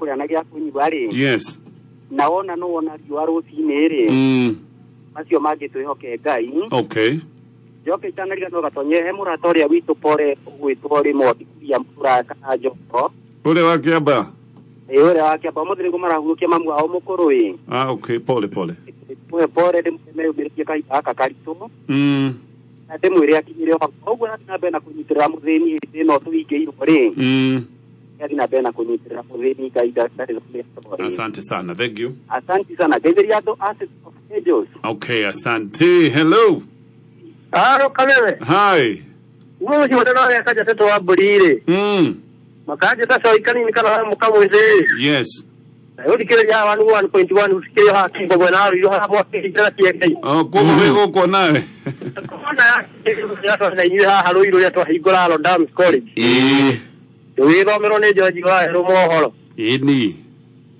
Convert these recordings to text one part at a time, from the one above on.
kuria na gya kunyibari. Yes. Naona no wona riwaro tinere. Macio magitwihoke Ngai. Okay. Joke tanariga no gatonye he muratoria witu pore gwitwori modi ya mpura kana joko. Ule wakiaba. Ule wakiaba modire kumarahukia mamu ao mukuru wi. Okay, pole. Pole de meme ubirikia kai aka karito. Na demu ile akire ogwo na bena kunyitira mutheni no tuige irore. Na bena kunyitira mutheni kaida ndari zo. Asante sana. Thank you. Asante sana. Githeriado assets of angels. Okay, asante. Hello. Aro kameme. Hi. Wewe unataka ya kaja teto wa burire. Makaje sasa ikani nikana mukamweze. Yes. Yodi kile ya 1.1 usikile ha kimbo bwana yo ha mo kile kiasi. Kuma wewe uko nawe. Kona ya sasa ni ha halo ilo ya to higora lo dam college. Wewe romero ne joji wa ro mohoro. Ini.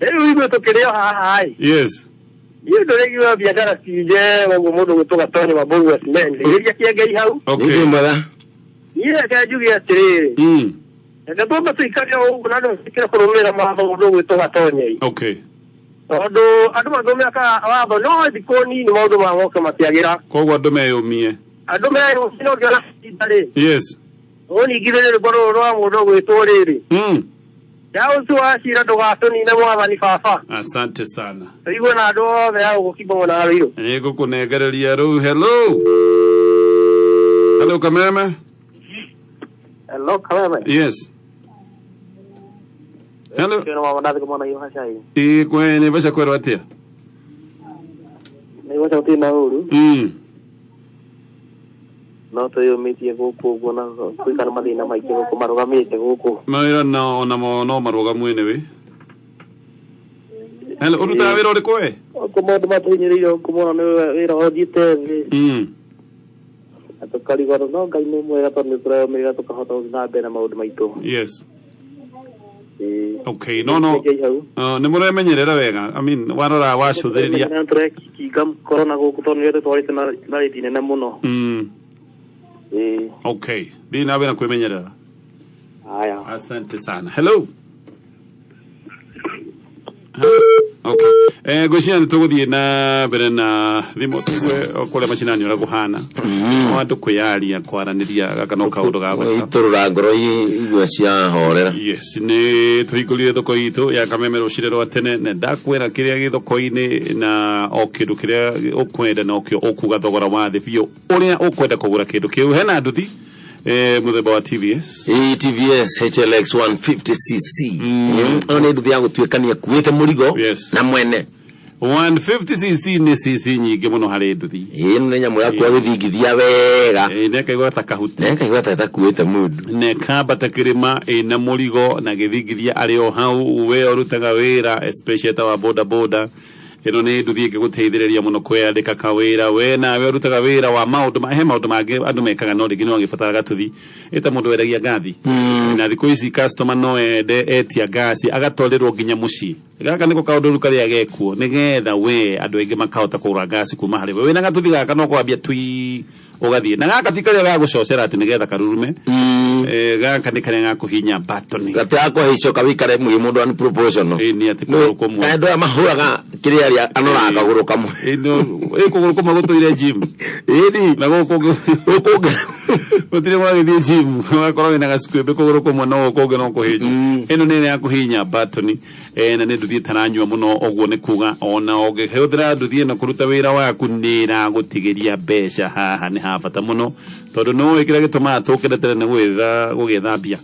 Wewe to kile ha hai. Yes. Yo to le biashara sije wangu mudo kutoka toni mabovu ya simende. Ile kiasi hau. Okay. Ile kajugi ya tere. Na bomba tu ikaja huko nado sikira kurumira mambo mudo kutoka toni. Okay. Odo adu magome aka wabo no dikoni ni modo ma woka matiagira. Ko wado meyo mie. Adu meyo sino gala sidale. Yes. Oni gidele boro ro mudo kutorere. Yao tu ashira do gatoni na mwa bani fafa. Asante sana. Igo na do be yao kibo na alio. Ego kunegereria ro. Hello. Hello kameme. Hello kameme. Yes. Hello. Kero mama nada kama na yo hashai. Kwene basha kwero atia. Ni wata utina uru. No to yo miti guku gona kuikana madina maike guku marugamite guku. Mawira no no marugamwene we. Hello, uruta wira uri koe? Komodo matunyiriyo komodo ne wira odite. Atukali goro no ngai no mwega to nipra mega to kahota na bena maudu maito. Yes. Okay, no. Ne mure menyerera wega. I mean, warora wacuthiriria. Na track kigam corona guku to nire to ite na itine na muno. Okay. Dina bena kwemenyerera. Aya. Asante sana. Hello. Okay. Goshia ntuguthie na bere na thimo tugwe okole machinani ora guhana. Wandu kuyaria kwaraniria gakano kaundu ga gweka. Iturura ngoro igwe cia horera. Yes, ni tuhikulie thoko itu ya kameme rucirero atene na ndakwira kiria githoko-ini na o kindu kiria ukwenda na okio ukuga thogora wa thi biu uria ukwenda kugura kindu kiu hena nduthi muthemba wa TVS. TVS HLX 150cc. Ona nduthi ya gutwikania kuite murigo na mwene. 150cc ni cc nyingi muno hari nduthi. Nĩ nyamũ ya kwa githingithia wega. Neka igwata kahuti. Neka igwata takuite mundu. Neka batakirima na murigo na githingithia ari o hau we orutaga wira especially ta wa boda boda. Ino ni nduthi ĩngĩgũteithĩrĩria muno kwĩandĩka kawĩra we nawe ũrutaga wĩra wa maũndũ mangĩ andũ mekaga no rĩngĩ no agĩbataraga tũthi ĩta mũndũ wendagia ngathi na thikũ ici customer no ende etia ngasi agatwarĩrwo nginya mũciĩ gaka nĩko kaũndũ karĩa gekuo nĩgetha we andũ aingĩ makahota kũgũra ngasi kuma harĩ we wĩna gatũthi gaka no kwambia twi ugathie na gaka ti karĩa gagũcocera atĩ nĩgetha karurume gaka nĩ karĩa gakũhinya button gatako hicho kawikare mũndũ an proportional nĩ atĩ kũgũrũ kũmwe na andũ mahũraga kĩrĩa arĩa anoraga kagũrũ kamwe kũgũrũ kũmwe gũtũire gym na gũkũ gũtirĩ gwagĩthiĩ gym wakorwo wĩna gacukwĩmbĩ kũgũrũ kũmwe no gũkũ no kũhinya ĩno nĩ ya kũhinya button na nĩ nduthi ĩtaranyua mũno ũguo nĩ kuga ona ũngĩhũthĩra nduthi ĩno kũruta wĩra waku nĩ ĩragũtigĩria mbeca haha nĩ ha bata mũno tondũ no wĩkĩra gĩtũmaga tũkĩretere nĩ gũgĩthambia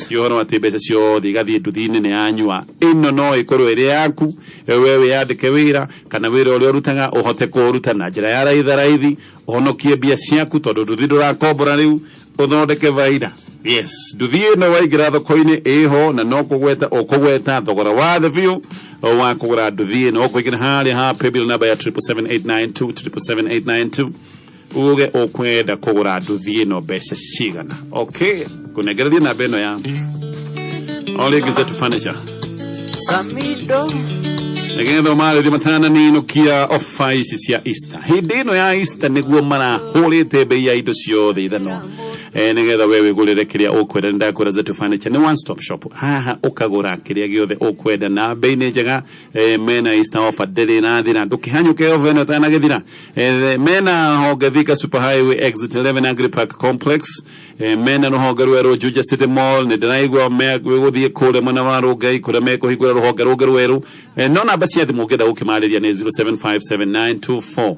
kĩohoro atĩ mbeca ciothe igathiĩ nduthi-inĩ nĩ yanyua ĩno no ĩkorwo ĩrĩ yaku we wĩyandĩke wĩra kana wĩra ũrĩa ũrutaga ũhote kũũruta na njĩra ya raithi ũhonokie mbia ciaku tondũ nduthi ndũrakombora rĩu ũthondeke baida nduthi ĩno waingĩra thoko-inĩ ĩho na no kũgweta thogora wa thĩ biũ wa kũgũra nduthi ĩno ũkũingĩra harĩa ha paybill number ya 77892 uge ukwenda kugura nduthi ĩno mbeca cigana kunengereria namba ĩno ya All Gazette Furniture Samido nĩgetha marĩthi matana nĩinũkia ofa ici cia Easter hĩndĩ ĩno ya Easter nĩguo marahũrĩte bei ya indo ciothe ithanwa nigetha wewe gurire kiria ukwenda ndakura zetu furniture ni one stop shop haha ukagura kiria giothe ukwenda na bei ni njega mena Easter offer ndiri na thira ndukihanyuke oveno tana githira mena hogethika super highway exit 11 Agri Park complex mena no hogerweru Juja City Mall ni ndiraigwa me guthie kule mwana wa Rugai kura meko higura ruhogerweru no namba cia thimu ngenda ukimariria ni 0757924793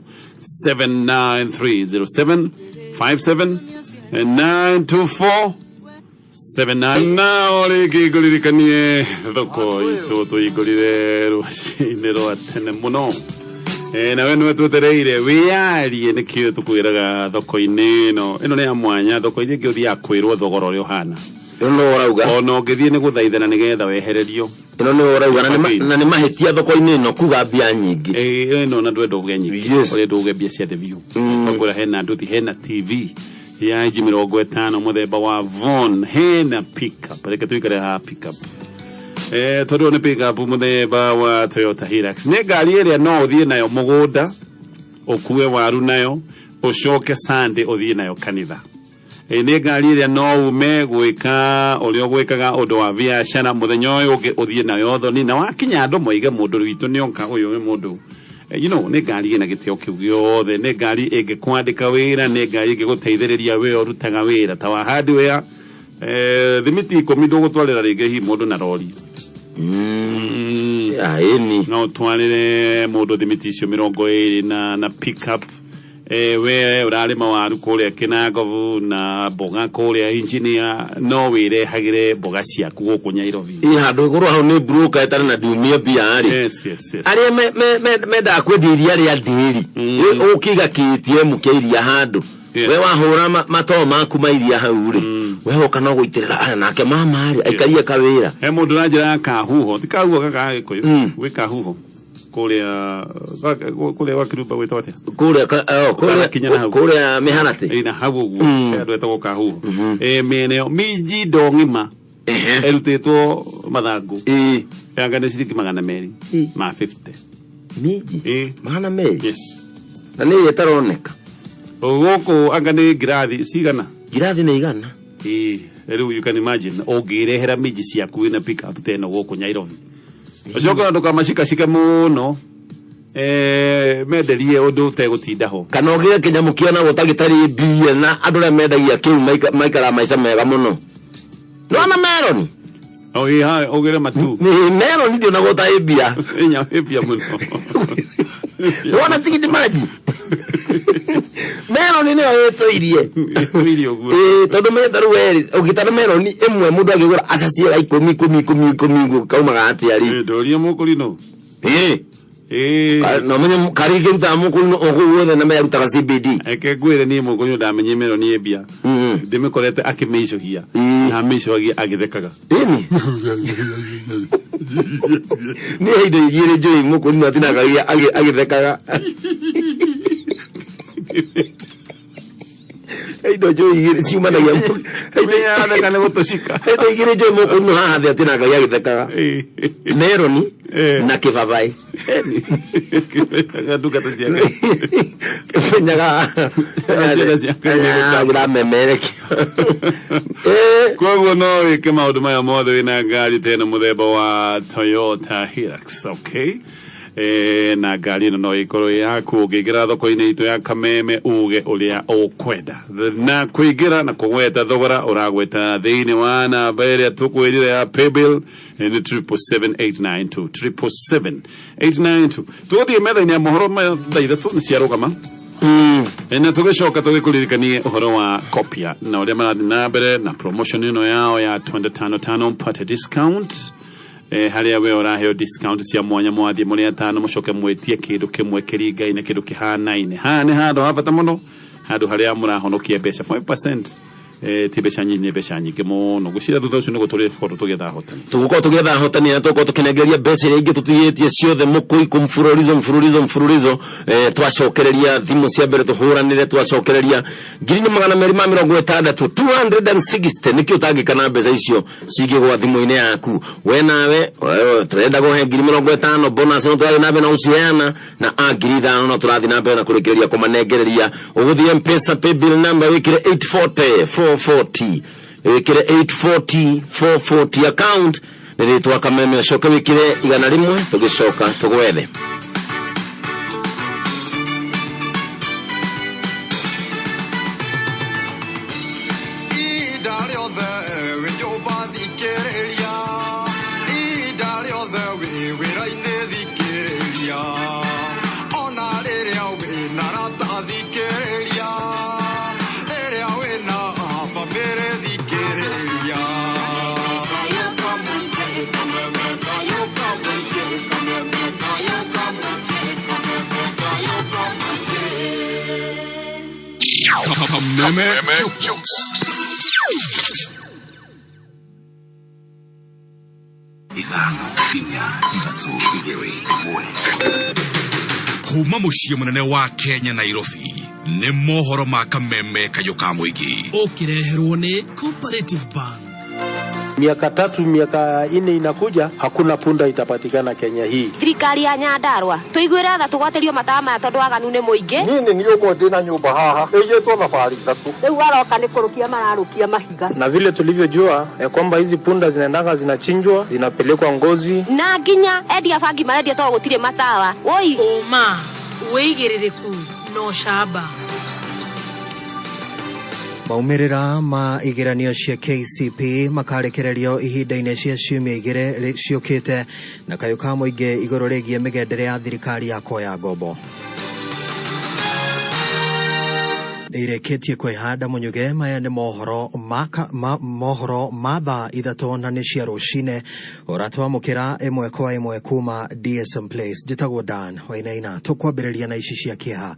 0757924793 na ore kigulirikanie thoko itu igulire rucini rwa tene muno na wenu twetereire wiarie nikio tukwiraga thoko-ini ino ni ya mwanya thoko-ini ingi uthia kwirwo thogora uri uhana no urauga ono ngithie ni guthaithana nigetha wehererio ino ni urauga na ni mahetia thoko-ini ino kuga mbia nyingi ino na ndwenda uge nyingi uri nduge mbia cia the view ngura hena nduthi hena TV ya inji 50 muthemba wa Von hena pickup reke tuikare ha pickup todo ni pickup muthemba wa Toyota Hilux ni ngari iria no uthie nayo mugunda ukue waru nayo ucoke Sunday uthie nayo kanitha ni ngari iria no ume gwika urio gwikaga undu wa biashara muthenya uyu uthie nayo thoni na wakinya andu moige mundu witu ni onka uyu ni mundu ni ngari ina giteo kiu giothe ni ngari ingikwandika wira ni ngari ingiguteithiriria we urutaga wira ta wa hardware thimiti 10 ndugutwarira ringi hi mundu na rori no twarire mundu thimiti icio 20 na pickup we urari mawaru kuria Kinangovu na boga kuria engineer no wire hagire boga ciaku guku Nyairobi handu iguru hau ni broker etana na dumia bia ari yes ari me da kwendiria ari adiri ukiga kitie mukeiria handu we wahura mato maku mairia hau ri we hoka no guitirira nake mama ari aikarie kawira he mundu na njira kahuho tikahuho kaka gikuyu we kahuho kuria wakirumba wetwa atia kuria mihanate ina hagugu andu etagwo kahuho meneo miji ndongima erutitwo mathangu yanga ni ciringi 200 ma 50 miji 200 yes na ni yetaroneka guku anga ni ngirathi cigana ngirathi ni igana riu you can imagine ungirehera miji ciaku ina pick up teno guku Nyairobi ucoka nduka macika muno menderie undu tegutinda ho kana ogire Canjamuka na gutagitari mbia na andu re mendagia kiu maikara maica mega muno no na melon ha ogire matu melon ndio na gota mbia nya mbia muno wana tikiti maji melon ni oyetoirie video guo tondu mendaru weri ugitana melon imwe mundu agigura acacie 10 kaumaga atia ri ndoria mukurino no menye kari kiruta mukurino oguothe na merutaga CBD eke gwire ni mukurino ndamenye melon ni mbia ndimikorete akimeicũhia na meicũhagia agithekaga ni indo igire njui mukurino atinaga agithekaga indo njui igire ciumanagia ya kana gutoshika indo igire njui mukurino haha thi atinaga agithekaga melon na kibabai gaduka taciaka kenyaga gira memereki koguo no wike maundu maya mothe wina ngari tena muthemba wa Toyota Hilux okay na ngari ino no ikorwo yaku ukiingira thoko-ini itu ya kameme uge uria ukwenda na kuingira na kugweta thogora uragweta thiini wa namba iria tukwirire ya paybill ni 77892 tuthie metha-ini ya mohoro thaa ithatu ni ciarugama na tugicoka tugikulirikanie uhoro wa kopia na uria marathi na mbere na promotion ino yao ya 25 mpate discount haria we uraheo discount cia mwanya mwathie muri atano mucoke mwetie kindu kimwe kiringaine kindu kihanaine ni handu habata muno handu haria murahonokia mbeca 5% ti mbeca nyinyi mbeca nyingi muno gucira thutha ucio nigo turi korwo tugetha hotani tugukorwo tugetha hotani na tugukorwo tukinegeria mbeca iria ingi tutigetie ciothe mukuiku mfururizo twacokereria thimu cia mbere tuhuranire twacokereria 260 260 nikio utangikana mbeca icio cingigwa thimu-ini yaku we nawe turenda guhe 250 bonus no twari na mbere na uciana na 5,000 no turathi na mbere na kurikireria kumanengereria uguthie M-Pesa paybill number wikire 840 440 wikire 840 440 account nĩrĩtwa kameme coka wikire 100 tugicoka tugwethe kameme jukebox. Kuma muciĩ munene wa Kenya Nairobi nĩ mohoro ma kameme kayoka mũingĩ ukireherwo nĩ Cooperative Bank. Miaka 3 miaka 4 inakuja hakuna punda itapatikana Kenya hii. Thirikari ya Nyandarua tuigwira tha tugwaterio matawa maya tondu waganu ni muingi. Nini ni uko ndina nyumba haha ĩyĩtwo mabari 3. Riu aroka ni kurukia mararukia mahiga. Na vile tulivyojua kwamba hizi punda zinaendanga zinachinjwa zinapelekwa Ngozi na nginya endia bangi marendia to gutire matawa. Oi Oma weigiririku no shaba. Maumirira ma igeranio cia KCP makarekererio ihinda-inĩ cia ciumia igĩrĩ ciũkĩte na kayuka mũingĩ igũrũ rĩgiĩ mĩgendere ya thirikari ya kuoya ngombo. Nĩirĩkĩtie kwĩhanda mũnyuge maya nĩ mohoro ma thaa 3 na nĩ cia rũcinĩ ũratwamũkĩra ĩmwe kwa ĩmwe kuma DSM Place. Njĩtagwo Dan Wainaina, tũkwambĩrĩria na ici cia kĩeha.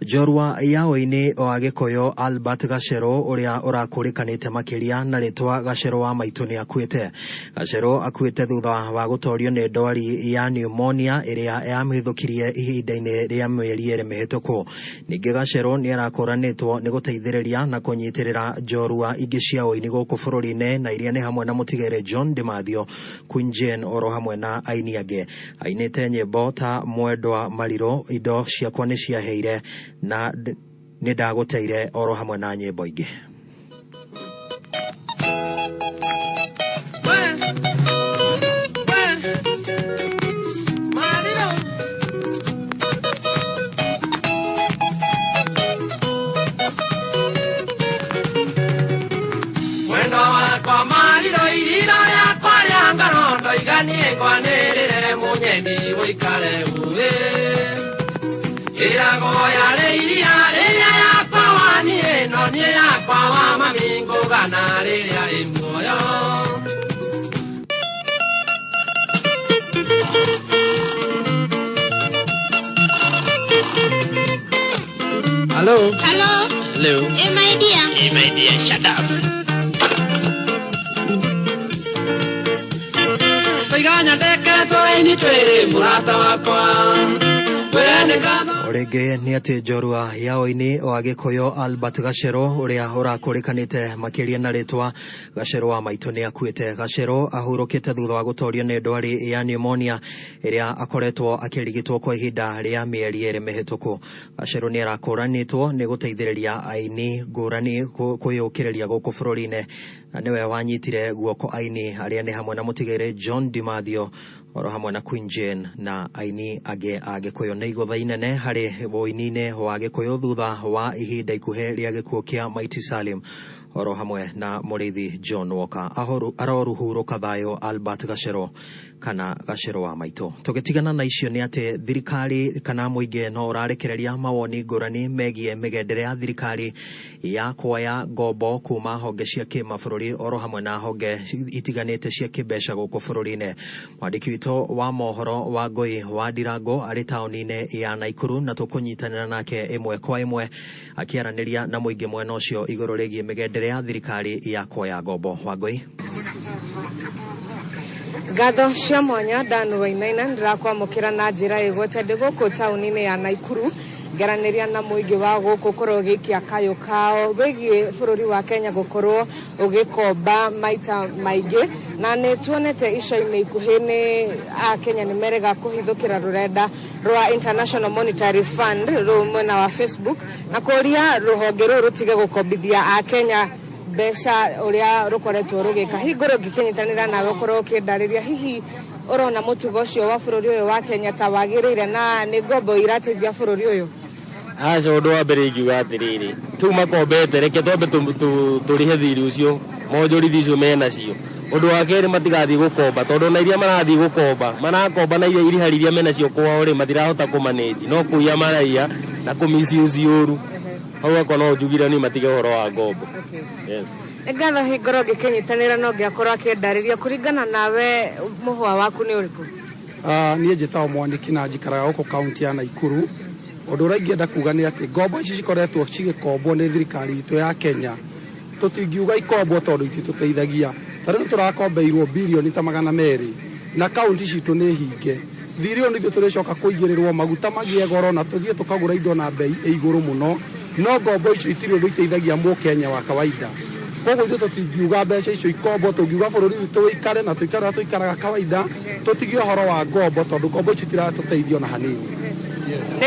Jorwa yaoini o Agĩkũyũ Albert Gacero ũrĩa ũrakũrĩkanĩte makĩria na rĩtwa Gacero wa Muthoni akuĩte. Gacero akuĩte thutha wa gũtorio nĩ ndwari ya pneumonia ĩrĩa yamhithũkirie ihinda-inĩ rĩa mĩeri 2 mĩhĩtũku. Ningĩ Gacero nĩ arakũranĩtwo nĩ gũteithĩrĩria na kũnyitĩrĩra njorua ingĩ cia ũini gũkũ bũrũri-inĩ na iria nĩ hamwe na mũtigere John Ndĩmathio, Queen Jane oro hamwe na aini angĩ. Ainĩte nyĩmbo ta Mwendwa Mariro, Indo ciakwa nĩ ciaheire na nĩndagũteire oro hamwe na nyĩmbo ingĩ. Mwendo wakwa Mariro iriro yakwa rĩa ngano ndoiganie ngwanĩrĩre mũnyendi ũikare uwe. Iragoya reiria rĩrĩa yakwa waniĩ no niĩ yakwa wa mami ngũgana rĩrĩa rĩ muoyo. Hello. Hello. Hello. Hey my dear. Hey my dear, shut up. Toiganya ndeke twaini twĩrĩ mũrata wakwa. Orege nĩ atĩ njorua yaoini o Agĩkũyũ Albert Gacero ũrĩa ũrakũrĩkanĩte makĩria na rĩtwa Gacero wa Muthoni akuĩte. Gacero ahurũkĩte thutha wa gũtorio nĩ ndwari ya pneumonia ĩrĩa akoretwo akĩrigitwo kwa ihinda rĩa mĩeri 2 mĩhĩtũku. Gacero nĩ arakũranĩtwo nĩ gũteithĩrĩria aini ngũrani kwĩyũkĩrĩria gũkũ bũrũri-inĩ na nĩwe wanyitire guoko aini arĩa nĩ hamwe na mũtigĩrĩ John Ndĩmathio oro hamwe na Queen Jane na aini angĩ a Gĩkũyũ. Nĩ igũtha inene harĩ woini-inĩ wa Gĩkũyũ thutha wa ihinda ikuhĩ rĩa gĩkuũ kĩa Mighty Salim oro hamwe na mũrĩithi John Walker. Aroruhurũka thayũ Albert Gacero kana Gacero wa Maitũ. Tũgĩtigana na icio nĩ atĩ thirikari kana mũingĩ no ũrarekereria mawoni ngũrani megiĩ mĩgendere ya thirikari ya kuoya ngombo kuma honge cia kĩmabũrũri oro hamwe na honge itiganĩte cia kĩmbeca gũkũ bũrũri-inĩ. Mwandĩki witũ wa mohoro wa Ngũi wa Ndirango arĩ taũni-inĩ ya Naikuru na tũkũnyitanĩra nake ĩmwe kwa ĩmwe akĩaranĩria na mũingĩ mwena ũcio igũrũ rĩgiĩ mĩgendere ya thirikari ya kuoya ngombo. Wa Ngũi. Ngatho cia mwanya Dan Wainaina ndĩrakwamũkĩra na njĩra ĩgwete ndĩ gũkũ taũni-inĩ ya Naikuru ngaranĩria na mũingĩ wa gũkũ korwo gĩkia kayũ kao wĩgiĩ bũrũri wa Kenya gũkorwo ũgĩkomba maita maingĩ na nĩ tuonete ica-inĩ ikuhĩ nĩ Kenya nĩ merega kũhithũkĩra rũrenda rwa International Monetary Fund rũu mwena wa Facebook na kũria rũhonge rũu rũtige gũkombithia Kenya mbeca uria rukoretwo rugika hingoro gikinyitanira nawe ukorwo ukindariria hihi urona mutugo ucio wa bururi uyu wa Kenya ta wagirire na ni ngombo irateithia bururi uyu aca undu wa mbere ingiuga atiriri tu makombete reke twambe turihe thiri ucio monjorithi icio menacio undu wa keri matigathii gukomba tondu na iria marathii gukomba marakomba na iria irihariria menacio kwao ri matirahota kumanage no kuia maraia na kumisiuci uru hau ako no njugire ni matige horo wa ngombo. Yes. Ngatho hingoro gikinyitanira no ngiakorwo akiendariria kuringana nawe muhwa waku ni uriku? Nie njitagwo Mwandiki na njikaraga guku kaunti ya Naikuru. Undu uria ingienda kuga ni ati ngombo ici cikoretwo cigikombwo ni thirikari itu ya Kenya tutingiuga ikombwo tondu itituteithagia tariu turakombeirwo bilioni ta 200 na kaunti citu ni hinge thiri oni ithu turicoka kuingirirwo maguta magie goro na tuthie tukagura indo na bei iguru muno no ngombo icio itiri undu iteithagia mu Kenya wa kawaida koguo ithu tutingiuga mbeca icio ikombo tungiuga bururi witu wikare na tuikaraga kawaida tutigio horo wa ngombo tondu ngombo icio itiratuteithio na hanini.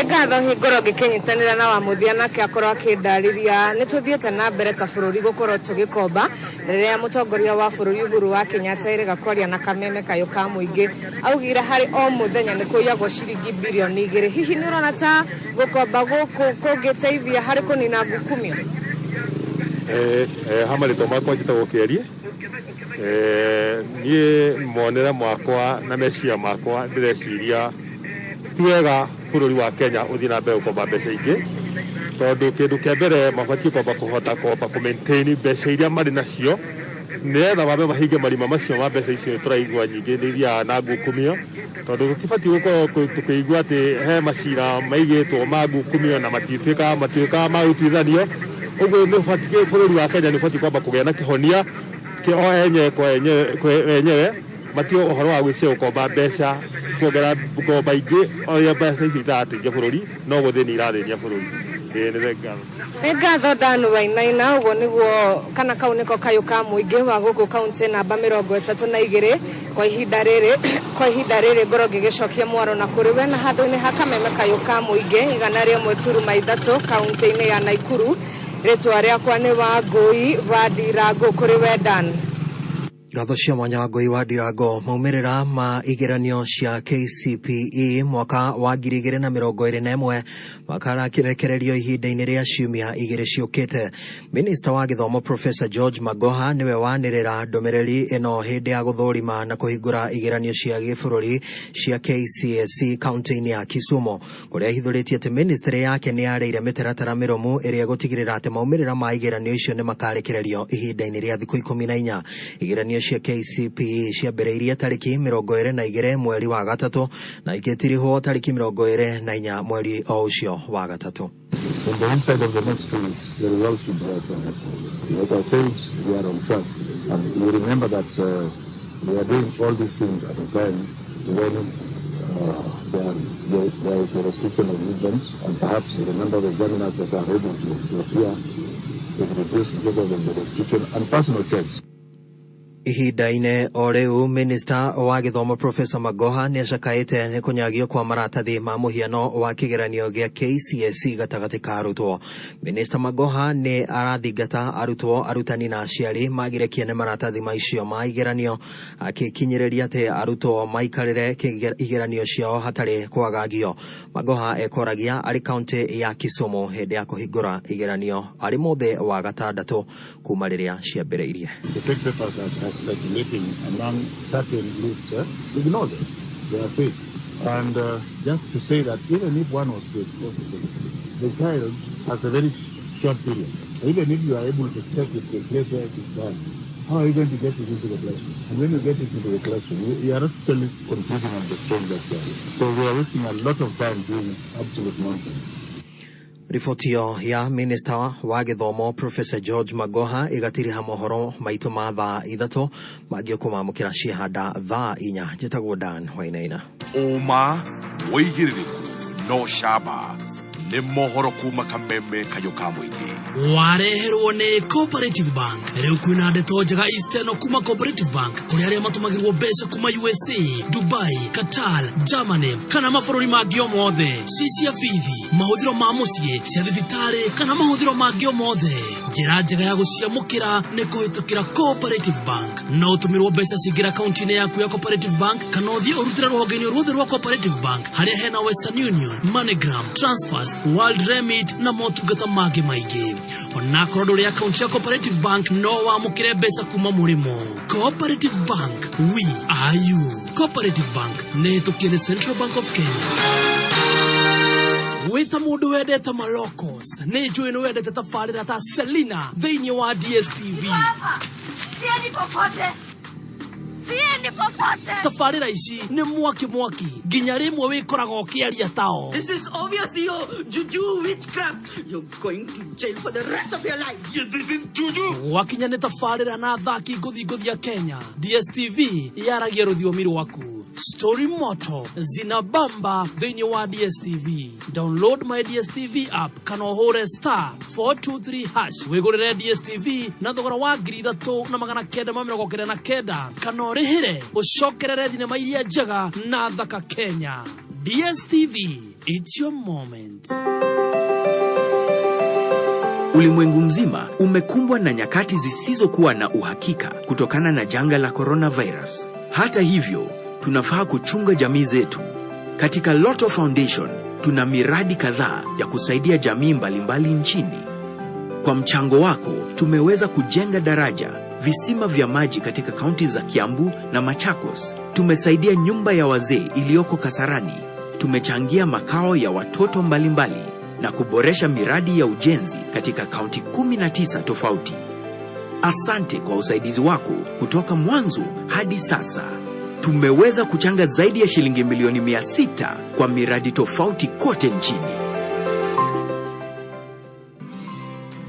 Ngatho hingoro gikinyitanira na wa muthia nake akorwo akindariria ni tuthiete na mbere ta bururi gukorwo tugikomba riria mutongoria wa bururi Uhuru wa Kenyatta iri gakwaria na kameme kayo ka muingi augire hari o muthenya ni kuyagwo ciringi bilioni 2 hihi ni urona ta gukomba guku kungiteithia hari kunina ngukumio? Hamarito makwa njitagwo Kĩarie nie monera makwa na meciria makwa ndireciria tiwega bururi wa Kenya uthii na mbere gukomba mbeca ingĩ tondu kindu kia mbere mabatie kwamba kuhota kwamba kumaintain mbeca iria mari nacio nigetha mabe mahinge marima macio ma mbeca icio turaigua nyingĩ nĩ ithiaga na ngukumio tondu gũtibatie gũkorwo tukĩigua atĩ he macira maigĩtwo ma ngukumio na matuĩkaga ma gũtuithanio ũguo nĩ ũbatie bururi wa Kenya nĩ ũbatie kwamba kũgĩa na kĩhonia kĩo enyewe kwa enyewe matio ũhoro wa gwĩciria gũkomba mbeca kuongera ngomba ingĩ oria mbeca icio itateithia bururi no gũthĩni irathĩnia bururi. Nĩ ngatho Danu Wainaina ũguo nĩguo kana kau nĩko kayo ka muingĩ wa gũkũ kaunti namba 32 kwa ihinda rĩrĩ ngoro ngĩgĩcokia mwaro na kũrĩ we na handũ-inĩ ha kameme kayo ka muingĩ 103 kaunti-inĩ ya Naikuru rĩtwa rĩakwa nĩ Wangui wa Ndirago kũrĩ we Dan. Ngatho cia mwanya wa Ngui wa Ndirago maumirira ma igeranio cia KCPE mwaka wa 2021 makarakirekererio ihinda-inĩ rĩa ciumia igĩrĩ ciũkĩte. Minister wa Gĩthomo Professor George Magoha niwe wanĩrĩra ndũmĩrĩri ĩno hĩndĩ ya gũthũrima na kũhingũra igeranio cia gĩbũrũri cia KCSE kaunti-inĩ ya Kisumu kũrĩa hithũrĩtie atĩ ministry yake nĩ yarĩire mĩtaratara mĩrũmu ĩrĩa gũtigĩrĩra atĩ maumĩrĩra ma igeranio icio nĩ makarekererio ihinda-inĩ rĩa thikũ 14. Igeranio cia KCPE ciambĩrĩirie tarĩki 22 mweri wa gatatũ na igĩtirihwo tarĩki 24 mweri o ũcio wa gatatũ. On the inside of the next 2 weeks, the results should be out. Like I said, we are on track. And you remember that we are doing all these things at a time when there is a restriction of movement, and perhaps the number of examiners that are able to appear is reduced because of the restriction and personal checks. Ihinda-inĩ o rĩu Minister wa Gĩthomo Professor Magoha nĩ acakaĩte nĩ kũnyagio kwa maratathi ma mũhiano wa kĩgeranio gĩa KCSE gatagatĩ ka arutwo. Minister Magoha nĩ arathingata arutwo, arutani na aciari magire kĩene maratathi maicio ma igeranio akĩkinyĩrĩria atĩ arutwo maikarĩre igeranio ciao hatarĩ kwagagio. Magoha ekoragia arĩ kaunti ya Kisumu hĩndĩ ya kũhingũra igeranio arĩ mũthĩ wa gatandatũ kuma rĩrĩa ciambĩrĩirie. Circulating among certain groups, ignore them. They are fake. And just to say that even if one was to expose the child has a very short period. Even if you are able to check it, the place where it is done, how are you going to get it into the classroom? And when you get it into the classroom, you are not totally confusing and destroying that child. So we are wasting a lot of time doing absolute nonsense. Ribotio ya Minister wa Gĩthomo Professor George Magoha igatiriha mohoro maitũ ma thaa 3 mangĩkũmamũkĩra ciehanda thaa 4. Njĩtagwo Dan Wainaina. Uma wĩigĩrĩrĩku no shaba nĩ mohoro kuma kameme kayo ka mũingĩ. Wareherwo nĩ Cooperative Bank. Rĩu kwĩna ndeto njega Eastern kuma Cooperative Bank kũrĩa arĩa matũmagĩrwo mbeca kuma USA, Dubai, Qatar, Germany kana mabũrũri mangĩ o mothe. Cia bithi, mahũthĩro ma mũciĩ, cia thibitarĩ kana mahũthĩro mangĩ o mothe. njĩra njega ya gũciamũkĩra nĩ kũhĩtũkĩra Cooperative Bank. No ũtũmĩrwo mbeca cingĩra akaunti-inĩ yaku ya Cooperative Bank kana ũthiĩ ũrutĩre rũhonge-inĩ ruothe rwa Cooperative Bank harĩa hena Western Union, MoneyGram, Transfers, World Remit na motungata mangĩ maingĩ. Ona akorwo ndũrĩ akaunti ya Cooperative Bank no wamũkĩre mbeca kuma mũrĩmo. Cooperative Bank, we are you. Cooperative Bank nĩ hĩtũkie nĩ Central Bank of Kenya. Weta mũndũ wendete malocos nĩ njũĩ nĩ wendete tabarĩra ta Selina thĩinĩ wa DSTV. Siendi popote. Tabarĩra ici nĩ mwaki nginya rĩmwe wĩkoraga ũkĩaria tao. This is obviously your juju witchcraft. You're going to jail for the rest of your life. Yeah, this is juju. Wakinya nĩ tabarĩra na thaki ngũthi ya Kenya. DSTV yaragia rũthiomi rwaku. Story moto zinabamba thĩinĩ wa DSTV. Download my DSTV app kana ũhũre *423# wĩgũrĩre DSTV na thogora wa 3,999 kana ũrĩhĩre ũcokerere thinema iria njega na thaka Kenya. DSTV, it's your moment. Ulimwengu mzima umekumbwa na nyakati zisizokuwa na uhakika kutokana na janga la coronavirus. Hata hivyo, tunafaa kuchunga jamii zetu. Katika Lotto Foundation, tuna miradi kadhaa ya kusaidia jamii mbalimbali nchini. Kwa mchango wako, tumeweza kujenga daraja, visima vya maji katika kaunti za Kiambu na Machakos. Tumesaidia nyumba ya wazee iliyoko Kasarani. Tumechangia makao ya watoto mbalimbali na kuboresha miradi ya ujenzi katika kaunti 19 tofauti. Asante kwa usaidizi wako kutoka mwanzo hadi sasa. Tumeweza kuchanga zaidi ya shilingi milioni 600 kwa miradi tofauti kote nchini.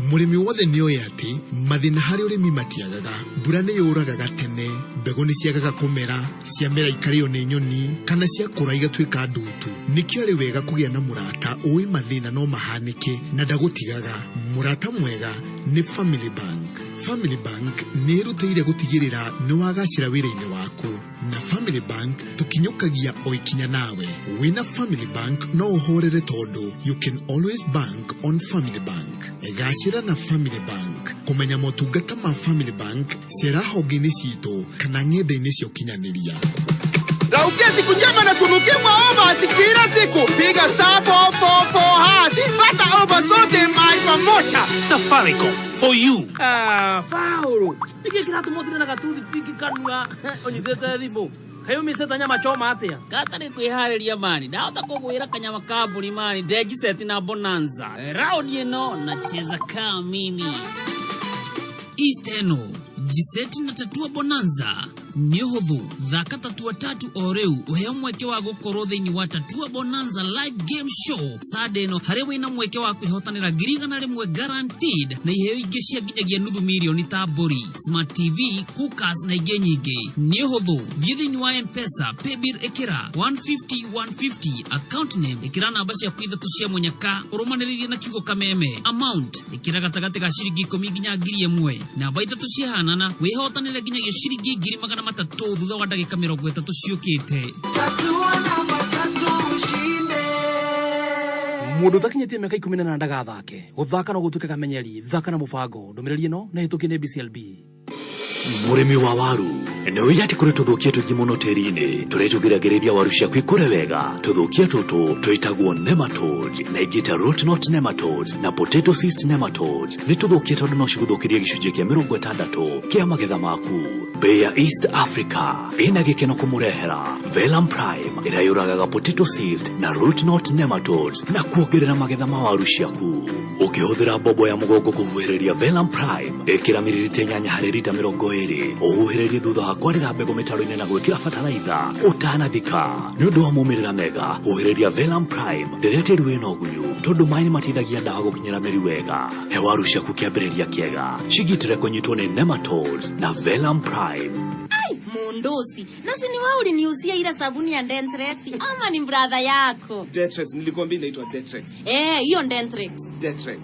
Murimi wothe nioye ati mathina hari urimi matiagaga, mbura ni yuraga tene, mbegu ni ciagaga kumera, ciamera ikario ni nyoni kana ciakura igatwika ndutu. Nikio ari wega kugia na murata uwi mathina no mahanike na ndagutigaga. Murata mwega ni Family Bank. Family Bank ni irutĩire gutigirira ni wagacira wĩra-inĩ waku. Na Family Bank tukinyukagia o ikinya nawe. Wina Family Bank no uhorere tondu you can always bank on Family Bank. Egacira na Family Bank. Kumenya motungata ma Family Bank cera honge-inĩ citũ kana ng'enda-inĩ cia ũkinyanĩria. Raukia siku njema na tunukie maomba kila siku. Piga *444# pata omba sote maisha moja. Safaricom for you. Paulo. Iki kiratu modire na gatuthi piki kanua. Onyitete thimo. Kayo miseta nyama choma atia. Katari kwihariria mani. Ndahota kugwira kanyama kaburi mani. Deji seti na bonanza. Round ino nacheza kama mimi. Easteno. Jiseti na tatua bonanza. Nĩ hũthũ thaka tatua tatu o rĩu ũheo mweke wa gũkorwo thĩinĩ wa tatua bonanza live game show Saturday no harĩa wĩna mweke wa kwĩhotanĩra $100 guaranteed na iheo ingĩ cia nginyagia $500,000 ta mbũri, smart TV, cookers na ingĩ nyingĩ. Nĩ hũthũ thiĩ thĩinĩ wa M-Pesa paybill ĩkĩra 150 account name ĩkĩra namba ciaku ithatũ cia mũnyaka ũrũmanĩrĩirie na kiugo kameme amount ĩkĩra gatagatĩ ga ciringi 10 nginya 1,000 namba ithatũ ciahanana wĩhotanĩre nginyagia ciringi 200 matatu thutha wa ndagĩka 30 ciũkĩte. Mũndũ takinyĩtie mĩaka 18 ndagathake gũthaka no gũtuĩke kamenyeri thaka na mũbango ndũmĩrĩri ĩno na hĩtũkie nĩ BCLB. Mũrĩmi wa waru nĩ wĩya atĩ kũrĩ tũthũkia tũingĩ mũno tĩri-inĩ tũrĩa tũgiragĩrĩria waru ciaku ikũre wega. Tũthũkia tũtũ twĩtagwo nematodes na ingĩ ta root knot nematodes na potato cyst nematodes. Nĩ tũthũkia tondũ no cigũthũkĩrie gĩcunjĩ kĩa 60 kĩa magetha maku. Mbei ya East Africa ĩna gĩkeno kũmũrehera Velam Prime ĩrĩa yũragaga potato cyst na root knot nematodes na kuongerera magetha ma waru ciaku. Ũkĩhũthĩra mbombo ya mũgongo kũhuhĩrĩria Velam Prime ĩkĩra miririta 8 harĩ lita 20 ũhuhĩrĩrie thutha wa kwarĩra mbegũ mĩtaro-inĩ na gwĩkĩra bataraitha ũtanathika. Nĩ ũndũ wa maumĩrĩra mega huhĩrĩria Velam Prime rĩrĩa tĩri wĩna ũgunyu tondũ maĩ nĩ mateithagia ndawa gũkinyĩra mĩri wega. He waru ciaku kĩambĩrĩria kĩega cigitĩre kũnyitwo nĩ nematodes na Velam Prime. Ai, Mundosi, nasi ni wewe uliniuzia ile sabuni ya Dentrex ama ni brother yako? Dentrex, nilikwambia inaitwa Dentrex. Hiyo Dentrex. Dentrex.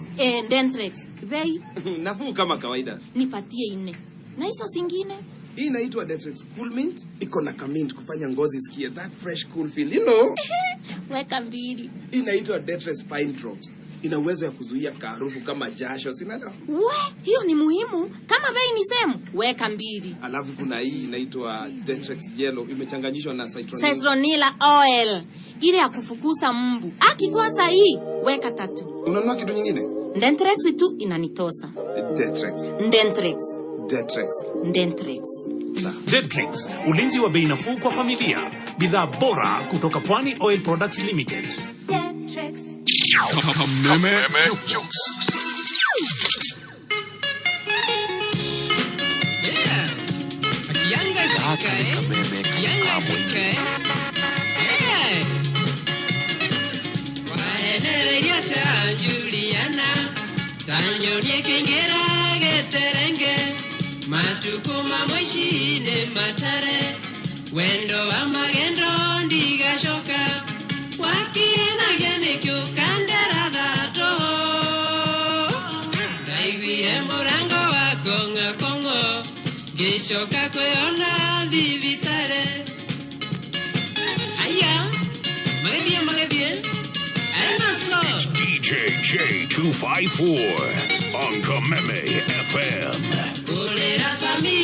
Dentrex. Bei? Nafuu kama kawaida. Nipatie 4. Na hizo zingine? Hii inaitwa Dentrex Cool Mint. Iko na kamint kufanya ngozi sikie that fresh cool feel, you know. Weka 2. Hii inaitwa Dentrex Pine Drops. ina uwezo ya kuzuia harufu kama jasho, sinaelewa. Hiyo ni muhimu. Kama bei ni same, weka 2. Alafu kuna hii inaitwa Detrex Yellow, imechanganyishwa na citronella oil, ile ya kufukuza mbu. Kwanza hii weka 3. Unanunua kitu nyingine? Dentrex tu inanitosa. Dentrex. Dentrex, ulinzi wa bei nafuu kwa familia. Bidhaa bora kutoka Pwani Oil Products Limited. Dentrex. Kameme Jukebox. Matukuma mwishine matare wendo wa magendo ndigashoka wakina gene kyukandera dhato naiwie murango wa kongo gishoka kweona dhivitare haya magedie It's DJ J254 on Kameme FM. Kulera sami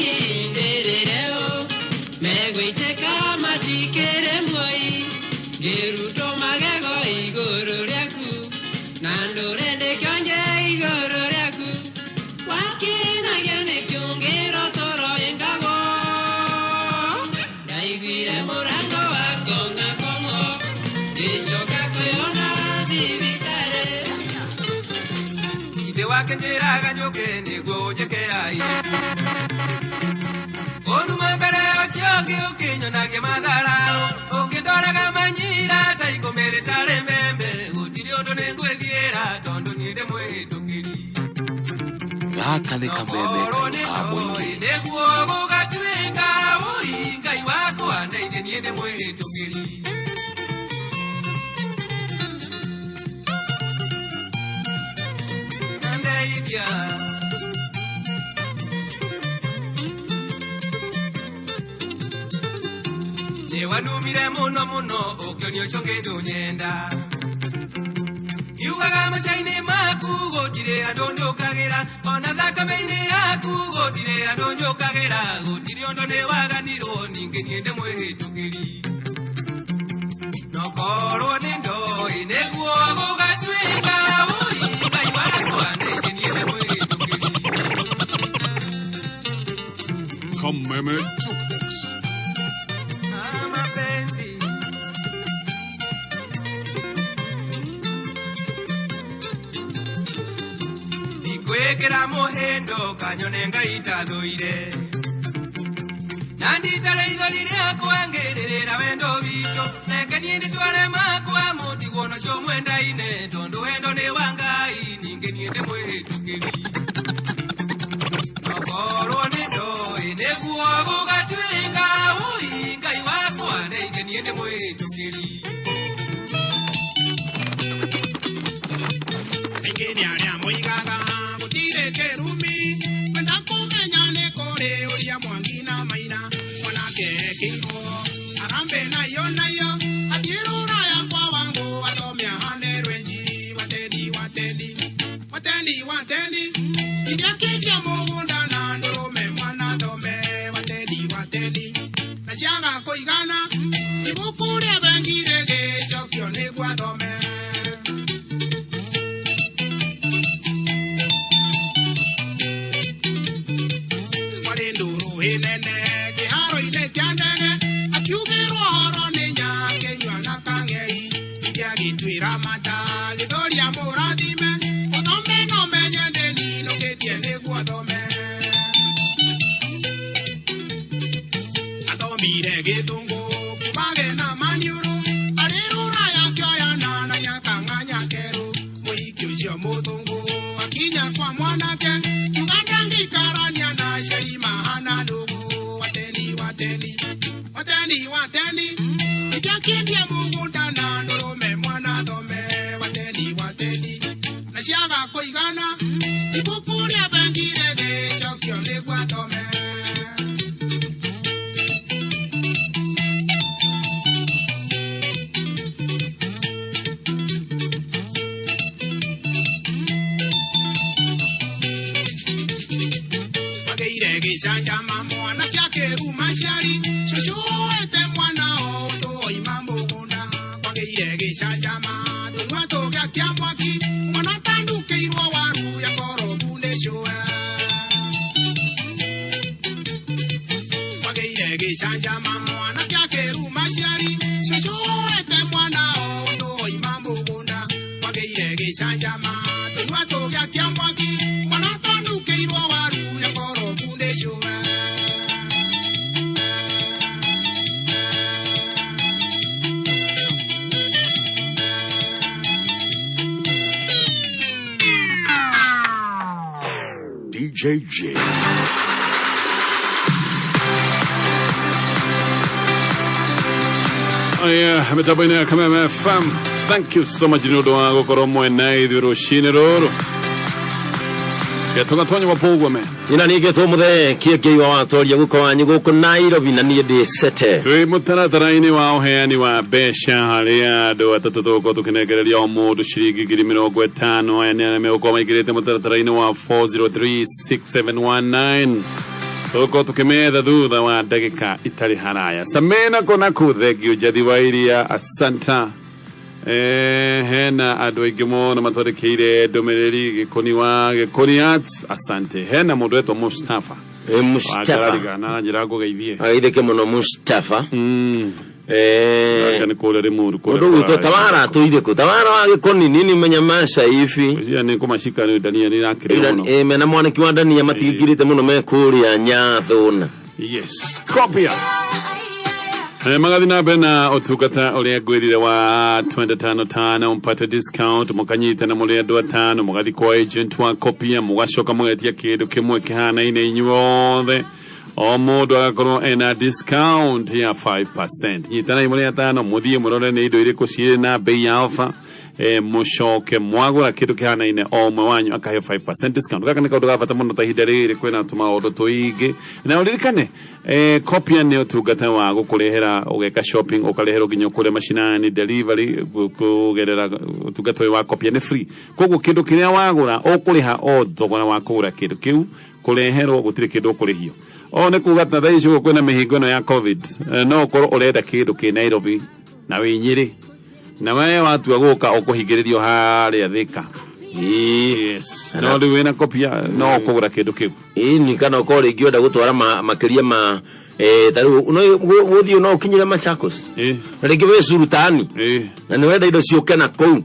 nderereo megwiteka matikere moi geruto magego igoro ryaku nandore de kyonje igoro ryaku wakina gene kyongero toro engago daigwire morango wakonga kongo gishoka kweona divitare ide wakenjera ganyoke negojeke ai onu mambere ochioge ukinyo na gemadara ukindora gamanyira taiko mere tare membe utiri ondo nengwethiera tondo niende mwetukiri Gaka ni kameme kamwingi neguo gugatwinga uingai wako anaide niende mwetukiri andaidia wanumire muno okionyo chongendo nyenda yugaga mashaine maku gotire adonjo kagera ona thaka meine yaku gotire adonjo kagera gotire ondo ne waganiro ninge niende mwetukiri nokoro nindo ineguo gugatwika uingai wako anaide niende mwetukiri Kameme kwekera mohendo kanyonenga itadoire nandi tare idolire akwangerera wendo bicho nekeni nditware makwa muti gono chomwenda ine tondo wendo ne wangai ninge niende mwetukiri nokoro nindo ineguo gugatwinga uingai wako anaige niende mwetukiri ingeni aria moigaga kerumi wenda kumenya ne kore uria mwangina maina mwanake kingo arambe nayo athirura ya kwa wangu atomia hane rwenji watendi inyakitia mugunda na ndurume mwana tome watendi na ciaga kuigana ibuku ria bengire gicokio nigwa thome wagire gicanjama tunwa toga kiamwaki mwana tandukiirwo waru ya koro bundeshoa wagire gicanjama mwana kyakeru maciari cocoete mwana o ndo imambo bunda wagire gicanjama tunwa toga kiamwaki mwana tandukiirwo waru ya koro bundeshoa JJ. Aya, metabaina kameme FM. Thank you so much nyodo wangu koromo enai dhiro shiniroro. Getonga tonyo wapogwa me. Ina nige to muthe kieke wa watoria guko wanyu guko Nairobi na nie de sete. Tui mutarataraini wa oheani wa besha haria do atatu toko tukinegereria omudu shirigi giri 50 aya ni ameokoma igirete mutarataraini wa 4036719. Toko tukimeda dhudha wa dakika itali haraya. Samena kona kuthegio jadhiwairia asanta. Hena adoigimo na mathodekire domereri gikoni arts asante hena mundu wetu Mustafa Mustafa na njirago geithie aideke muno Mustafa ngani kule remuru kule ndu to tawara to ideko tawara wa gikoni nini menyamasha hivi sia ni kumashika ni dania ni nakire muno mena mwana kiwanda ni matigirite muno me kuri anyathuna yes copia Magathina bena otugata ole gwirire wa 25 umpata discount mukanyita na mule ndo 5 mugathi kwa agent wa copy mugashoka mwetia kindu kimwe kihana ine inyuothe o mundu agakorwo ena discount ya 5% nyitana imule 5 muthie murore ni indo iriko ciire na bei ya offer mushoke mwagura kindu kihana ine omwe wanyu akahe 5% discount kaka nika ndugavata muno tahida riri kwena tuma odo toige na uririkane copy ne otugata wa gukurehera ugeka shopping ukarehera ginyo kure mashinani delivery kugerera otugata wa copy ne free kogo kindu kiria wagura ukuriha o thogora wa kugura kindu kiu kureherwo gutire kindu kurihio ne kugata thaicio kwena mihingo no ya covid no koro urenda kindu ki Nairobi na winyiri na wewe watu agoka okuhigiririo haria thika yes no wena kopia no kugura kindu kiu ni kana ukore ingioda gutwara makiria ma taru no guthio no kinyira Machakos rege we surutani na ni wenda indo cioke na kou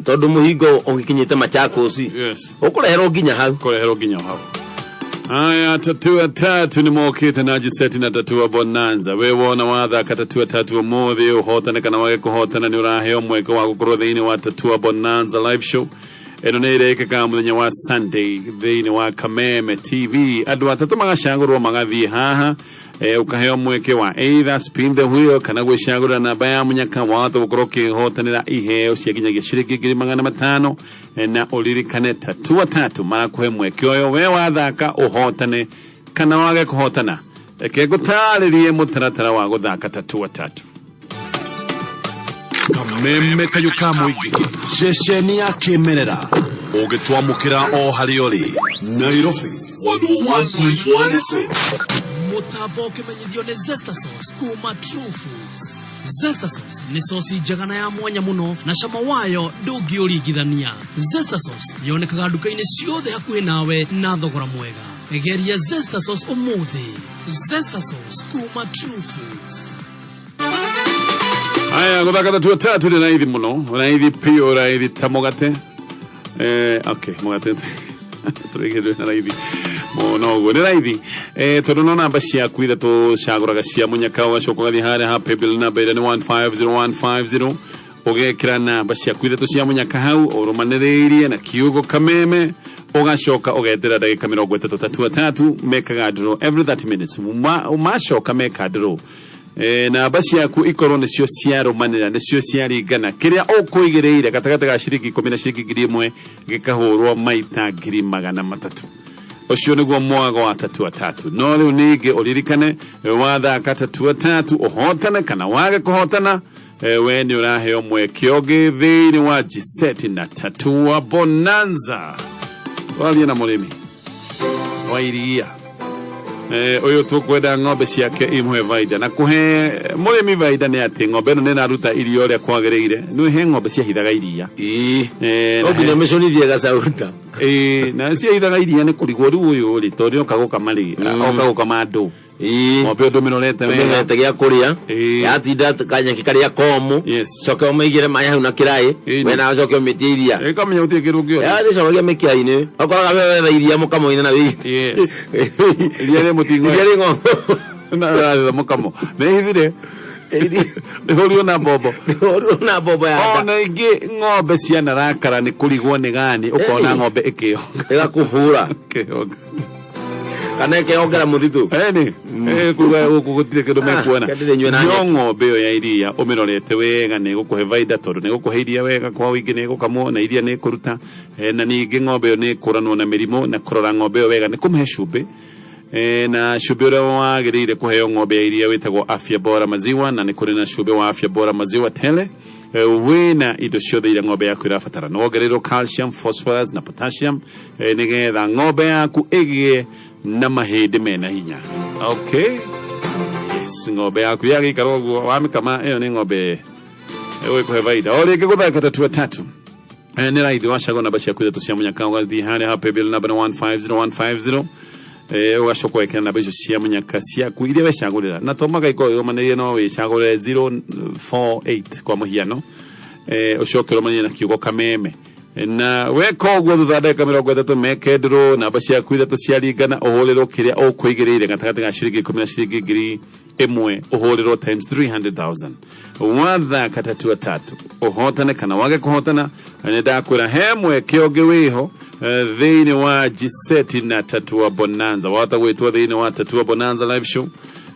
tondu muhingo ugikinyite Machakos yes ukurehero ginya hau Aya tatu ni mokite na jiseti na tatua bonanza wewona watha katatua tatu mothi uhotane kana wage kuhotana ni uraheo mweko wa gukorwo thiini wa tatua bonanza live show eno neireke ka muthenya wa Sunday thiini wa Kameme TV andu atatu magacagurwo magathie haha ukaheo mweke wa either spin the wheel kana gwicagura namba ya munyaka watho gukorwo kihotanira iheo cia kinyagia ciringi 500 na uririkane tatu marakuhe mweke oyo we wathaka uhotane kana wage kuhotana eke gutaririe mutaratara wa guthaka tatu Kameme kayuka muigi ceceni ya kimerera ugitwamukira o hari ori Nairobi 101.1 FM Mutabo kimenyithio ni Zesta Sauce kuma True Foods. Zesta Sauce ni sauce njagana ya mwanya muno na cama wayo ndungiurigithania. Zesta Sauce yonekaga nduka-ini ciothe hakuhi nawe na thogora mwega. Egeria Zesta Sauce umuthi. Zesta Sauce kuma True Foods. Aya guthaka tatu ni raithi muno raithi pio raithi tamogate okay mogate turegere na raithi mono go ni raithi tondu no namba cia kuitha tu caguraga cia munyaka wa coko gathi hare ha paybill number ni 150150 ugekira namba cia kuitha tu cia munyaka hau urumaniririe na kiugo Kameme ugacoka ugetera ndagika 33 mekaga draw every 30 minutes umacoka meka draw na basi yaku ikorwo nicio ciaro manira nicio ciaringana kiria ukuigireire gatagata ga ciringi 10 na ciringi 1 gikahurwo maita 300 ucio niguo mwago wa tatu no riu ningi uririkane wathaka tatu uhotane kana wage kuhotana we ni uraheo mweke oge thiini wa jiseti na tatua bonanza walia na mulimi wairia Oyo tukwenda ng'ombe ciake imwe baida na kuhe murimi baida ni ati ng'ombe no ninaruta irio ria kwagereire no he ng'ombe cia hithaga iria oginya meshonithia gacaruta na cia hithaga iria ni kurigwo riu uyu ri tori okaguka mari okaguka mandu ng'ombe ndu minorete wega gya kuria yatinda kanyaki karia komu coke umeigire maya hau na kirai wena coke umetie iria kamenya utie kirungio ya coke mekiaine okoraga wewe iria mukamoine na wi iria ri mutingo iria ri ng'ombe na mukamo na hithire Horio na bobo ya ona ingi ng'ombe cia narakara ni kurigwo ni gani ukona ng'ombe ikio igakuhura kana keongera muthitu kuga gukugutire kindu mekuona yo ng'ombe yo ya iria umirorete wega ni gukuhe vaida tondu ni gukuhe iria wega kwa wingi ni gukamwo na iria ni kuruta na ningi ng'ombe yo ni kuranwo na mirimo na kurora ng'ombe yo wega ni kumuhe cumbi na cumbi uria wagiriire kuheo ng'ombe ya iria witagwo afya bora maziwa na ni kuri na cumbi wa afya bora maziwa tele wina indo ciothe iria ng'ombe yaku irabatara no wongererwo calcium phosphorus na potassium nigetha ng'ombe yaku igie na mahindi mena hinya okay yes ng'ombe yaku yagikara uguo wamikama iyo ni ng'ombe kuhe vaida o ringi guthaka tatu atatu ni raithi wacago namba ciaku ithatu cia munyaka ugathi haria happy bill number 150150 ugacokwa ekena namba icio cia munyaka ciaku iria wecagurira na tomaga iko manĩrie no wicagure 048 kwa muhiano ucokero manye na kiugo kameme na weka uguo thutha ndagĩka 30 mekendro namba ciaku ithatu ciaringana ũhũrĩrwo kĩrĩa ũkwĩgĩrĩire gatagatĩ ga ciringi 10 na ciringi ngiri ĩmwe ũhũrĩrwo times 300,000 wathaka tatu atatu ũhotane kana wage kũhotana nĩ ndakwĩra he mweke ũngĩ wĩho thĩinĩ wa Giseti na Tatua Bonanza wata gwĩtwo thĩinĩ wa Tatua Bonanza live show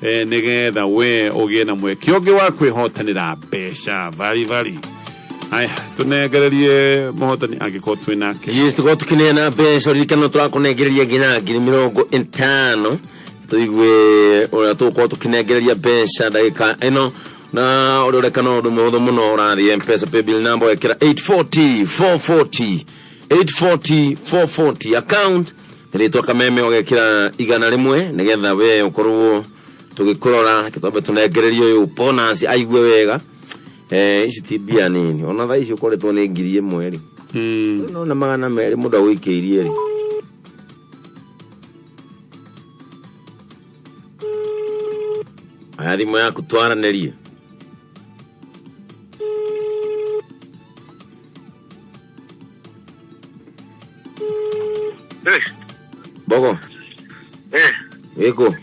nĩgetha we ũgĩe na mweke ũngĩ wa kwĩhotanĩra mbeca vari aya tunegererie Muthoni angĩkorwo twĩ nake yes tuko tukineana mbeca ririkana turakunegereria nginya 50 tuigue ũrĩa tuko tukinegereria mbeca ndagĩka ĩno na ũrĩrekana ũndũ mũhũthũ mũno ũrathiĩ M-Pesa paybill number wekĩra 840 account rĩtwa kameme ũgekĩra 100 nĩgetha we ũkorwo tũgĩkũrora kĩtombe tunegereria ũyũ bonus aigue wega ici tibia nini ona thaa ici ũkoretwo nĩ ngiri ĩmwe rĩ no na magana merĩ mũndũ agũikĩirie rĩ aya thimũ yaku twaranĩrie Bogo. Eko.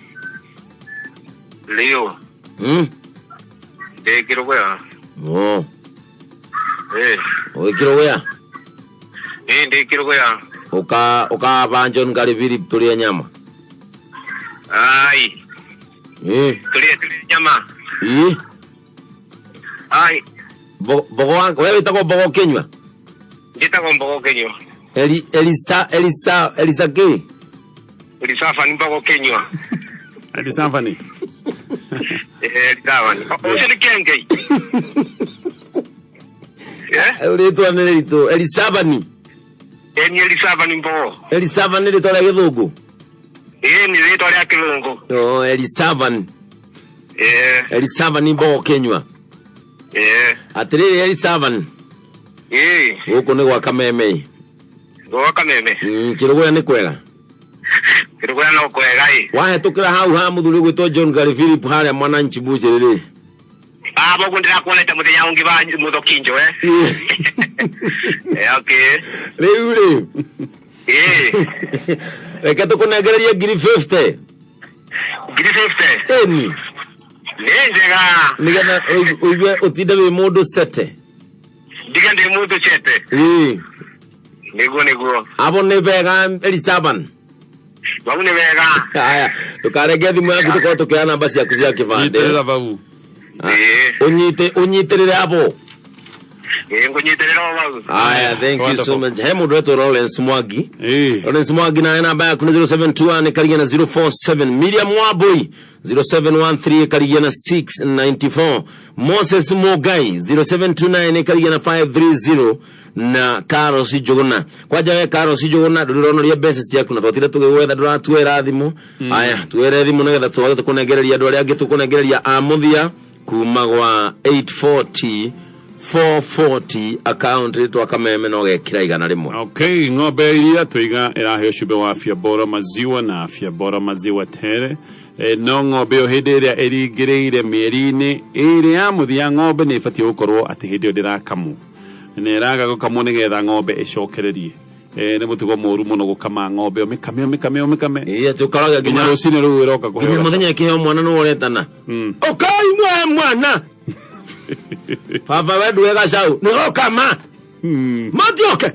Leo. Quiero wea. No. Quiero wea. Quiero wea. Oka banjo ngari Philip tulia nyama. Ai. Tulia nyama. Ai. Bogo wangu wewe itakuwa bogo kenywa. Itakuwa bogo kenywa. Elisa ke. Elisa fani bogo kenywa. Elisa fani. Dawan. Usini kenge. Uretu anerito Elisa bani. Ni Elisa bani bogo. Elisa bani rito la githungu. Ni rito la kilungu. No, Elisa bani. Elisa bani bogo kenywa. Atiriri Elisa bani. Huko ni gwa kameme. Gwa kameme. Kirugoya ni kwega. Kirugoya no kwega wahe tukira hau ha muthuri gwitwo John Gary Philip haria mwana nchibuce riri bogo ndirakuonete muthenya ungi ba muthokinjo okay riu reke tukunegereria ngiri 50 eni njega nigetha uigue utinde wi mundu sete ndiga ndi mundu sete niguo abo ni vega Elisaban Wabune wega. Haya, tukarege thimu yaku tuko tukiana namba ciaku cia kibande. Nyiterera bau. Unyitirire abo. Ngonyiterera wagu. Aya, thank you so much. Hemu dwetu Lawrence Mwagi. Lawrence Mwagi na namba ya 0721 karigia na 047. Miriam Waboi 0713 karigia na 694. Moses Mogai 0729 karigia na 530. Na Carlos Jogona. Kwa jawe Carlos Jogona ndurirono ria bese ciaku na twatire tugwetha nduratwera thimu. Aya, twere thimu negetha twage tukunegereria andu aria angi tukunegereria amuthia kuma gwa 840 440 account to kameme no gekira igana rimwe. Okay, ng'ombe iria tuiga iraheo cube wa afya bora maziwa na afya bora maziwa tere. No ng'ombe o hindi iria iringireire mieri-ini iri ya muthia ng'ombe ni ibatie gukorwo ati hindi ndirakamu. Neraga gukamwo nigetha ng'ombe icokererie. Ni mutugo moru muno gukama ng'ombe o mikame. Tukaraga ginya rucine ru iroka kuheo. Ginya muthenya kiheo mwana no uretana. Okay mwe mwana. Papa wedu wega sau. Ni gukama. Matioke.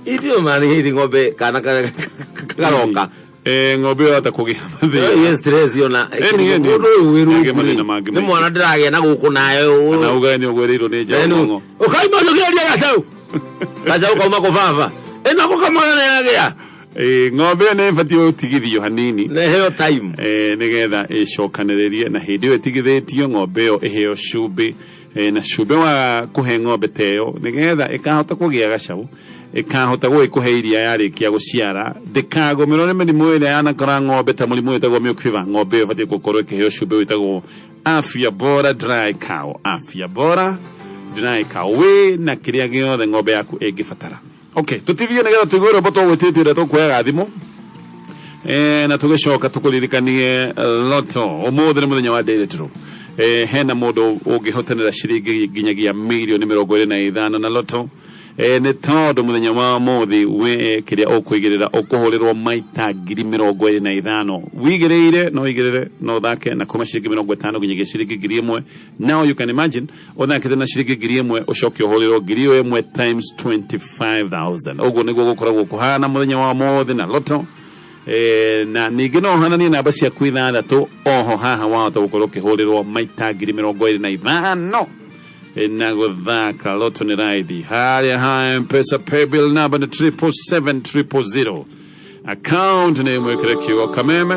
Idio mari hiri ng'ombe kana karoka. Ng'ombe atakugia mathia. Yes stress yona. Ni mwana ndirage na guku nayo. Na ugani ogwerirwo ni njago. Okay matioke gasau. Gasau kauma kuvava. Ena gukama na yagia. Ng'ombe ne fati utigithio hanini. Ne heo time. Nigetha icokaniririe na hindi we tigithitio ng'ombe o eheo cube. Na cube wa kuhe ng'ombe teo nigetha ikahota kugia gacau. Ikahota gwikuhe iria yarikia guciara ndikagomerwo ni mirimu ira yanakora ng'ombe ta murimu witagwo milk fever. Ng'ombe ibatie gukorwo ikiheo cube witagwo afya bora dry cow. Afya bora dry cow we na kiria giothe ng'ombe yaku ingibatara. Okay, tutivie nigetha tuigore boto gwititire tukwega thimu. Na tugicoka tukuririkanie loto umuthi ni muthenya wa daily draw. Hena mundu ungihotanira ciringi ginyagia milioni 25 na loto. Ni tondu muthenya wa muthi we kiria ukuigirira ukuhurirwo maita 25,000 wigirire no thake na kuma ciringi 50 ginyagia ciringi 1,000. Now you can imagine othakite na ciringi 1,000 ucoke uhurirwo 1,000 times 25,000. Uguo niguo gukoragwo kuhana muthenya wa muthi na loto. Na ningi no hanania namba cia kwithathatu oho haha wahota gukorwo kihurirwo maita 25,000. Na guthaka loto ni raithi haria ha mpesa paybill number ni 77700. Account ni mwekere kiugo kameme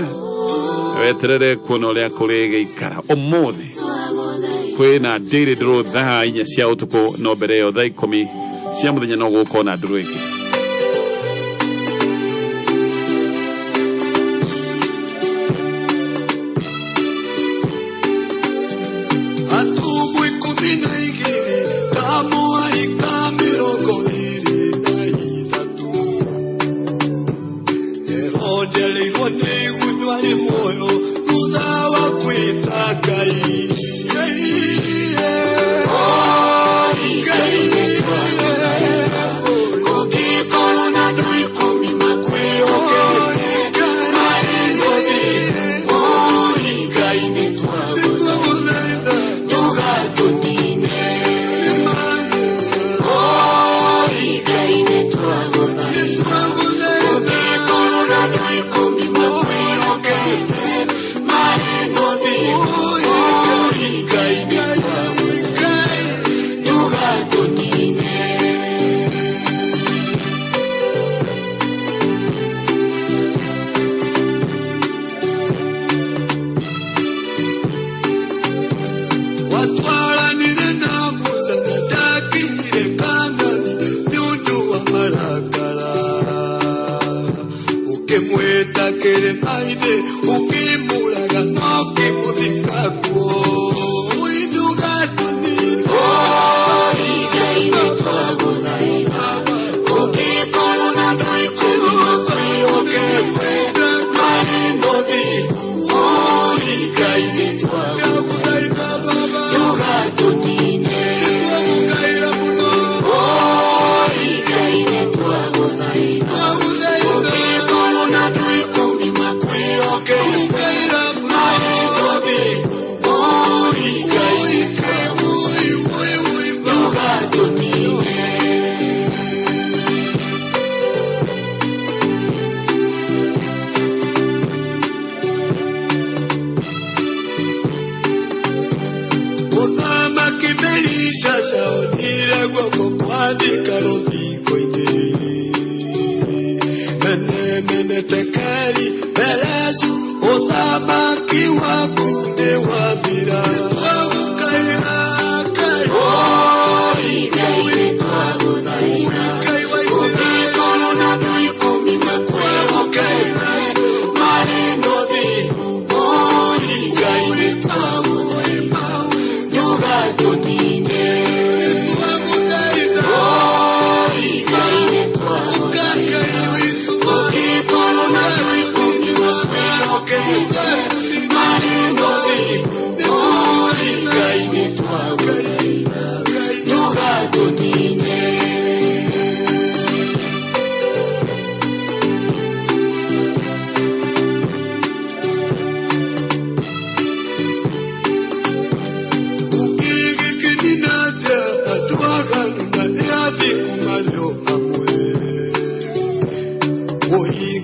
weterere kuona uria kurege ikara umuthi kwina daily draw thaa 4 cia utuku no mbere yo thaa 10 cia muthenya no gukona draw iki. taonire guoko kwandika rũthingo-inĩ mene tekeri belesu ũthamaki waku nĩ wathira twagukaĩra Ngai Ngai twagũthaitha ũngĩkorwo na andũ ikũmi makwĩhokeire marĩ nũthinu Ngai nĩ twagũthaitha ndũgatũnine twagũthaitha Ngai nĩ twagũthaitha ũngĩkorwo na andũ ikũmi makwĩhokeire marĩ nũthinu Ngai nĩ twagũthaitha ndũgatũnine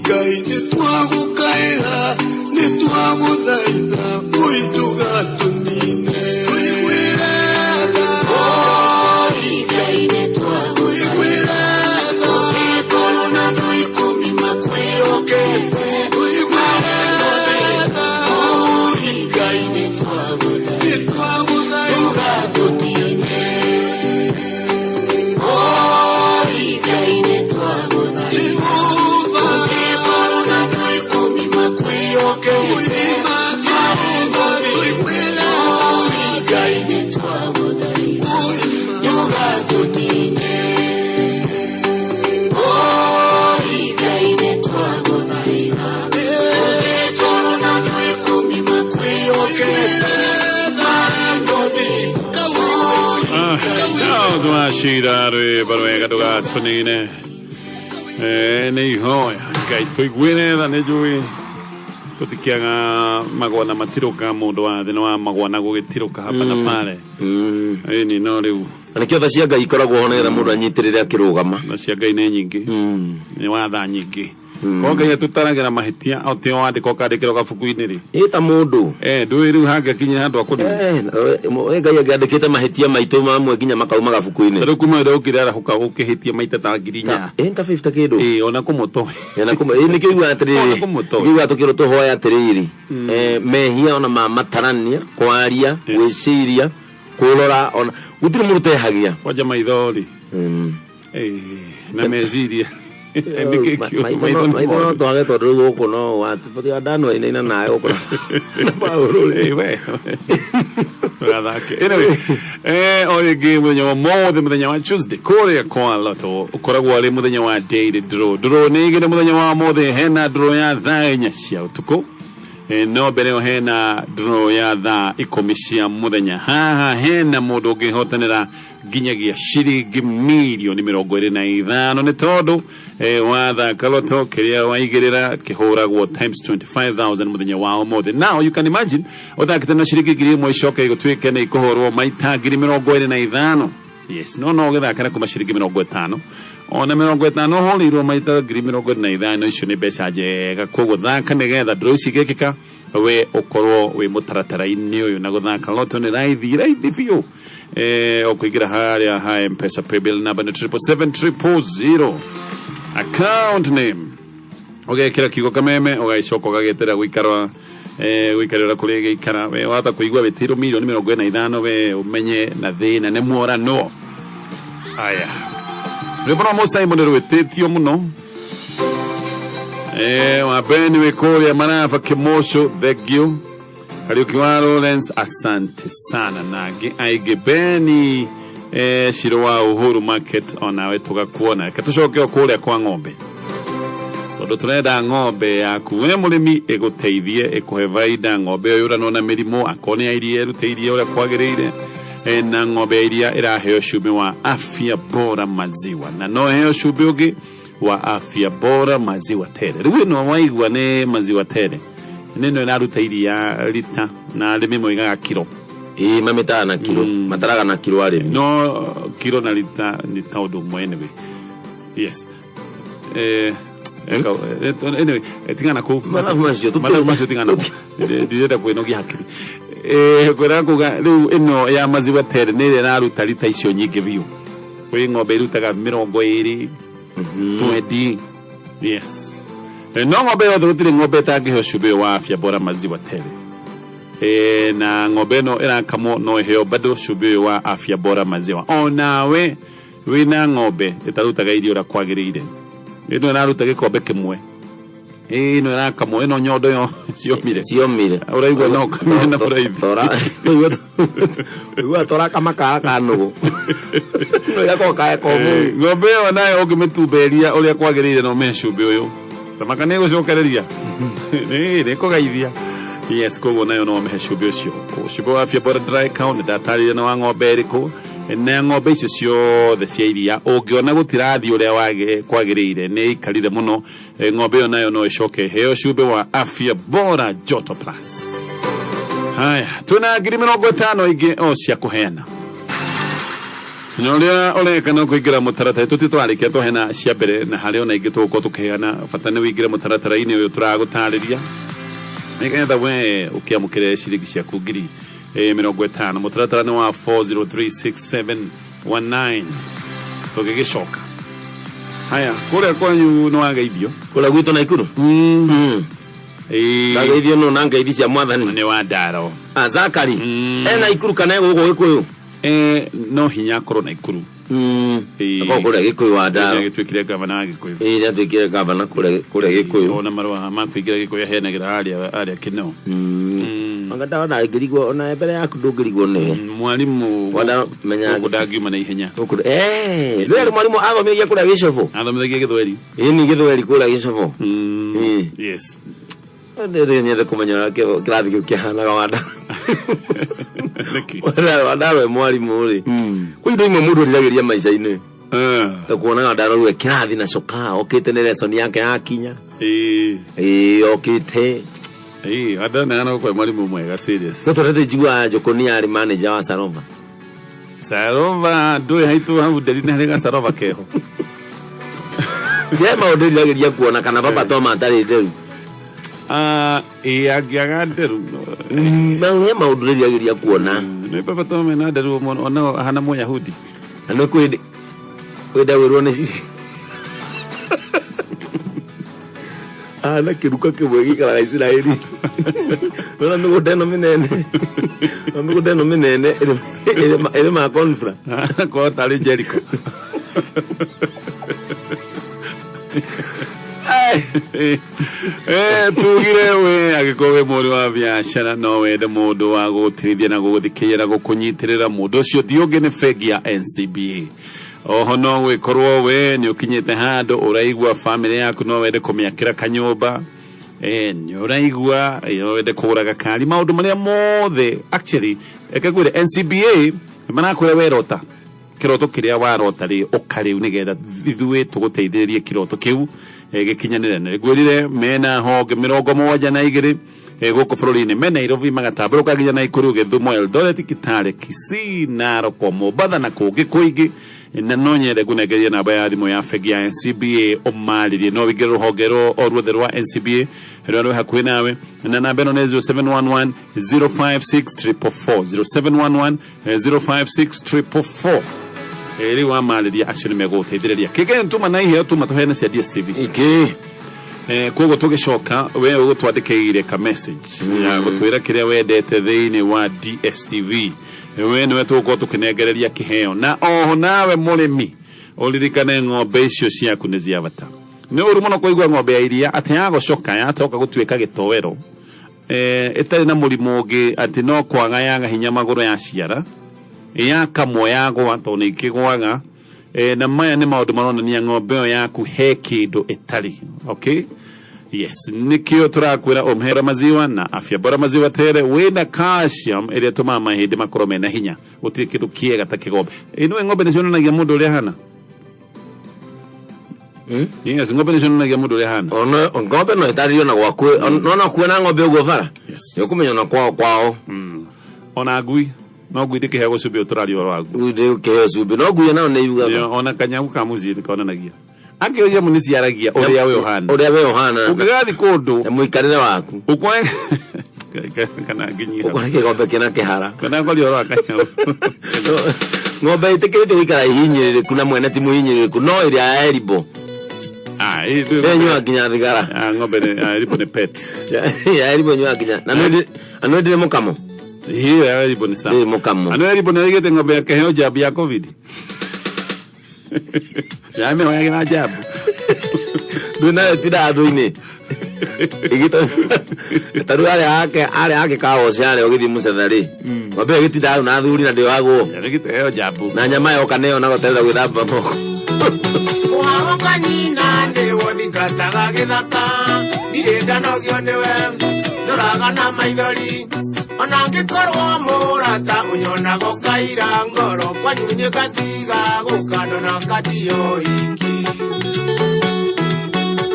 Ngai nĩ twagũkaĩra nĩ twagũthaitha ndũgatũnine Ngai nĩ twagũthaitha ũngĩkorwo na andũ ikũmi makwĩhokete Ngai nĩ twagũthaitha ndũgatũnine Ngai nĩ twagũthaitha Nďìraciarire barwega ndũgatũnine nĩ ihoya Ngai tũiguĩre nĩ njũĩ tũtikiaga magwana matirũka mũndũ wa thĩ nĩ wa magwana gũgĩtirũka hapa na pale ĩni no rĩu nĩkĩo tha cia Ngai ikoragwo ho nĩgetha mũndũ anyitĩrĩre akĩrũgama na cia Ngai nĩ nyingĩ nĩ watha nyingĩ ko Ngai atũtaragĩra mahĩtia o tĩ wandĩka ũkandĩkĩrwo gabuku-inĩ rĩ ĩta mũndũ ndũĩ rĩu hangĩkinyĩra handũ akũnina Ngai angĩandĩkĩte mahĩtia maitũ mamwe nginya makauma gabuku-inĩ rĩu kuma hĩndĩ ũkĩrarahũka gũkĩhĩtia maita ta ngiri inya ta 50 kĩndũ ona kũmũtoe nĩkĩo iuga atĩrĩrĩ iuga tũkĩrwo tũhoya atĩrĩrĩ mehia ona ma matarania kwaria gwĩciria kũrora ona gũtirĩ mũndũ tehagia kwanja maitho rĩ na meciria maitho no twage tondũ rĩu gũkũ no watĩpotia ndanũainaina nawe gũkũ na Paũlũ o rĩngĩ mũthenya wa mothe mũthenya wa Tuesday kũrĩa kwa Loto ũkoragwo arĩ mũthenya wa daily draw nĩ igĩrĩ mũthenya wa mothe hena draw ya thaa 4 cia ũtukũ no mbere ĩyo hena draw ya thaa 10 cia mũthenya haha hena mũndũ ũngĩhotanĩra nginyagia ciringi mirioni 25 nĩ tondũ wathaka Loto kĩrĩa waigĩrĩra kĩhũragwo times 25,000 mũthenya wa ũmũthĩ. Now you can imagine ũthakĩte na ciringi ngiri ĩmwe icoke igũtuĩke nĩ ikũhũrwo maita ngiri 25. Yes, no ũgĩthakana kuma ciringi 50 ona 50 ũhũrĩirwo maita ngiri 25 icio nĩ mbeca njega koguo thaka nĩgetha draw ici igĩkĩka we ũkorwo wĩ mũtaratara-inĩ ũyũ na gũthaka Loto nĩ raithi biũ ũkũingĩra harĩa ha M-Pesa paybill number 77700 account name ũgekĩra kiugo kameme ũgaicoka ũgagĩetera gũikarĩra kũrĩa gĩikara we wahota kũigua wĩtĩirwo mirioni 25 we ũmenye na thĩna nĩ mworano aya rĩmbo no Simon rwĩtĩtio mũno wambeni wĩ kũrĩa Maraba Kĩmosho thengio Kariuki wa Lawrence asante sana nagi aige Beni Shiro wa Uhuru Market onawe tugakuona katucoke kũrĩa kwa ng'ombe tondũ tũrenda ng'ombe yaku we mũrĩmi ĩgũteithie ĩkũhe baida ng'ombe ĩyo yũranwo na mĩrimũ akone iria ĩrutĩirie ũrĩa kwagĩrĩire na ng'ombe iria ĩraheo cumbĩ wa afya bora maziwa na no heo cumbĩ ũngĩ wa afya bora maziwa tele rĩu no waigua nĩ maziwa tele neno inaruta iria lita na arĩmi moigaga kilo mamĩtaga na kilo mataraga na kilo arĩmi no kilo na lita ni taũndũ ũmwe anyway yes anyway tingana kũ macio tingana ndirenda kwĩnogia hakiri kwera kuga riu ino ya maziwa tere nire naruta rita icio nyingi biu kwi ng'ombe irutaga 20 20 yes no ng'ombe yothe gutire ng'ombe tangiheo cumbĩ wa afya bora maziwa tere na ng'ombe no irakamwo no iheo bado cumbĩ wa afya bora maziwa onawe wina ng'ombe itarutaga irio ura kwagĩrĩire ino naruta gikombe kimwe ino irakamwo ino nyondo yo ciomire uraigua no kamene na buraithi Uwa tora kama kaka nugu. No ya ko kaya ko. Ng'ombe yo nayo ungimitumberia uria kwagĩrĩire no mecumbe uyu. Tamaka ni gucokereria. Ni ko gaithia. Yes koguo nayo no mehe cumbe ucio. Cumbe wa afya bora dry count ndatarire no ng'ombe iriku. Na ng'ombe icio ciothe cia iria ungiona gutirathi uria wage kwagĩrĩire ni ikarire muno ng'ombe yo nayo no icoke heo cumbe wa afya bora joto plus. Haya, tuna ngiri 50 ingi o cia kuheana. Nyoria oleka no kuingira mutaratara tutitwarikia tuhena cia mbere na hari ona ingi tuko tukiheana fatane wingira mutaratara-ini uyu turagutariria. Nigetha we ukiamukire ciringi ciaku ngiri 50 mutaratara ni wa 4036719 tugigicoka. Haya, kuria kwanyu no wageithio kuria gwitu na ikuru Ngageithio no nangeithia cia mwathani ni wa ndaro Zakari ena ikuru kana gugo gikuyu no hinya korwo na ikuru ako kuria gikuyu wa ndaro gitwikire gavana gikuyu twikire gavana kuria gikuyu ona marwa makwingira gikuyu henagira aria kino angata wana ngirigwo ona mbere yaku ndungirigwo ni mwalimu wanda menya gudangiuma na ihenya rĩrĩ mwalimu athomithagia kuria Gicobo athomithagia Githweri ni Githweri kuria Gicobo yes ndio nyende kumenya kirathi kiu kihanaga wanda wanda we mwalimu ri kuindo imwe mundu riragiria maica-ini kuonaga ndaro rwe kirathi na coka okite ni lesson yake yakinya okite adana na kwa mwalimu mwega serious no torete jua jokoni ari manager wa Sarova ndoi haitu hau nderina harega Sarova keho ye maundu riragiria kuona kana baba to matari nderu agiaga nderu ye maundu riragiria kuona ni baba to mena nderu ona hana Muyahudi ano kwende wirwo ni na kiruka kimwe gikara Israeli ona migundeno minene iri ma confra ko tari Jericho tugire we agikowe muri wa biashara no wende mundu wa gutirithia na guthikira gukunyitirira mundu ucio thiungi ni fegi ya NCBA oho no gwikorwo we ni ukinyite handu uraigwa family yaku no wende kumiakira kanyumba ni uraigwa no wende kugura gakari maundu maria mothe actually ekagwire NCBA manakwira werota kiroto kiria warota ri ukari nigetha ithuĩ tuguteithĩrĩrie kiroto kiu gikinyanire ne gwirire mena honge 72 guku bũrũri-inĩ me Nairobi magatamburuka nginya Naikuru Githumo Eldoret Kitale Kisii Narok Mombasa na kũngĩ kũingĩ na no nyende kunengeria namba ya thimũ ya fegi ya NCBA umaririe no wingire rũhonge ruothe rwa NCBA rũrĩa rwĩ hakuhĩ nawe na namba ĩno nĩ 0711 056344 0711 056344 eri wa maliria acio nĩ megũteithĩrĩria kĩge ntuma na iheo tuma tuhene cia DSTV koguo tũgĩcoka we ũgũtwandĩkĩire ka message ya gũtwĩra kĩrĩa wendete thĩinĩ wa DSTV we nĩwe tũgũkorwo tũkĩnengereria kĩheo na oho nawe mũrĩmi ũririkane ng'ombe icio ciaku nĩ cia bata nĩ ũru mũno kũigua ng'ombe ya iria atĩ yagũcoka yatoka gũtuĩka gĩtowero ĩtarĩ na mũrimũ ũngĩ atĩ no kwaga yaga hinya magũrũ ya ciara ya kamwe yagwa to nĩ ikĩgwaga na maya nĩ maũndũ maronania ng'ombe ĩyo yaku he kĩndũ ĩtarĩ okay yes nikio turakwira omhera maziwa na afya bora maziwa tere wina calcium ĩrĩa tũmaga mahĩndĩ makorwo mena hinya gũtirĩ kĩndũ kĩega ta kĩgombe ĩno ng'ombe nĩcionanagia mũndũ ũrĩa hana yes ng'ombe nĩcionanagia mũndũ ũrĩa hana ona ng'ombe no ĩtarĩrio na gwaku no kuona ng'ombe ũguo bara nĩũkũmenya na kwao ona ngui no ngui ndĩkĩheagwo cumbĩ ũtũrario wagu ndĩkĩheo cumbĩ no ngui nayo nĩ yugaga ona Canjamuka muzi nĩkonanagia akĩoria mũni ciaragia ũrĩa we ũhana ũngĩgathi kũndũ mũikarĩre waku kana ginyi ukora kikombe kina kihara kana ngoli oro akanya ng'ombe itikirite guikara ihinyirire kuna mwene timu ihinyirire kuno iri ya eribo nyua kinya thigara ng'ombe eribo ni pet ya eribo nyua kinya na ndire mukamo hiyo ya eribo ni sawa mukamo eribo ni igete ng'ombe keheo jabu ya covid ya me waya na jabu duna tida aduini igito taru ale ake kawo ciare ogithi mucethari ng'ombe igitida na thuri na ndio wago igiteo jabu na nyama yo kaneo na goterera gwithamba moko Uhamuka nyina ni wothingataga githaka ndirenda nogio niwe nduraga na maithori ona ngikorwo murata unyonago kaira ngoro kwanyu ni gatiga gukando na kadio iki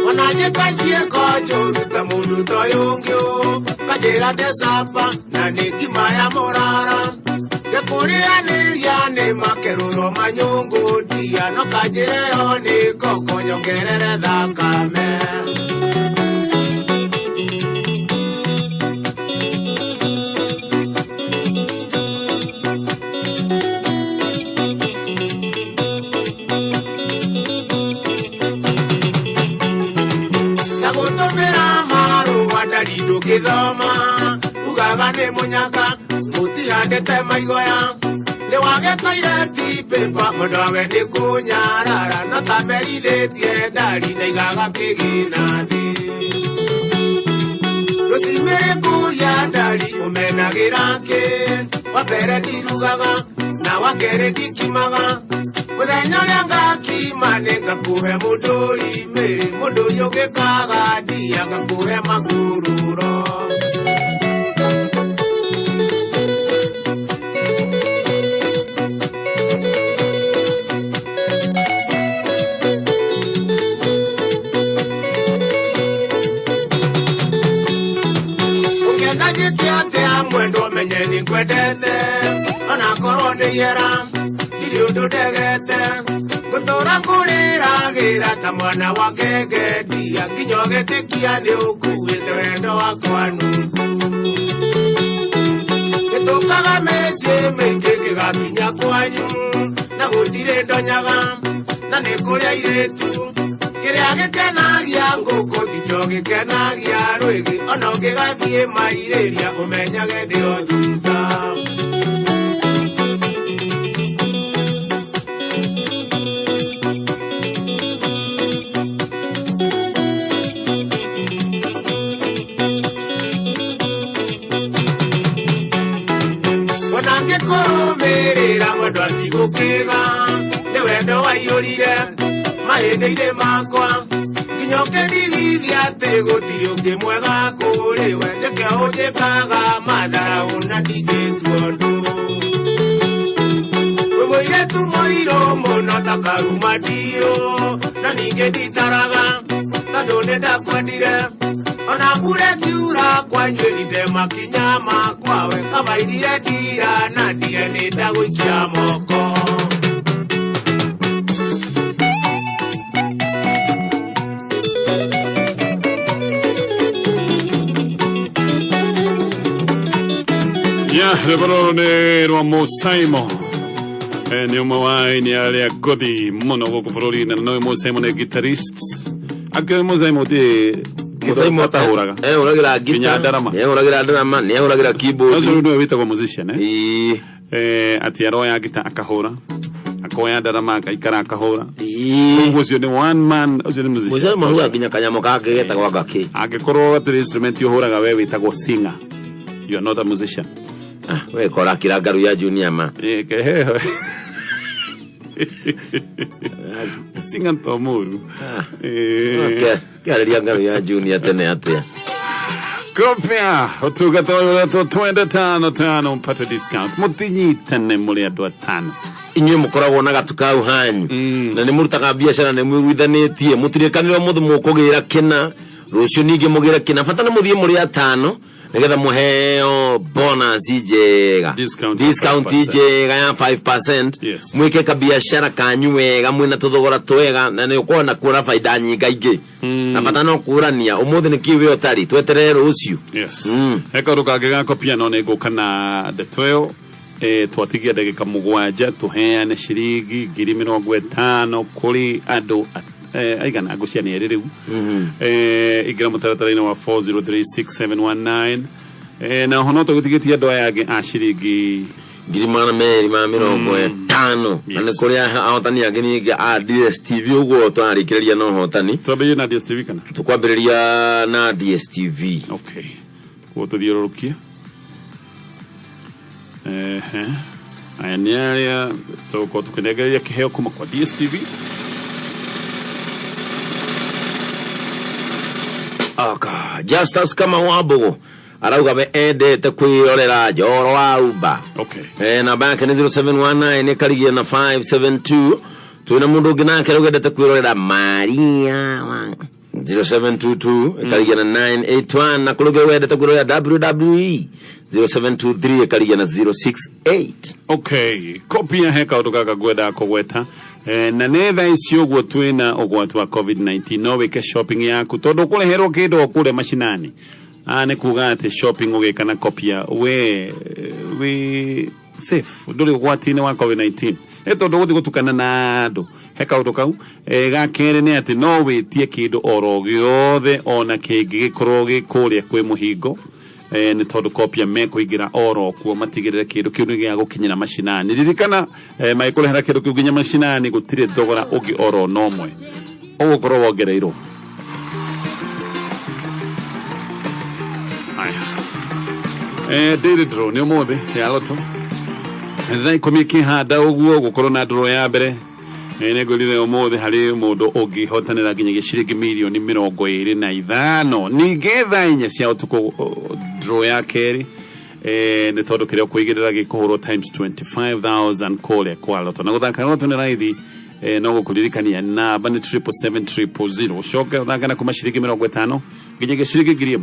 ona njikacie kojuruta mundu toyungio kajira desapa na nikima ya morara gekurianiria ni makeruro manyungu dia no kajireo ni koko nyongerere thakame nagutumira maru wadarido githoma ugaga ni munyaka utihandete maigoya ni wagetoire ti pepa mundawe ni kunyarara no tamerithitie ndari na igaga kigina thi rucimiri kuria ndari umenagira ki wambere ndirugaga na wakere ndikimaga muthenya uria ngakima ni ngakuhe munduri miri mundu uyu gikaga ndia ngakuhe makururo mwendo menyeni kwendete ona korwo ni yera iri undu ndegete gutura kuriragira ta mwana wa ngenge ndia nginya gitikia ni ukuite wendo wakwa nuthu gitukaga meci maingi gigakinya kwanyu na gutire ndonyaga na ni kuria iritu kiria gikenagia nguku tikio gikenagia rwigi ona ungigathie mairiria umenyage ndio thutha ona ngikurumirira mundu atigukiga ni wendo waiyurire mahinde-ine makwa nginya ũkĩndigithia atĩ gũtirĩ ũngĩ mwega kũrĩ we nĩkĩo ũnjĩkaga matharaũ na ndigĩtua ũndũ wĩ mũirĩtu mũirũ mũno ta karuma ndiũ na ningĩ nditaraga tondũ nĩndakwendire ona mbura ĩkiura kwanyu ninde makinya makwa we kabaithire ndira na ndire nĩndagũikia moko rĩboro nĩ rwa mũsaimo nĩ ũmwe wa aini arĩa ngũthi mũno gũkũ bũrũri-inĩ na nowe mũsaimo nĩ guitarist akĩoĩ mũsaimo Musaimo atahũraga ehũragĩra nginya ndarama nĩehũragĩra ndarama nĩehũragĩra keyboard ũcio nĩwe wĩtagwo musician atĩ aroya gita akahũra akoya ndarama akaikara akahũra ũcio nĩ one man ũcio nĩ musician Musaimo huaga nginya kanyamũ kake getagwo gakĩ angĩkorwo gatirĩ instrument ũhũraga we wĩtagwo singer you are not a musician we kora kira ngaru ya junior ma singa tomuru kiareria ngaru ya junior tene atia kopia utugata wetu 25 mpata discount mutinyitane muri andu atano inywe mukoragwo na gatukau hanyu na ni murutaga biashara ni mwiguithanitie mutirikaniro muthu mukugira kena rucio ningi mugira kina fatana muthie muri atano nigetha muheo bonus ijega discount ijega ya 5%. Mwike ka biashara kanyu wega mwina tuthogora twega na ni ukona kura faida nyinga ingi na fatana kurania umuthi ni kiwe otari tweterere rucio. Heka rukange gako pia none gukana detweo twatigia ndagika mugwanja tuheane ciringi 50 kuri andu aigana guciani riu igira mutaratara-ini wa 403671 na hono tugutigitia ndo yake ciringi 50 na kuria ahotani yake ni DSTV ugo twarikiriria no hotani twambiriria na DSTV kana tukwambiriria na DSTV. Okay gututhiururukia aya ni aya tukinegereria kiheo kuma kwa DSTV. Aka Justus kama wabogo arauga be endete kwirorera joro wa uba. Na bank ni 0719 karigia na 572 tuina mundu ginake arauga endete kwirorera Maria 0722 karigia na 981 na kuruga endete kwirorera WWE 0723 karigia na 068. Okay kopia heka utukaga gweda kogweta na netha icio gwo twina ogwatu wa COVID-19 no wike shopping yaku tondu kureherwo kindu okure mashinani ne kuga ati shopping ugikana kopia we safe nduri gwatine wa COVID-19 tondu guthi gutukana na andu heka utukau gakere ni ati no witie kindu oro giothe ona kingi gikorwo gikuria kwi muhingo ni tondu kopia meko igira oro kuo matigirire kindu kiu ni gia gukinyira mashinani ririkana maikurehera kindu kiu ginya mashinani gutire thogora ugi oro nomwe ugukorwo wongereirwo. Daily draw ni umuthi ya loto thai komiki hada uguo gukorwo na draw ya mbere negurire umuthi hari mundu ungihotanira nginya giciringi milioni 25 nigetha inya cia utuko draw ya keri ni tondu kiria kuigirira gikuhurwo times 25,000 kole kwa loto na guthaka loto ni raithi no gukuririkania na bani 77700 ucoke uthakana kuma ciringi 50 nginya giciringi 1000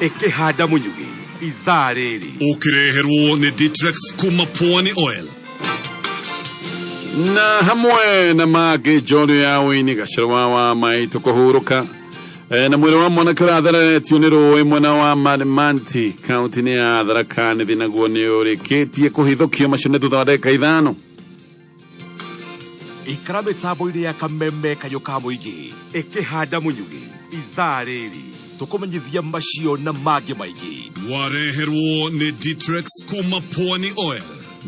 ikihanda munyugi ithaa riri ukireherwo ni Ditrex kuma Pwani Oil na hamwe na mage jono ya wini gashirwa wa mai tukuhuruka na mwere wa mwana kura adhara tionero mwana wa Manti county ni adhara kane thinaguo ni uriketie kuhithukio mashine thutha wa ndagika 5 ikara mitambo-ini ya kameme kayoka muingi ikihanda munyugi ithaa riri tukumenyithia macio na mage maingi wareherwo ni Ditrex kuma Pwani Oil.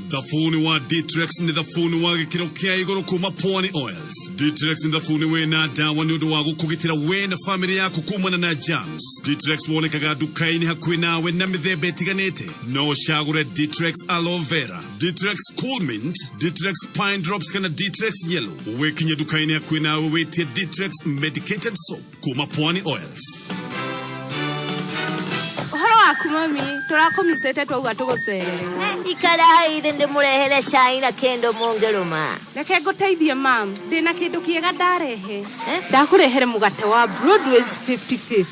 Thafuni wa Ditrex ni thafuni wa gikiro kia iguru kuma Pwani Oils. Ditrex ni thafuni wena dawa ni undu wa gukugitira we na family yaku kumana na germs. Ditrex wonekaga dukaini hakuhi nawe na mithemba itiganite. No shagure Ditrex aloe vera, Ditrex cool mint, Ditrex pine drops kana Ditrex yellow. Wekinya dukaini hakuhi nawe wetie Ditrex medicated soap kuma Pwani Oils. Mami, turakomisete twauga tugucerere. Ikaraire ndimurehere cai na kendo mongeruma. Reke nguteithie mam, ndina kindu kiega ndarehe. Ndakurehere mugate wa Broadway's 50-50.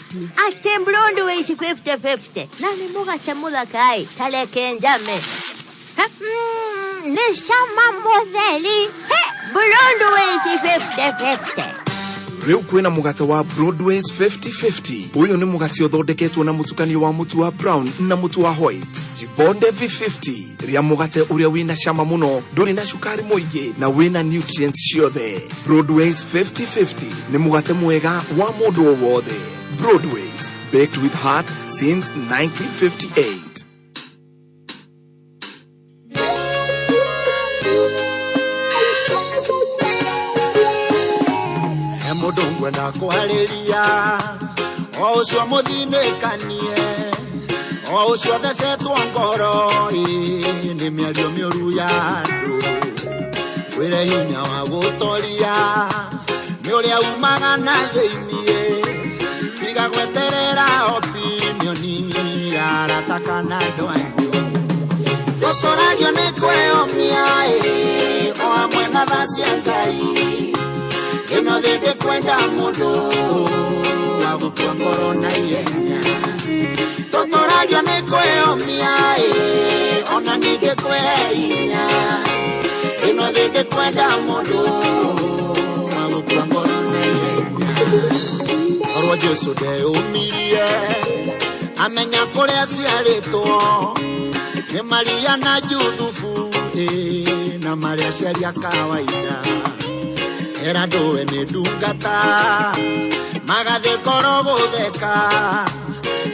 Ate Broadway's 50-50. Na ni mugate muthakai tareke njame. Ni cama mutheri. Broadway's 50-50. Riu kwina mugate wa Broadway's 50-50. Uyu ni mugate uthondeketwo na mutukanio wa mutu wa brown na mutu wa white. Jibonde V50 ria mugate uria wina cama muno, nduri na cukari muingi na wina nutrients ciothe. Broadway's 50-50 ni mugate mwega wa mundu wothe. Broadway's, baked with heart since 1958. Mudungwe na kuhariria ucio muthinekanie ucio thecetwo ngoro ni miario miuru ya andu wire hinya wa gutoria ni uria umaga na thiinie tiga gweterera opinioni arataka na ndwanyu tutoragio ni kweyomia o amwe na tha cia Ngai ino thinde kwenda mundu wa wagũtua ngoro na ihenya tũtũragio nĩ kwĩyũmia ona ningĩ kwĩhinya ĩno thĩ ndĩkwenda mũndũ wagũtua ngoro na ihenya korwo Jesũ ndeyũmirie amenya kũrĩa ciarĩtwo nĩ Maria na Juthufu na marĩa ciaria kawaida era ndowe nĩ ndungata magathĩ koro gũtheka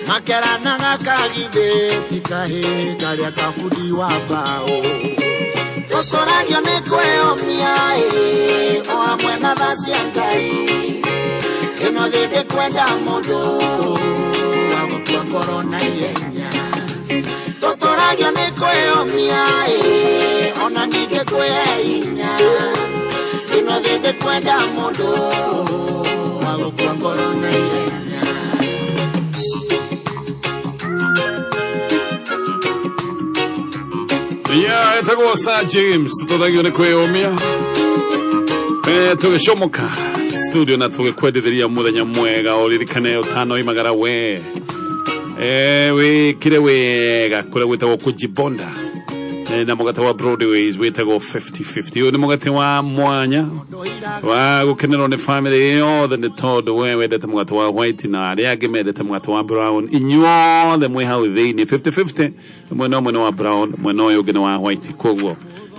makeranaga kagithĩti kahĩ karĩa kabundi wa mbaũ tũtũragio nĩ kwĩyũmia o hamwe na tha cia Ngai ĩno thĩ ndĩkwenda mũndũ wagũtua ngoro na ihenya tũtũragio nĩ kwĩyũmia ona ningĩ kwĩhinya ĩno thĩ ndĩkwenda mũndũ wagũtua ngoro na ihenya Yeah, itakuwa Sir James tutotagio nĩ kwĩyũmia tũgĩcomoka studio na tũgĩkwendithĩria mũthenya mwega ũririkane ũtano imagara we wĩkire wega kũrĩa gwĩtagwo kũjibonda na mũgate wa Broadways wĩtagwo 50-50 ũyũ nĩ mũgate wa mwanya wa gũkenerwo nĩ family yothe nĩ tondũ we wendete mũgate wa white na arĩa angĩ mendete mũgate wa brown inyuothe mwĩ hau thĩinĩ 50-50 mwena ũmwe nĩ wa brown mwena ũyũ ũngĩ nĩ wa white koguo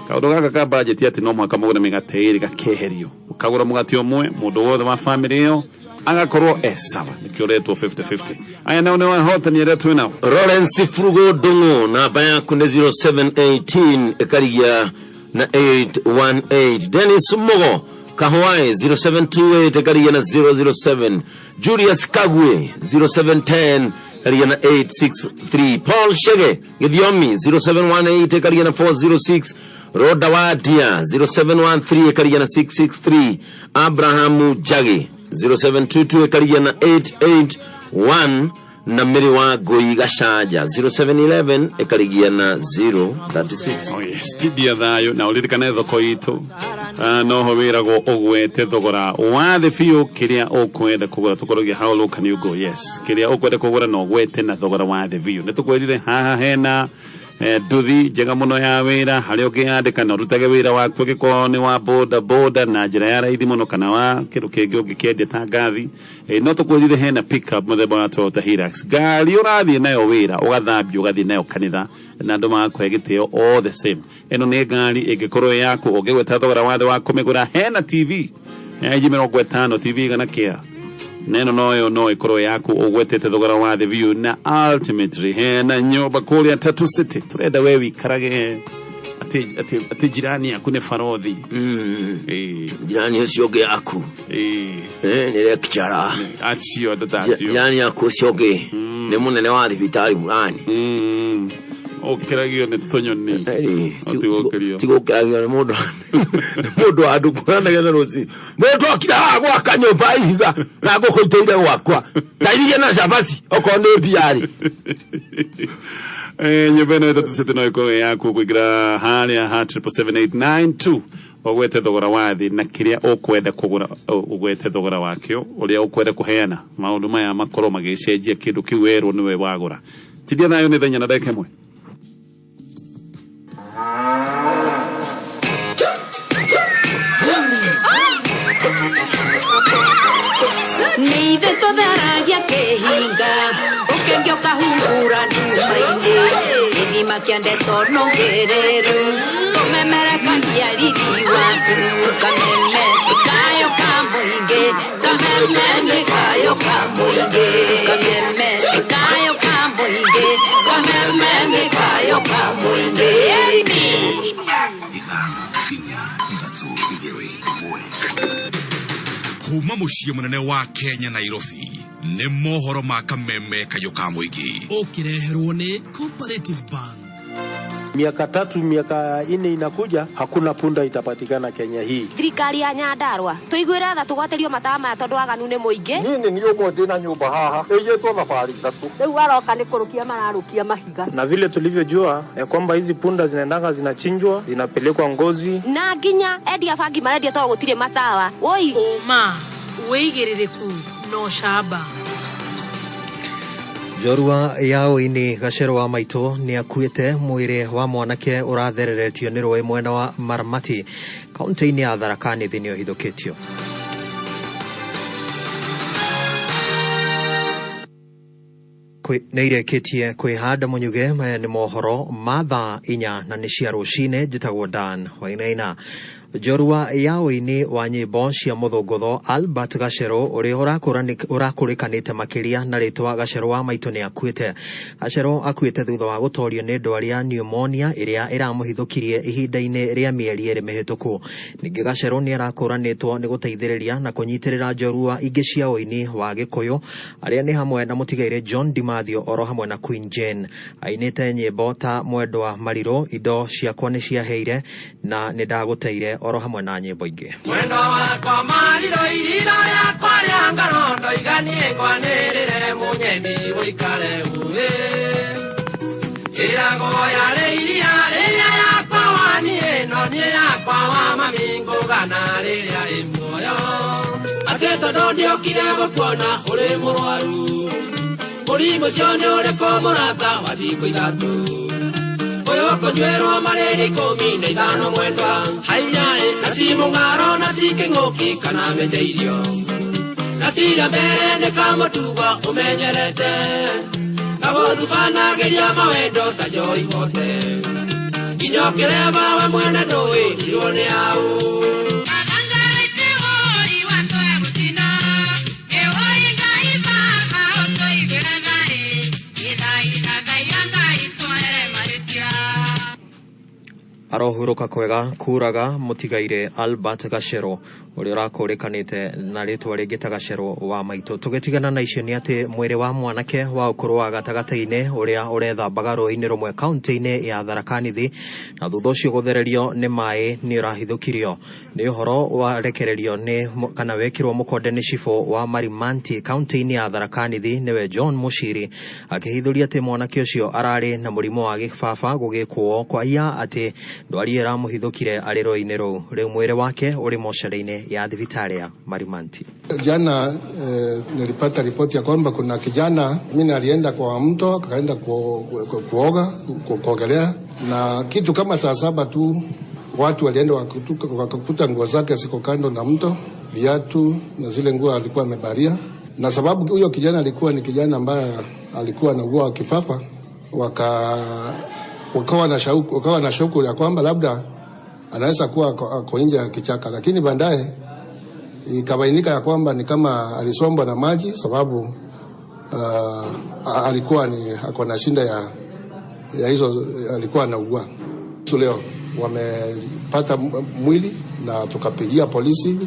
kaũndũ gaka ka budget ati no mwaka mũgũre mĩgate ĩrĩ gakeherio ũkagũra mũgate ũmwe mũndũ wothe wa family ĩyo agakorwo sawa nikio retwo 50-50 aya nao nĩ wahotani arĩa twĩ nao Lawrence Frugo Dungu namba yaku nĩ 0718 ĩkarigia na 818 Dennis Mugo Kahawai 0728 ĩkarigia na 007 Julius Kagwe 0710 ĩkarigia na 863 Paul Shege Githiomi 0718 ĩkarigia na 406 Roda Wadia 0713 ĩkarigia na 663 Abrahamu Jagi 0722 ĩkarigia na 881 na Mary wa Ngui Gacaja 0711 ĩkarigia na 036 oh yes tidia thayo na ũririkane thoko itũ noho wĩragwo ũgwete thogora wa thĩ biũ kĩrĩa ũkwenda kũgũra tũkorogia how low can you go yes kĩrĩa ũkwenda kũgũra no ũgwete na thogora wa thĩ biũ nĩtũkwĩrire haha hena nduthi njega mũno ya wĩra harĩa ũngĩandĩka na ũrutage wĩra waku ũngĩkorwo nĩ wa boda na njĩra ya raithi mũno kana wa kĩndũ kĩngĩ ũngĩkĩendia ta ngathi no tũkwĩrire hena pickup mũthemba wa Toyota Hilux ngari ũrathiĩ nayo wĩra ũgathambio ũgathiĩ nayo kanitha na andũ magakũhe gĩtĩo all the same ĩno nĩ ngari ĩngĩkorwo yaku ũngĩgweta thogora wa thĩ wa kũmĩgũra hena TV ya inji 50 TV igana kĩa neno noyo no ikorwo yaku ũgwetete thogora wa the view na ultimately hena nyumba kũrĩa Tatu City turenda we wikarage ati jirani yaku nĩ farodhi jirani ũcio ũngĩ yaku nĩ lecturer acio ndatatio jirani yaku ũcio ũngĩ nĩ mũnene wa thibitarĩ fulani okiragio nĩ tũnyoni tigũkĩragio nĩ mũndũ andũ kũranagia na rũci mũndũ okira gwaka nyũmba ihiga na ngũkũ iteire gwakwa ndairigie na cabaci okorwo nĩ mbiarĩ nyũmba ĩno Tatu City no ĩkorwo yaku kũingĩra harĩa ha 77892 ũgwete thogora wa thĩ na kĩrĩa ũkwenda kũgũra ũgwete thogora wakĩo ũrĩa ũkwenda kũheana maũndũ maya makorwo magĩcenjia kĩndũ kĩu werwo nĩwe wagũra tidia nayo nĩ thenya na ndagĩka ĩmwe Neithe tũtharagia kĩhinga ũkĩngĩoka hungura nduma-inĩ gĩthima kĩa ndeto nũngĩrĩru tũmemerekagia riri waku kameme kayo ka mũingĩ kameme nĩ kayo ka mũingĩ kameme kayo ka mũingĩ kameme nĩ kayo ka mũingĩ kuma muciĩ mũnene wa Kenya Nairobi nĩ mohoro ma kameme kayo ka mũingĩ ũkĩreherwo nĩ Cooperative Bank. Miaka 4 inakuja hakuna punda itapatikana Kenya hii. Thirikari ya Nyandarua tuiguĩra tha tũgwaterio matawa maya tondũ waganu nĩ mũingĩ. Nini nĩ ũmwe ndĩna nyũmba haha ĩyĩtwo thabarĩ 3. Rĩu aroka nĩ kũrũkia mararũkia mahiga. Na vile tulivyojua ya kwamba hizi punda zinaendanga zinachinjwa zinapelekwa Ngozi na nginya endia bangi marendia tondũ gũtirĩ matawa. Oi ma wĩigĩrĩrĩku no shamba Jorua yaoini gacero wa maito ni akuite mwiri wa mwanake urathereretio ni roi mwena wa Marmati kaunti-ini ya Tharaka Nithi ni ohithukitio. Nĩireketie kwĩhanda mũnyuge maya nĩ mohoro ma thaa 4 na nĩ cia rũcinĩ njĩtagwo Dan Wainaina. Jorua yaoini wa nyĩmbo cia mũthũngũtho Albert Gacero ũrĩa ũrakũrĩkanĩte makĩria na rĩtwa Gacero wa maitũ nĩ akuĩte. Gacero akuĩte thutha wa gũtorio nĩ ndwari ya pneumonia ĩrĩa ĩramũhithũkirie ihinda-inĩ rĩa mĩeri 2 mĩhĩtũku. Ningĩ Gacero nĩ arakũranĩtwo nĩ gũteithĩrĩria na kũnyitĩrĩra njorua ingĩ cia ũini wa Gĩkũyũ arĩa nĩ hamwe na mũtigaire John Dimathio oro hamwe na Queen Jane. Ainĩte nyĩmbo ta Mwendwa Marirũ, Indo ciakwa nĩ ciaheire na nĩ ndagũteire oro hamwe na nyĩmbo ingĩ. Mwendwa wakwa Marirũ, irira yakwa rĩa ngano ndoiganie ngwanĩrĩre mũnyeni ũikare uĩ. Ĩragoya rĩiria rĩrĩa yakwa waniĩ no niĩ yakwa wa mami ngũgana rĩrĩa ĩ muoyo. Atĩ tondũ ndiokire gũkuona ũrĩ mũrwaru, mũrimũ ũcio nĩ ũrĩkũ mũrata wa thikũ ithatũ. Ũyũ kũnyuĩrwo marĩrĩ 15 mwendwa. Haiyaĩ na ti mũng'aro na ti kĩng'ũki kana menja irio. Na tiga mbere nĩ kamũtugo ũmenyerete. Gagũthubanagĩria mawendo ta njoi bote. Nginya ũkĩrema we mwene ndũĩrirwo nĩ aũ. Arohuruka kwega kuraga mũtigaire Albert Gacero ũrĩa ũrakũrĩkanĩte na rĩtwa rĩngĩ ta Gacero wa maitũ. Tũgĩtigana na icio nĩ atĩ mwĩrĩ wa mwanake wa ũkũrũ wa gatagatĩ-inĩ ũrĩa ũrethambaga rũĩ-inĩ rũmwe kaunti-inĩ ya Tharaka Nithi na thutha ũcio gũthererio nĩ maĩ nĩ ũrahithũkirio. Nĩ ũhoro warekererio nĩ kana wekirwo mũkonde nĩ cibũ wa Marimanti kaunti-inĩ ya Tharaka Nithi nĩwe John Mushiri akĩhithũria atĩ mwanake ũcio ararĩ na mũrimũ wa gĩbaba gũgĩkwo kwa iya atĩ ndwari ĩramũhithũkire arĩ rũĩ-inĩ rũu. Rĩu mwĩrĩ wake ũrĩ mocarĩ-inĩ ya thibitarĩ ya Marimanti. Jana nilipata ripoti ya kwamba kuna kijana mimi alienda kwa mto akaenda kuoga kuogelea, na kitu kama saa 7 tu watu walienda wakakuta nguo zake ziko kando na mto, viatu na zile nguo alikuwa amebaria. Na sababu huyo kijana alikuwa ni kijana ambaye alikuwa na ugonjwa wa kifafa, wakawa na shauku ya kwamba labda anaweza kuwa ako nje ya kichaka, lakini baadaye ikabainika ya kwamba ni kama alisombwa na maji, sababu alikuwa ako na shinda ya hizo, alikuwa anaugua. Leo wamepata mwili na tukapigia polisi.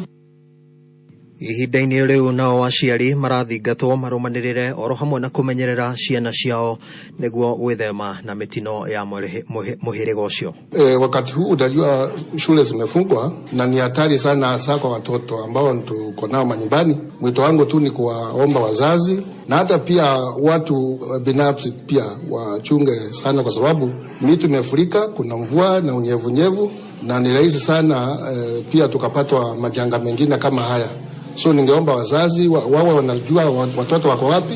Ihinda-inĩ rĩu nao aciari marathingatwo marũmanĩrĩre oro hamwe na kũmenyerera ciana ciao nĩguo gwĩthema na mĩtino ya mũhĩrĩga ũcio. Wakati huu utajua shule zimefungwa na ni hatari sana hasa kwa watoto ambao tuko nao manyumbani. Mwito wangu tu ni kuwaomba wazazi na hata pia watu binafsi pia wachunge sana, kwa sababu mito imefurika, kuna mvua na unyevunyevu na ni rahisi sana pia tukapatwa majanga mengine kama haya. So ningeomba wazazi wawe wanajua watoto wako wapi,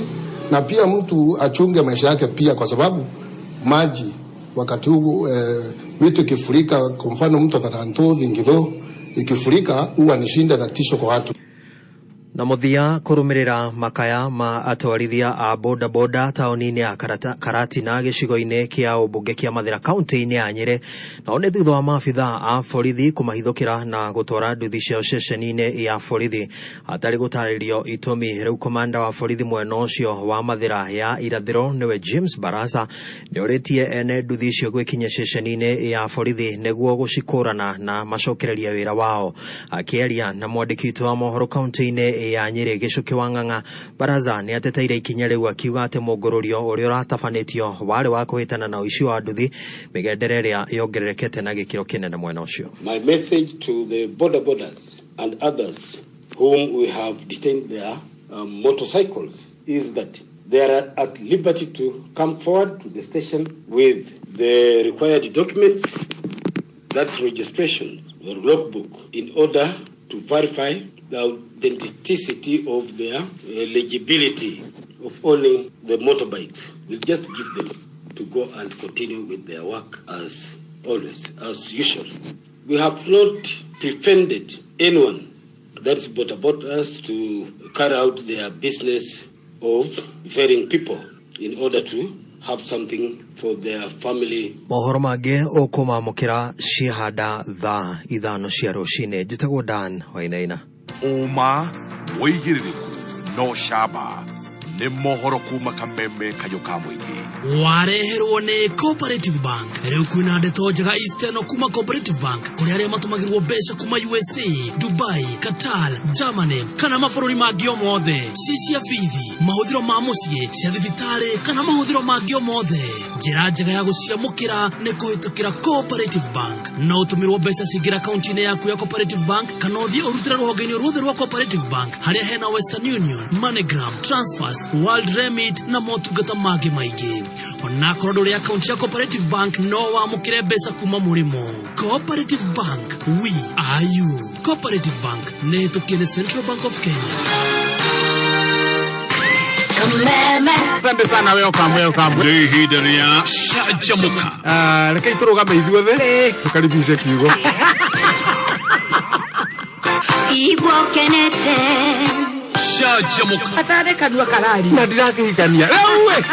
na pia mtu achunge maisha yake pia, kwa sababu maji wakati huu mito ikifurika, kwa mfano mto Tharantũthi Ngithu ikifurika huwa ni shinda na tisho kwa watu. Na muthia kurumirira makaya ma atwarithia a boda boda taoni-inĩ ya Karatina gĩcigo-inĩ kĩa ũmbunge kĩa Mathĩra kaunti-inĩ ya Nyĩrĩ, nao nĩ thutha wa maabitha a borithi kũmahithũkĩra na gũtwara nduthi ciao ceceni-inĩ ya borithi hatarĩ gũtarĩrio itũmi. Rĩu komanda wa borithi mwena ũcio wa Mathĩra ya irathĩro nĩwe James Barasa nĩorĩtie ene nduthi icio gwĩkinya ceceni-inĩ ya borithi nĩguo gũcikũrana na macokererie wĩra wao. Akĩaria na mwandĩki witũ wa mohoro kaunti-inĩ ya Nyĩrĩ Gĩcũki wa Ng'ang'a, Baraza nĩ ateteire ikinya rĩu akiuga atĩ mũngũrũrio ũrĩa ũratabanĩtio warĩ wa kũhĩtana na ũici wa nduthi, mĩgendere ĩrĩa yongererekete na gĩkĩro kĩnene mwena ũcio. My message to the border borders and others whom we have detained their motorcycles is that they are at liberty to come forward to the station with the required documents, that's registration, the logbook, in order to verify the authenticity of their eligibility of owning the motorbikes. We'll just give them to go and continue with their work as always, as usual. We have not prevented anyone, that's about us, to carry out their business of ferrying people in order to have something for their family. Mohoro mangĩ ũkũmamũkĩra ciahanda thaa ithano cia rũcinĩ. Njĩtagwo Dan Wainaina. Uma wĩigĩrĩrĩku no camba nĩ mohoro kuma kameme kayoka mũingĩ. Wareherwo nĩ Cooperative Bank. Rĩu kwĩna ndeto njega Eastern kuma Cooperative Bank kũrĩ arĩa matũmagĩrwo mbeca kuma USA, Dubai, Qatar, Germany kana mabũrũri mangĩ o mothe. Cia bithi, mahũthĩro ma mũciĩ, cia thibitarĩ kana mahũthĩro mangĩ o mothe. Njĩra njega ya gũciamũkĩra nĩ kũhĩtũkĩra Cooperative Bank. No ũtũmĩrwo mbeca cingĩra akaunti-inĩ yaku ya Cooperative Bank kana ũthiĩ ũrutĩre rũhonge-inĩ ruothe rwa Cooperative Bank harĩa hena Western Union, MoneyGram, Transfast, World Remit na motungata mangĩ maingĩ. Ona korwo ndũrĩ akaunti ya Cooperative Bank no wamũkĩre mbeca kuma mũrĩmo. Cooperative Bank, we are you. Cooperative Bank nĩ hĩtũkie nĩ Central Bank of Kenya. Asante sana, welcome. Nĩ ihinda rĩa Canjamuka. Rekei tũrũgame ithuothe tũkaribishe kiugo. Igua kenete Canjamuka. Atare kanua karari. Na ndirakĩhikania. Rĩu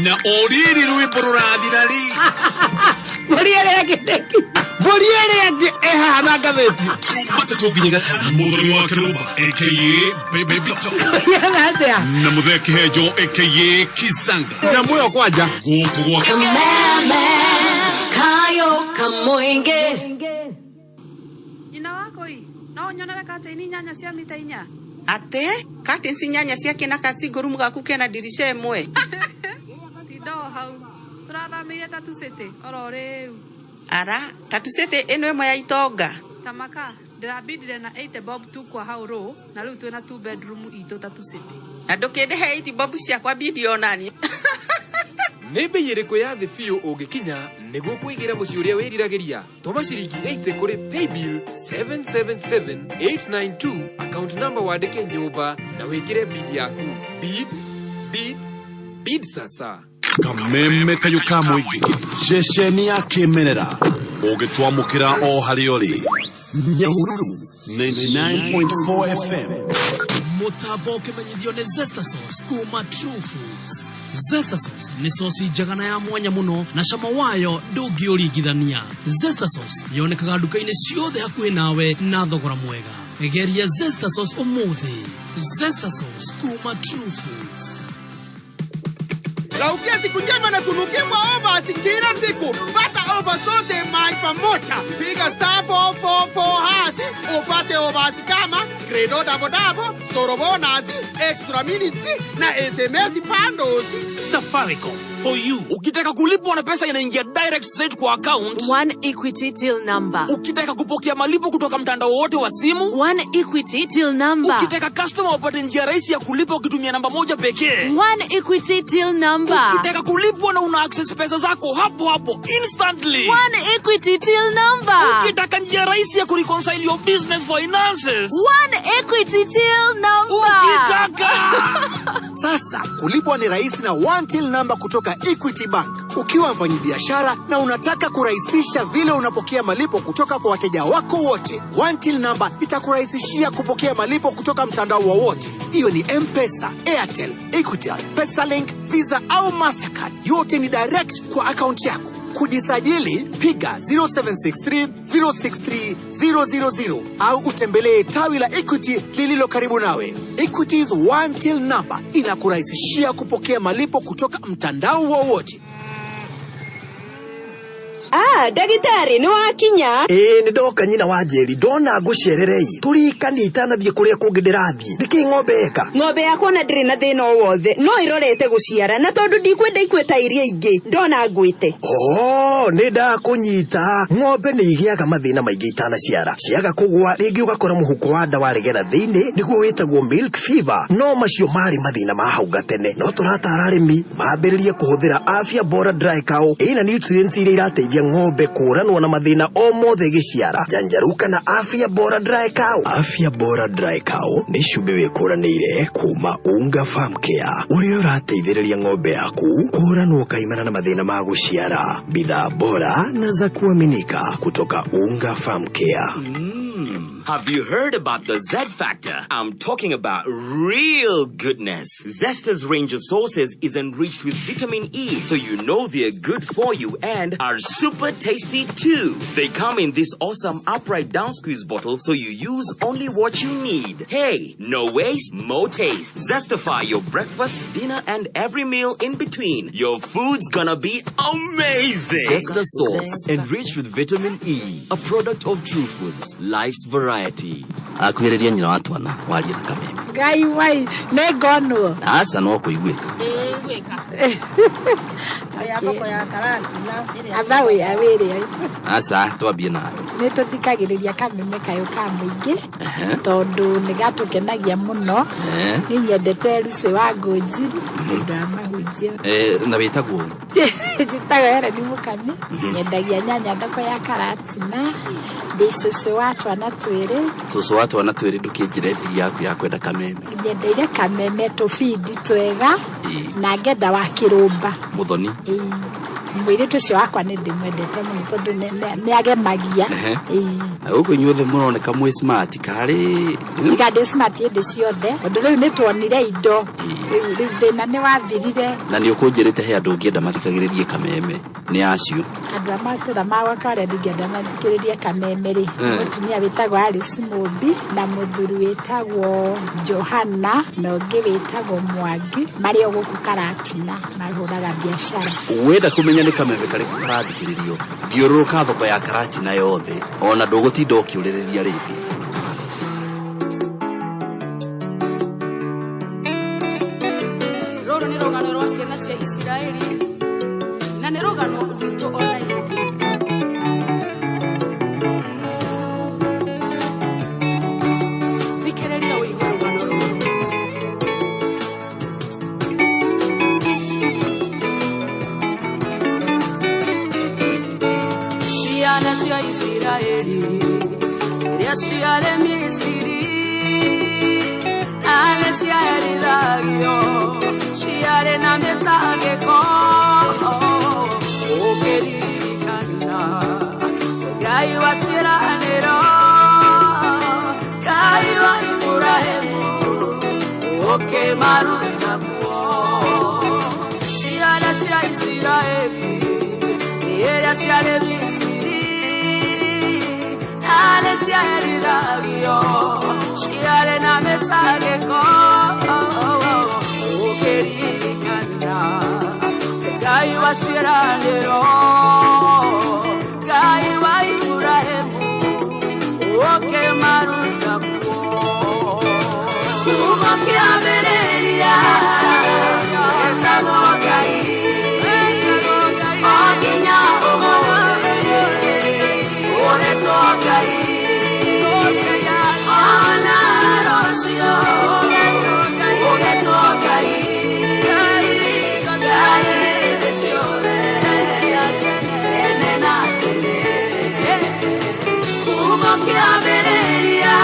na oriri rwĩmbo rũrathirari. Mbũri ĩngĩ ĩhana ngathĩti. Jumatatu nginya gatano. Muthoni wa kirumba aka Baby Bito. Na mũthee kihenjo aka Kizanga. Nyamũ ĩyo kwanja. Gũkũ gwa kameme kayo kamoinge. Jina wako hii? No nyonera kateni nyanya cia mita 4. Ate kateni nyanya cia kina kasiguru mugaku kena dirisha emwe. Tido hau. Turathamĩire Tatu City oro rĩu. Ara Tatu City eno emwe ya itonga. Tamaka ndirabidire na 8 bob tu kwa hau ro na rĩu twĩna 2 bedroom itũ Tatu City. Na ndũkĩndehe 8 bob cia kwa bidio nani. Nĩ mbei ĩrĩkũ ya thĩ biũ ũngĩkinya nĩguo kũigĩra mũciĩ ũrĩa wĩriragĩria? Tũma ciringi 80 kũrĩ paybill 777892 account number wandĩke nyũmba na wĩkĩre bid yaku. Bid sasa. kameme kayoka mũingĩ. Ceceni ya kĩmerera ũgĩtwamũkĩra o harĩa ũrĩ. Nyahururu 99.4 FM. Mũtambo ũkĩmenyithio nĩ Zesta Sauce kuma True Foods. Zesta Sauce nĩ sosi njega na ya mwanya mũno na cama wayo ndũngĩũringithania. Zesta Sauce yonekaga nduka-inĩ ciothe hakuhĩ nawe na thogora mwega. Geria Zesta Sauce ũmũthĩ. Zesta Sauce kuma True Foods. Raukia siku njema na tunukia maomba kila siku. Pata oba sote mai pamoja. Piga star 444 hasi. Upate oba kama credo dabo dabo, sorobo nazi, extra minutes na SMS pandosi. Safaricom for you. Ukitaka kulipwa na pesa inaingia direct straight kwa account. One Equity till number. Ukitaka kupokea malipo kutoka mtandao wote wa simu. One Equity till number. Ukitaka customer upate njia rahisi ya kulipa ukitumia namba moja pekee. One Equity till number. Ukitaka kulipwa na una access pesa zako hapo hapo instantly. One Equity till number. Ukitaka njia rahisi ya kureconcile your business finances. One Equity till number. Ukitaka sasa kulipwa ni rahisi na one till number kutoka Equity Bank. Ukiwa mfanyabiashara na unataka kurahisisha vile unapokea malipo kutoka kwa wateja wako wote, one till number itakurahisishia kupokea malipo kutoka mtandao wowote. Hiyo ni M-Pesa, Airtel, Equitel, PesaLink, Visa au Mastercard. Yote ni direct kwa account yako. Kujisajili piga 0763063000 au utembelee tawi la Equity lililo karibu nawe. Equity's one till number inakurahisishia kupokea malipo kutoka mtandao wowote. Dagitari ni wakinya. Ni ndoka nyina wa Njeri ndona ngũcererei. Tũrikani na thiĩ kũrĩa kũngĩ ndĩrathiĩ. Nĩkĩ ng'ombe eka? Ng'ombe yakwa na ndĩrĩ na thĩna o wothe. No irorete gũciara na tondũ ndikwenda ikweta iria ingĩ. Ndona ngwĩte. Nĩ ndakũnyita. Ng'ombe nĩ igĩaga mathĩna maingĩ itanaciara. Ciaga kũgwa rĩngĩ ũgakora mũhuko wa ndawa regera thĩinĩ nĩguo wĩtagwo milk fever. No macio marĩ mathĩna ma hau gatene. No tũratara arĩmi mambĩrĩrie kũhũthĩra Afya Bora Dry Cow. Ĩna nutrients iria irateithia ng'ombe ng'ombe kũranwo na mathĩna o mothe gĩciara. Canjamuka na Afya Bora Dry Cow. Afya Bora Dry Cow nĩ cumbĩ wĩkũranĩire kuma Unga Farm Care ũrĩa ũrateithĩrĩria ng'ombe yaku kũranwo kaimana na mathĩna ma gũciara. Bidhaa bora na za kuaminika kutoka Unga Farm Care. Have you heard about the Z Factor? I'm talking about real goodness. Zesta's range of sauces is enriched with vitamin E, so you know they're good for you and are super tasty too. They come in this awesome upright down squeeze bottle, so you use only what you need. Hey, no waste, more taste. Zestify your breakfast, dinner, and every meal in between. Your food's gonna be amazing. Zesta sauce, enriched with vitamin E, a product of True Foods, life's variety. Akuireria nyina watwana waria na kameme. Ngai wai negonwo. Asa no kuigwika. Gwika. Aya bako ya karati na. Abawe ya were. Asa twambie na. Nĩ tũthikagĩrĩria kameme kayo ka mũingĩ tondũ nĩ gatukenagia mũno. Nĩ nyendete Lucy wa Ngoji ndio amahunjia. Na wĩtagwo. Njĩtagwo Helen Mukami. Nyendagia nyanya thoko ya karati na Susu wa twana twĩrĩ. Susu wa twana twĩrĩ ndũkĩnjĩre thiri yaku ya kwenda kameme. Nyendeire kameme tũbindi twega na ngenda wa kirumba. Muthoni. Mwĩrĩ tucio wakwa nĩ ndĩmwendete mũno tondũ nĩ agemagia. Ũguo inyuothe mũroneka mwĩ smart karĩ. Ndĩ smart hĩndĩ ciothe. Ũndũ rĩu nĩ tuonire indo. Rĩu thĩna nĩ wathirire. Na nĩ ũkũnjĩrĩte he andũ ngĩenda mathikagĩrĩrie kameme. Nĩ acio. Andũ a matũra magwakwa arĩa ndingĩenda mathikĩrĩrie kameme rĩ. Mũtumia wĩtagwo Alice Mũmbi na mũthuri wĩtagwo Johana na ũngĩ wĩtagwo Mwangi marĩ o gũkũ Karatina mahũraga biacara. Wenda kũmenya nĩ kameme karĩkũ karathikĩrĩrio. Thiũrũrũka thoko ya Karatina yothe. Ona ndũgũtinda ũkĩũrĩrĩria rĩngĩ. Rũrũ nĩ rũgano rwa ciana cia Isiraeli na nĩ rũgano rwitũ ona ithuĩ. Thikĩrĩria ũigue rũgano rũrũ. Ciana cia Isiraeli iria ciarĩ Misiri arĩa ciaherithagio ciarĩ na mĩtangĩko ũkĩririkana Ngai wa ciĩranĩro Ngai wa Iburahĩmu ũkĩmaruta kuo ciana cia Isiraeli iria ciarĩ Misiri arĩa ciaherithagio ciarĩ na mĩtangĩko ũkĩririkana Ngai wa ciĩranĩro Ngai wa Iburahĩmu ũkĩmaruta kuo kuma kĩambĩrĩria gĩtagwo Ngai o nginya ũmũthĩ ũretwo Ngai ona rũciũ ũgetwo Ngai Ngai thĩ ciothe tene na tene kuma kĩambĩrĩria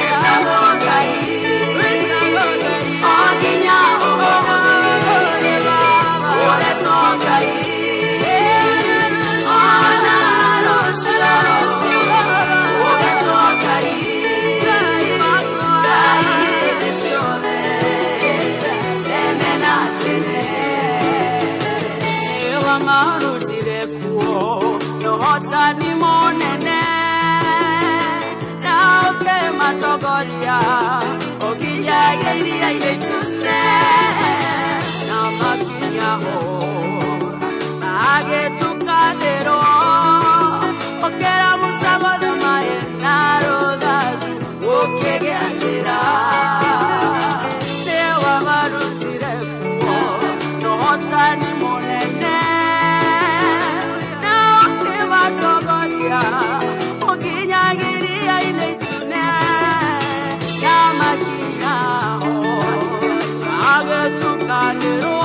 gĩtagwo Ngai o nginya ũmũthĩ ũretwo Ngai ona rũciũ ũgetwo Ngai Muthoni monene na oke matogoria ogiyagĩirie itune na makinya ho agĩtukanĩrwo okera mũcagothe maĩ na rũthathi ũkĩgĩa njĩra nĩwe warutire kuo na Muthoni monene ogiyagĩirie itune na makinya ho agĩtukanĩrwo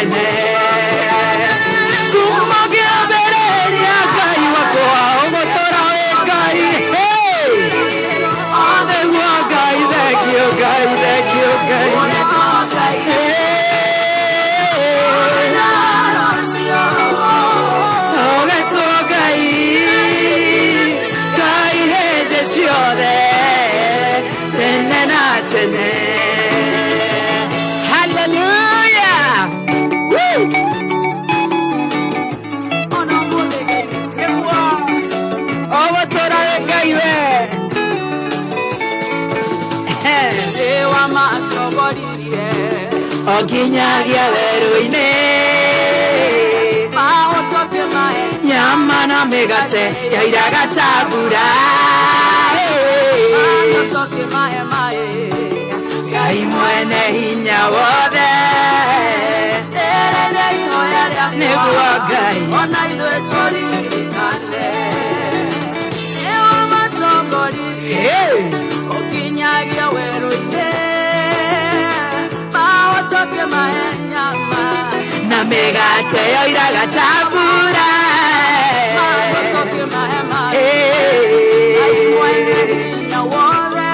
tene kumagia bereria Ngai wakwa ogotora we Ngai Adegwa Ngai thank you Ngai Hallelujah! Woo! Oh, Okinyagia weru-ine Mahotoke mae Nyama na megate Yairaga tabura Mahotoke mae mae Ngai mwene hinya wothe Erene ihoya ria Nĩguo Ngai Ona ithuĩ tũririkane Nĩo matongorie Okinyagia weru-ine Mahotoke mae nyama Na megate yoiraga tabura Mahotoke mae mae Ngai mwene hinya wothe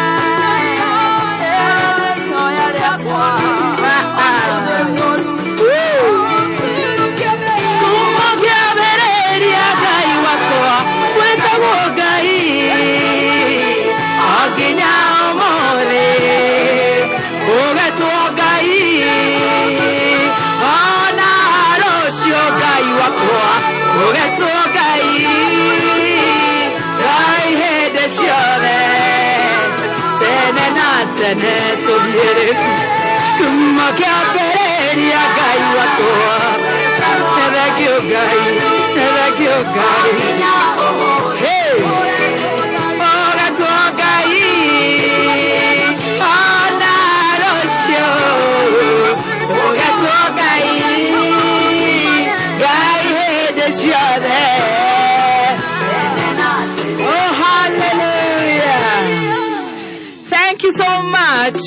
Thank you so much.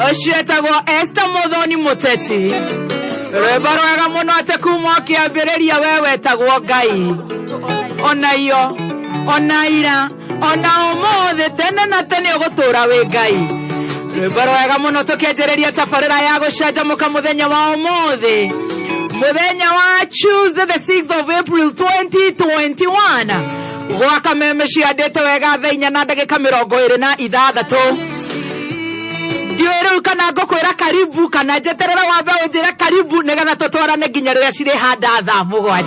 Oshietagwo Esther Muthoni Muteti. Rebarwaga muno ate kuma kiambiriria wewe tagwo Ngai. Ona iyo, ona ira, ona umuthi tene na tene ugutura we Ngai. Rebarwaga muno tukianjiriria tabarira ya gucanjamuka muthenya wa umuthi. Muthenya wa Tuesday the 6th of April 2021. Gwa kameme ciandite wega thaa 4 na ndagika 26. Ndiweru kana ngokwira karibu kana njeterera wambe unjira karibu nigetha tutwarane nginya riria ciri handa thaa 7.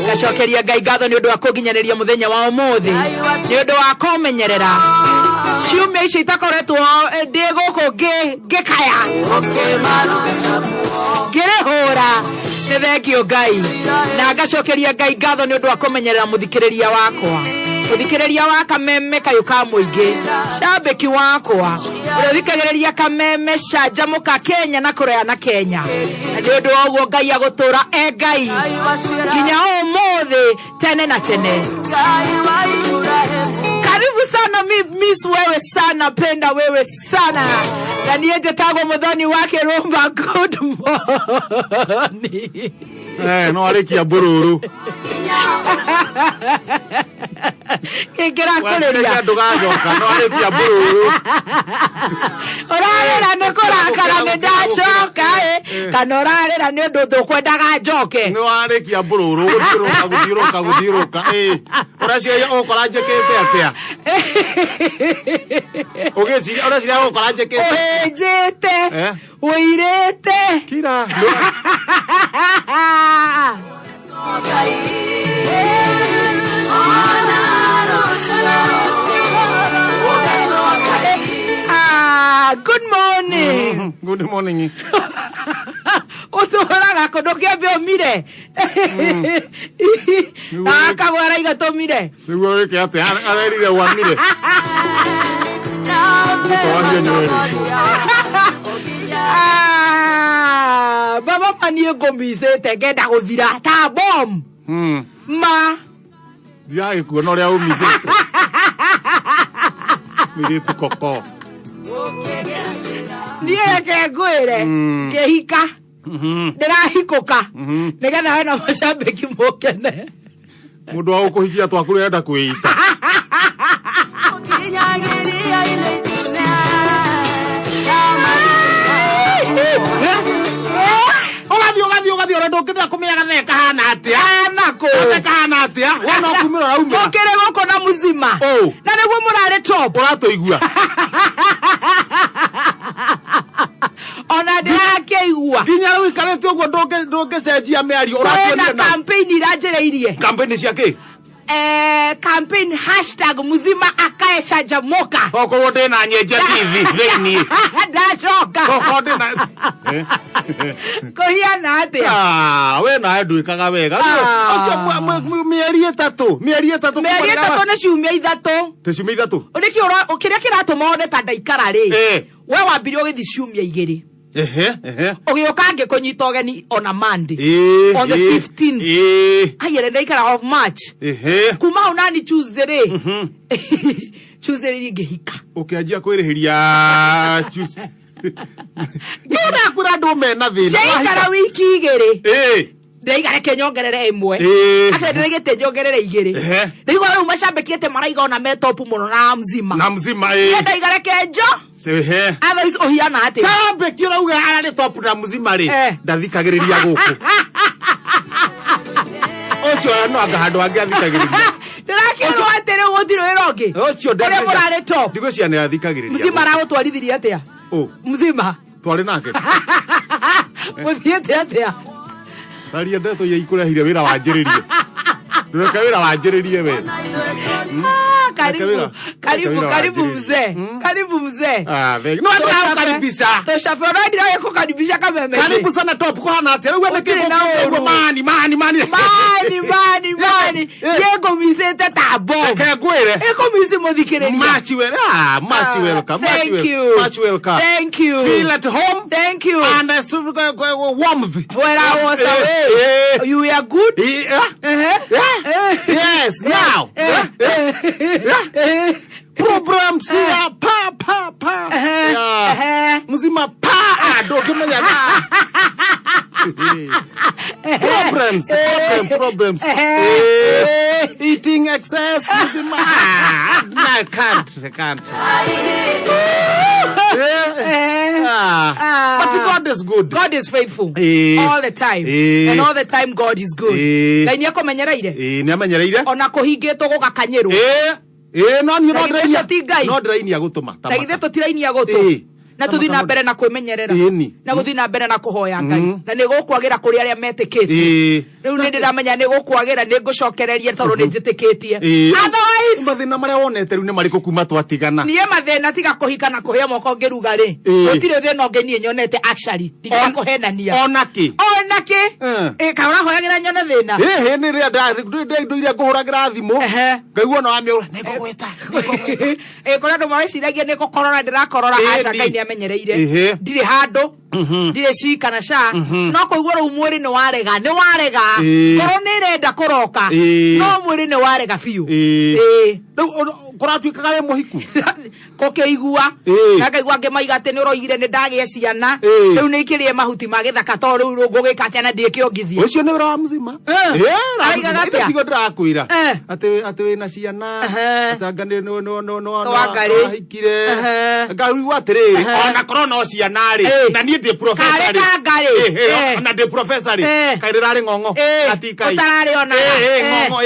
Gacokeria Ngai ngatho ni undu wa kunginyaniria muthenya wa umuthi ni undu wa kumenyerera ciumia icio itakoretwo ndi guku ngikaya ngirihura ni thengio Ngai na ngacokeria Ngai ngatho ni undu wa kumenyerera muthikiriria wakwa muthikiriria wa kameme kayuka muingi shambeki wakwa uthikiriria kameme Canjamuka Kenya na kurea na Kenya ni undu wa uguo Ngai agutura Ngai nginya umuthi tene na tene. Karibu sana miss wewe sana penda wewe sana na niende tagwo Muthoni wakirumba. Good morning. No arikia bururu Ingera kuleria ndugajoka no arikia bururu orarera ne kurakara ne ndacoka kana orarera ne undu tukwendaga njoke no arikia bururu guthiruka oracia okora njekete atia ogeci oracia okora njekete njete uirete kira good morning. Good morning. Utoraga kodokia bio mire. Akagwara igatomire. Niguo weke ate arerire wa mire. Baba manie gomise tegenda guthira ta bomb. Ma. Dia ikuona ria umise. Mire tukoko. Niye ke gwire ke hika ndirahikoka nigetha we na macambiki mukene mundu wa gukuhikia twaku enda kwita Ogathi ora ndukira kumenyaga theka hana atia nako theka hana atia wona kumira rauma okere goko na muzima na niguo murare top uratoigua ona ndirakeigua nginya riu ikarete uguo ndungicenjia miario uratuonia na campaign iranjireirie campaign cia ki campaign #muzima akae Canjamuka okorwo ndina nyenje TV thini ndacoka okorwo ndina kuhiana atia we nawe nduikaga wega acio mieri itatu na ciumia ithatu ciumia ithatu kiria kiratuma one ta ndaikara ri we wambire ugithi ciumia igiri ugioka ngikunyita ugeni on a Monday on the 15th ayere ndaikara of March kuma unani Tuesday ri Tuesday ri ngihika ukianjia kwirihiria Tuesday ngona kura ndu mena thina cikara wiki igiri ndeigare kenyongerere imwe ate ndirigite nyongerere igiri ndigwa riu macambikite maraiga ona metopu muno na mzima ndeigare kenjo others ohiana ati cambiki urauga arari top na mzima ri ndathikagiriria guku ucio no anga handu angi athikagiriria ndirakirwo atiri gutiro irongi ucio ndire murare top ndigwicia ni athikagiriria mzima aragutwarithirie atia mzima twari nake muthiete atia Taria ndeto ya ikurehire wira wanjiririe. Ndureka wira wanjiririe we. Karibu mzee. Karibu mzee. No tunakaribisha. Toshafora ndio yako karibisha kameme. Karibu sana top kwa hana ati. Wewe ndeke mani. Yego mizete tabo. Kegwire. Eko mizi muthikireria. Much welcome. Thank you. Feel at home. Thank you. And warmth. Where I was away. You are good? Yes, now. Problems here, pa. Muzima pa, dokimenya na. Problems. Eating excess, muzima. I can't. But God is good. God is faithful all the time. And all the time God is good. Ngai ni akomenyereire. Ni amenyereire. Ona kuhingitwo gugakanyirwo. No draini ya gutuma. Tagithe tutiraini ya gutuma. Na tuthi na mbere na kwimenyerera na guthi na mbere na kuhoya Ngai na nigukwagira kuri aria metikitie riu ni ndiramenya nigukwagira ningucokereria toro ninjitikitie otherwise mathina maria wonete riu ni mariko kuma twatigana nie mathina tiga kuhika na kuhia moko ngiruga ri gutire thina ngeni nyonete actually ndiga kuhenania onaki kaura hoyagira nyone thina ni ria ndo iria nguhuragira thimu ngaigua no amiura nigugwita kora ndo mawiciragia nigukorora ndirakorora aca Ngai amenyereire ndire handu ndire cika na sha no kuigua ru mwiri ni warega koro ni renda kuroka no mwiri ni warega biu kuratuikaga we muhiku kokeigua nakaigua ngimaiga ati ni uroigire ni ndagie ciana riu ni ikirie mahuti ma githaka to riu ngugika ati na ndikiongithie ucio ni wira wa mzima tigo ndirakwira ati wina ciana atangani no hikire ngari watiriri ona korona ciana ri na ni ndi professor ri na ndi professor ri kairari ngongo ati kai utarari ona ngongo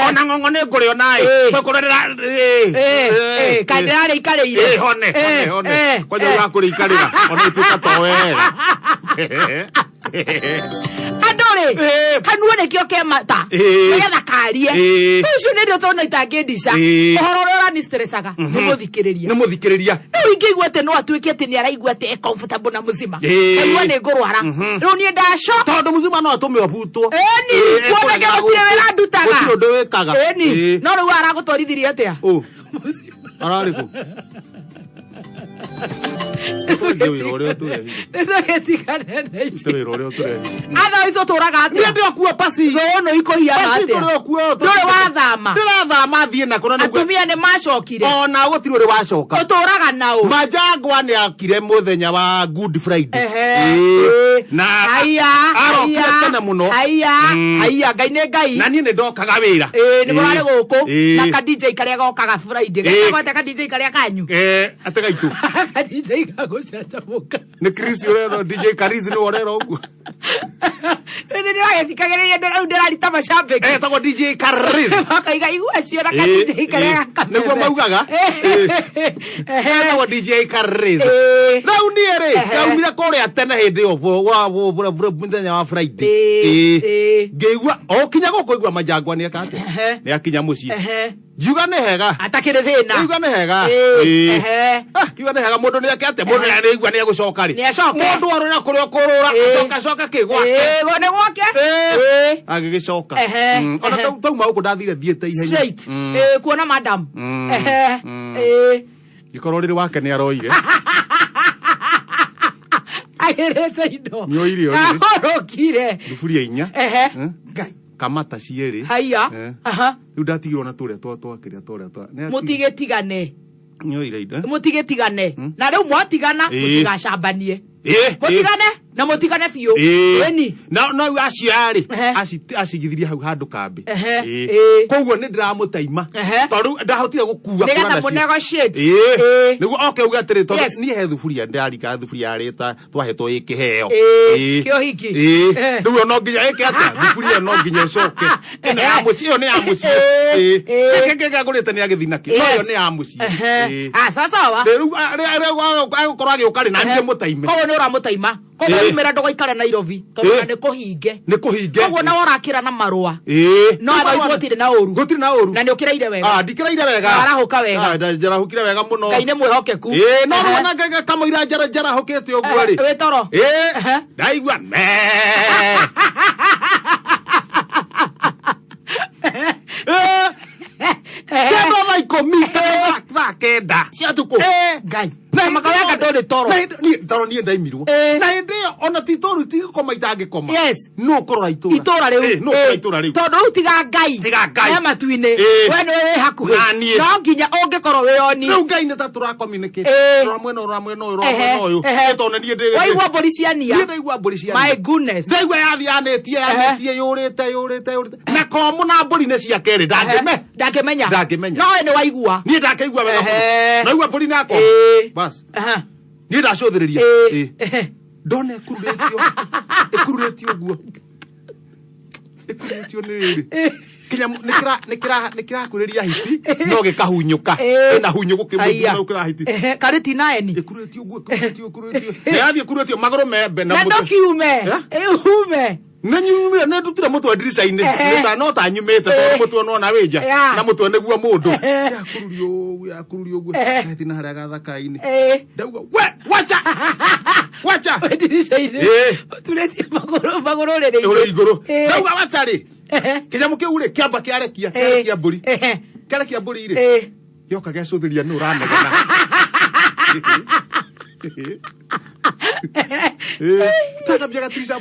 ona ngongo ni nguri ona kurera kandirari ikareire hone kwa hiyo yakuri ikarira ona ituka towera andore kanuone kio kemata nigetha karie ucio ni ndio thona itangindisha uhorora ni stressaga ni muthikiriria riu ingigua ati no atuike ati ni araigua ati comfortable na muzima riu ni ngurwara riu ni ndaco tondu muzima no atume obutwo ni kuonage gutire wira ndutaga gutire ndu wikaga no riu aragutwarithirie atia arariku Otherwise turaga ati ndio kuwa pasi no ikohia ati ndore wathama ndirathama thie na kona atumia ni macokire ona gutiri uri wacoka uturaga nao majangwa ni akire muthenya wa Good Friday na haya tena muno haya ngai ne ngai na nie ne ndokaga wira ni murare guku na ka DJ karia gokaga Friday gaka ka DJ karia kanyu atega itu ka DJ gago Canjamuka ne Chris urero DJ Kariz ni orero ugu ni wa fikagere ndio ndirari tamashambe tago DJ Kariz akaiga igwa cio na ka DJ karia niguo maugaga tago DJ Kariz rau niere gaumira kuria tena hindi yo wa muthenya wa Friday ngeigua kinya goko igua majangwa ni akate ni akinya mucii Juga ne hega atakire thina Juga ne hega kiuga ne hega mundu ni akate mundu ni igua ni agucoka ri mundu arona kuria kurura coka kigwa gone gwake agigicoka ona tauma uko ndathire thiete ihenya straight kuona madam gikorwo riri wake ni aroire agerete indo nyo irio ahorokire thufuria inya ngai kamata cieri haya riu ndatigirwo na turia twakiria turia mutigetigane nyo ire indo mutigetigane na riu mwatigana mutigacambanie mutigane na mutigane biu eni na aciari acigithirie hau handu kambi koguo ni ndiramutaima tondu ndahotire gukua nigetha munegotiate niguo oke uga atiri tondu nie he thufuria ndarika thufuria arita twahetwo ikiheo kio hiki riu no nginya ike ata thufuria no nginya coke ino ya muci iyo ni ya muci keke ngurite ni agithina ki no iyo ni ya muci sasa wa riu agukorwo agiukari na ndie mutaime koguo ni uramutaima koguo imera ndogaikare Nairobi tondu ni kuhinge koguo na worakira na marua no otherwise gutire na uru na ni ukiraire wega ndikiraire wega arahuka wega njarahukire wega muno ngai ni mwihokeku no wona kamuira njarahukite uguo ri witoro ndaigua kendo maikomi kenda cio tuko ngai na makaweka ndori toro nie ndaimirwo na hindi ona titoru tigikoma itangikoma no korora itura riu tondu riu tiga ngai ya matuine we ni hakuhi no nginya ungikorwo wioni riu ngai ni ta tura communicate ro mwena uyu tondu nie ndi waigua mburi ciania nie ndaigua mburi ciania my goodness ndaigua yathianetie yurite na komu na mburi ni cia keri ndangimenya no we ni waigua nie ndakaigua wega naigua mburi nako bas nie ndacuthiriria ndone ekururetio guo nikira kuriria hiti no gikahunyuka na hunyu gukimukira hiti kariti naeni ekururetio guo yathi ekururetio maguru membe na mutu ume na nyumira na ndutira mutu wa dirisa-ini no ta nyumite tondu mutu no na wija na mutu neguo mundu yakururio guo thina haria gathaka-ini ndauga wacha dirisa-ini turetie maguru riri uri iguru ndauga wacha ri kinyamu kiu ri kiamba kiarekia mburi kiarekia mburi ri gioka gecuthiria nu ranegena takambia gatirisa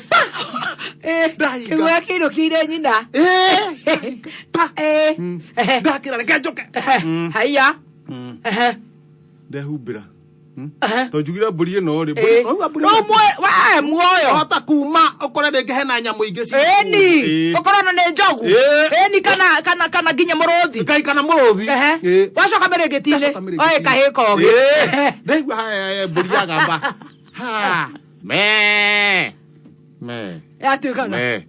kigwa kino kire nyina ndakira reke njoke haya ndehumbira to njugira mburi ino ri muoyo hota kuma ukore ndingi hena nyamu ingi eni ukorona ni njogu eni kana nginya muruthi kai kana muruthi wacoka mirigitini oe kahikogi ndaigua haya mburi yagamba yatuikana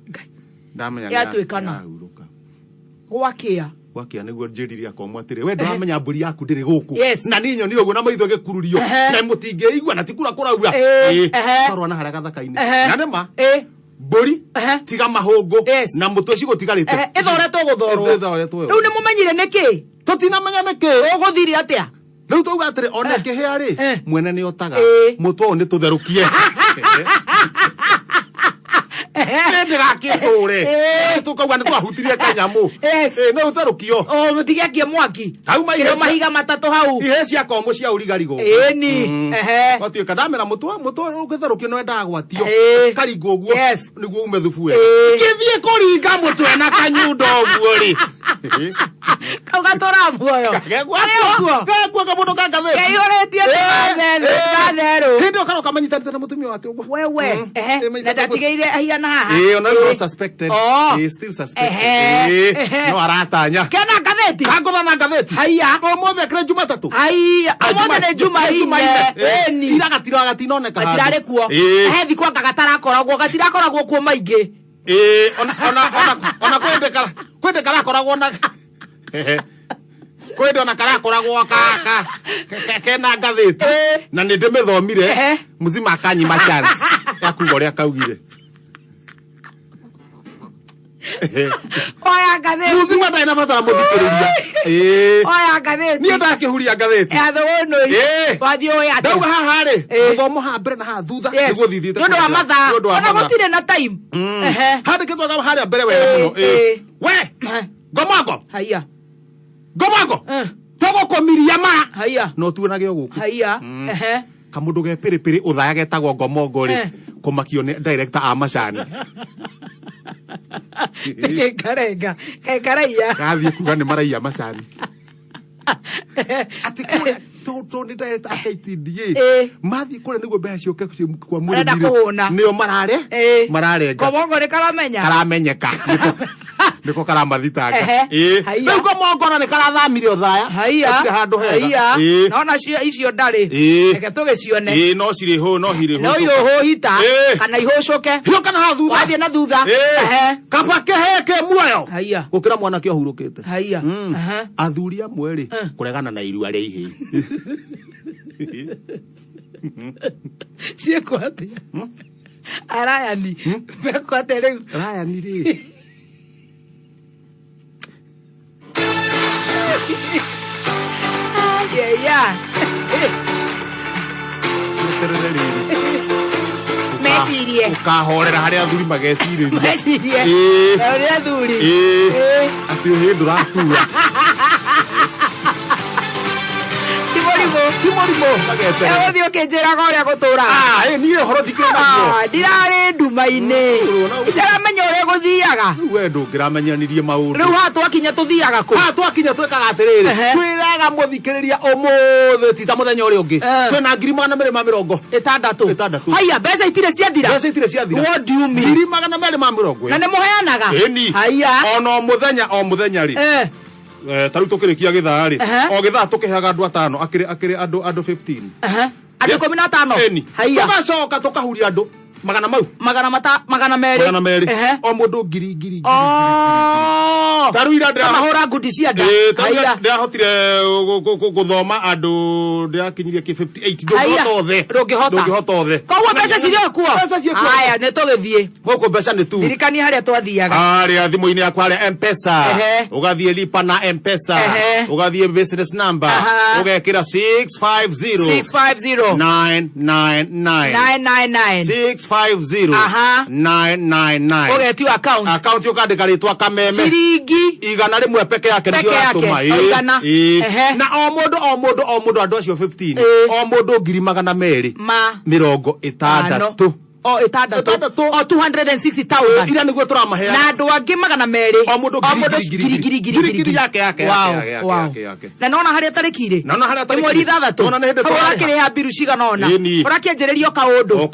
ndamenya yatuikana gwakia niguo njiriria komwa atiri we ndamenya mburi yaku ndiri guku na ni nyoni uguo na maitho gikururio na mutingeigua na tikura kurauga korwa na haria gathaka-ini na nima mburi tiga mahungu na mutu ucio gutigarite ithoretwo guthorwo riu ni mumenyire niki tutinamenya niki uguthire atia riu tuuga atiri ona kihia ri mwene ni otaga mutu uyu ni tutherukie ndigakindure tukauga ni twahutirie kanyamu no utherukio mutigekie mwaki mahiga matatu hau ihe cia komu cia urigarigo eni watuika ndamera mutu ukitherukio no endaga gwatio karingo guo niguo ume thufu we githie kuringa mutwe na kanyundo guo ri Kaugatora muoyo. Gakwa kamundo kagatheti. Kaiyoretie kathero. Hindi karo kamanyitana na mutumia wake ugwa. Wewe na ndatigeire ahiana haha. Ona no suspected. He is still suspected. No aratanya. Kena gatheti. Kagora na gatheti. Haya. Omothe kre Jumatatu. Haya. Omothe ne Jumaine. Eni. Iragatira gatinoneka handu. Gatirare kuo. Hethi kwa gatarakoragwo gatirakoragwo kuo maingi. Ona kwende karakoragwo na kwende ona karakoragwo kena gatheti na nĩ ndĩmĩthomire muzima akanyima chance ya kuga ũrĩa kaugire oya gatheti muzima ndaina batara mũthikĩrĩria oya gatheti niĩ ndakĩhuria gatheti athono wathio ya ndauga haha rĩ gũthoma ha mbere na ha thutha nĩguo thithite nĩ ũndũ wa mathaa ona gũtirĩ na time handĩkĩtwo harĩa mbere wega mũno we ngomongo haya ngomongo tũgũkũmiria ma haya no tuonage gũkũ haya kamũndũ ge pĩrĩpĩrĩ ũthaya getagwo ngomongo rĩ kũmakio nĩ director a macani Karenga gathiĩ kuga nĩ maraiya macani ati kũrĩa to nĩ director a KTDA mathiĩ kũrĩa nĩguo mbeca cioke kwa mũrĩmi nĩo mararenga ngomongo nĩ karamenyeka niko karamathitanga rĩu ngomongo nĩ karathamire ũthaya gũtirĩ handũ hega nona icio ndarĩ reke tũgĩcione no cirĩ hũ no hirĩ hũ no irĩ hũhita kana ihũcũke hiũ kana ha thutha wathiĩ na thutha kaba kĩheke muoyo gũkĩra mwanake ũhurũkĩte athuri amwe rĩ kũregana na irua rĩa ihĩ ciĩkwo atĩa arayani mekwo atĩa rĩu arayani rĩ mecirie ukahorera harĩa athuri magecirĩria mecirie ũrĩa athuri atĩ ũhĩ ndũratua timorimo ũgũthiĩ ũkĩnjĩraga ũrĩa gũtũraga niĩ ũhoro ndikĩrĩ naguo ndirarĩ nduma-inĩ itaramenya ũrĩa gũthiaga we ndũngĩramenyanirie maũndũ rĩu haha twakinya tũthiaga kũ haha twakinya twĩkaga atĩrĩrĩ twĩraga mũthikĩrĩria ũmũthĩ ti ta mũthenya ũrĩa ũngĩ twĩna 260 haya mbeca itirĩ ciathira what do you mean 260 na nĩ mũheanaga haya ona o mũthenya rĩ taru tukirikia githaa ri o githaa tukihaga andu 5 akiri andu 15 andu 15 haya tugacoka tukahuria andu magana meri o mundu ngiri taru ira ndahora ngundi cia nda haya ndahotire guthoma andu ndakinyirie ki 58 ndungihota othe koguo mbeca cirio kuo haya nĩ tũgĩthiĩ gũkũ mbeca nĩ tu ndirikania harĩa twathiaga harĩa thimũ-inĩ yakwa harĩa M-Pesa ũgathiĩ lipa na M-Pesa ũgathiĩ business number ũgekĩra 650 999 650 ũgeti account ũkandĩka rĩtwa kameme ciringi igana rĩmwe peke yake nĩcio ũratũma na o mũndũ andũ acio 15 o mũndũ 260 o 260,000 ira nĩguo tũramahea na andũ angĩ 200 o mũndũ ngiri yake na nona harĩa tarĩkire mweri 6 hau akĩrĩha mbiru cigana ona ũrakĩanjĩrĩrio kaũndũ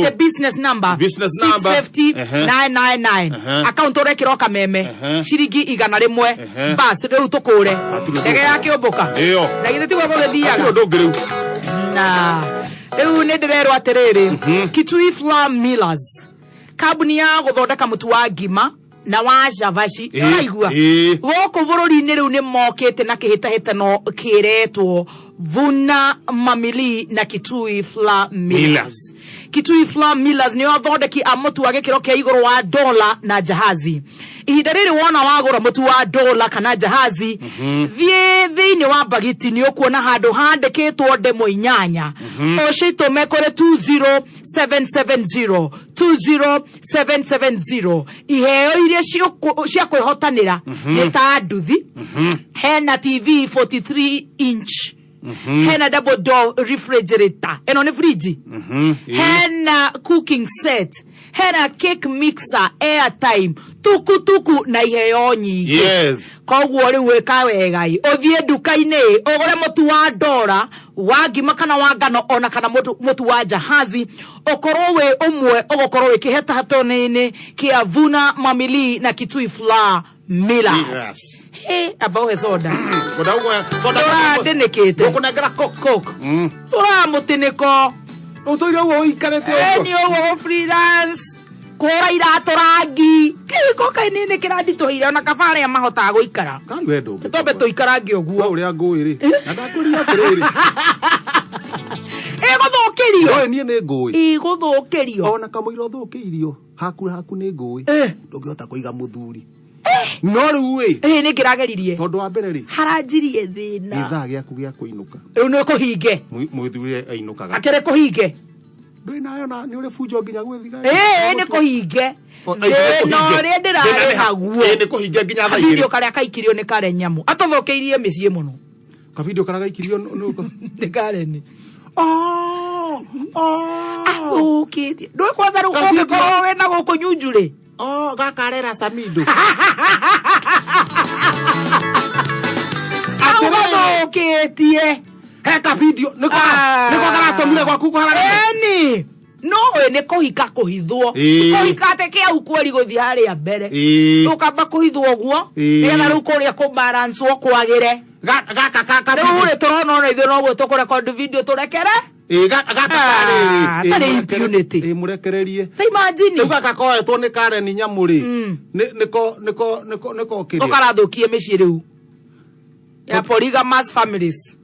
atĩ business number 650,999 account ũrekĩra kameme ciringi 100 basi rĩu tũkũre ndege yakĩũmbũka na githĩ tiguo gũgĩthiaga na rĩu nĩ ndĩrerwo atĩrĩrĩ Kitui Flour Millers kambuni ya gũthondeka mũtu wa ngima na wa javashi waigua gũkũ bũrũri-inĩ rĩu nĩ mokĩte na kĩhĩtahĩtano kĩretwo Vuna Mamili na Kitui Flour Millers. Kitui Flour Millers nĩ athondeki a mũtu wa gĩkĩro kĩa igũrũ wa dola na jahazi. Ihinda rĩrĩ wona wagũra mũtu wa dola kana jahazi thiĩ thĩinĩ wa bagiti nĩ ũkuona handũ handĩkĩtwo ndemo 8 ũcitũme kũrĩ 20770 iheo iria cia kwĩhotanĩra nĩ ta nduthi hena TV 43 inch hena double door refrigerator eno ni fridge hena cooking set hena cake mixer airtime tuku na iheo nyingi koguo riu wika wega uthie nduka-ini ugure mutu wa ndora wa ngima kana wa ngano ona kana mutu wa jahazi ukorwo we umwe ugokorwo wikiheta hatone-ini kia Vuna Mamili na Kitui Flour Millers. Abao he soda. Soda denekete. Ukunagera coke. Ura mutiniko. Utoira wo ikarete. Ni wo freelance. Kora irato rangi. Kiko kainene kiradito hira na kabare mahota guikara. Kandi wendo. Tobe to ikarangi oguo. Uria ngui na ndakuria atiriri. Guthukirio. Oe nie ne ngui. Guthukirio. Ona kamuira uthukirio. Haku ne ngui. Ndungihota kuiga muthuri. No riu wi. Ni kirageririe. Tondu wa mbere ri. Haranjirie thina. Ithaa giaku gia kuinuka. Riu ni kuhinge. Muthuri ainukaga. Akere kuhinge. Ndwina na ni uri fujo nginya gwithiga. Ni kuhinge. No ri ndirare haguo. Ni kuhinge nginya thaa video karia kaikirio ni kare nyamu. Atothokiirie micii muno. Ka video karia kaikirio nuko. Ni kare ni. Okay. Ndwe kwanza ru koke ko we na guku nyunjure. Gakarera Samido. Atothokitie. Heka video niko garatomire gwaku kuharagania. Eni. No we ni kuhika kuhithwo. Kuhika ateke au kweri guthi haria mbere. Ukamba kuhithwo guo. Nigetha riu kuria ku balance wo kwagire. Gaka riu ri turona ona ithu no gwe tukore record video turekere. Gaka impunity. Murekererie. Ta imagine. Riu gaka koetwo ni Karen Nyamuri. Niko kiri. Ukarathukie micii riu. Ya polygamous families.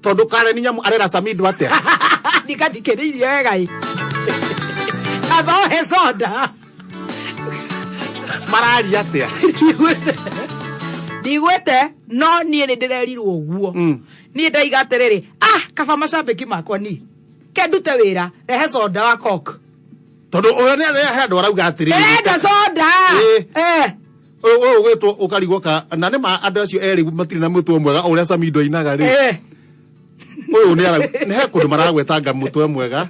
Tondu Karen Nyamu arera Samido atia. Ndikadikiririe wega i. Abao he soda. Marari atia. Ndigwete no nie ni ndirerirwo guo. Nie ndaiga atiriri. Kaba macambiki makwa ni. Kendute wira rehe soda wa coke. Tondu uyo ni he andu arauga atiriri. Enda soda. Uyu gwitwo ukarigwo ka na ni ma andu acio eri matiri na mutwe mwega uria Samido ainaga ri. Uyu ni ara ni he kundu maragwetanga mutwe mwega.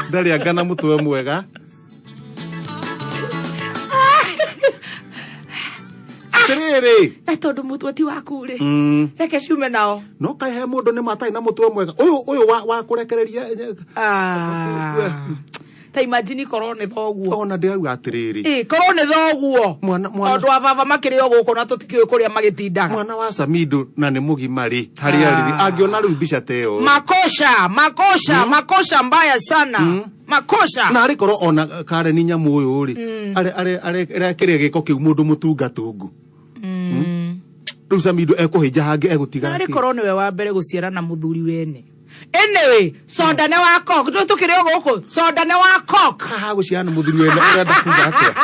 Ndari angana mutwe mwega. Tiriri. Tondu mutwe ti waku ri. Reke ciume nao. No kai he mundu ni matai na mutwe mwega. Uyu wa kurekereria. Ta imagine korone thoguo. Ona ndirauga atiriri. Korone thoguo. Tondu wa baba makiri oguko na tutikiwe kuria magitindaga. Mwana wa Samido na ni mugima ri. Hari ariri. Angiona riu mbica teo. Makosha mbaya sana. Makosha. Na arikoro ona Karen Nyamu uyu ri. Are kire giko kiu mundu mutungatungu. Riu Samido ekuhinja hangi egutiga. Ari korone we wa mbere guciara na muthuri wene. Anyway, soda ne wa coke. Ndu tukire guku. Soda ne wa coke. Ha guciara na muthuri wene urenda kuga atia.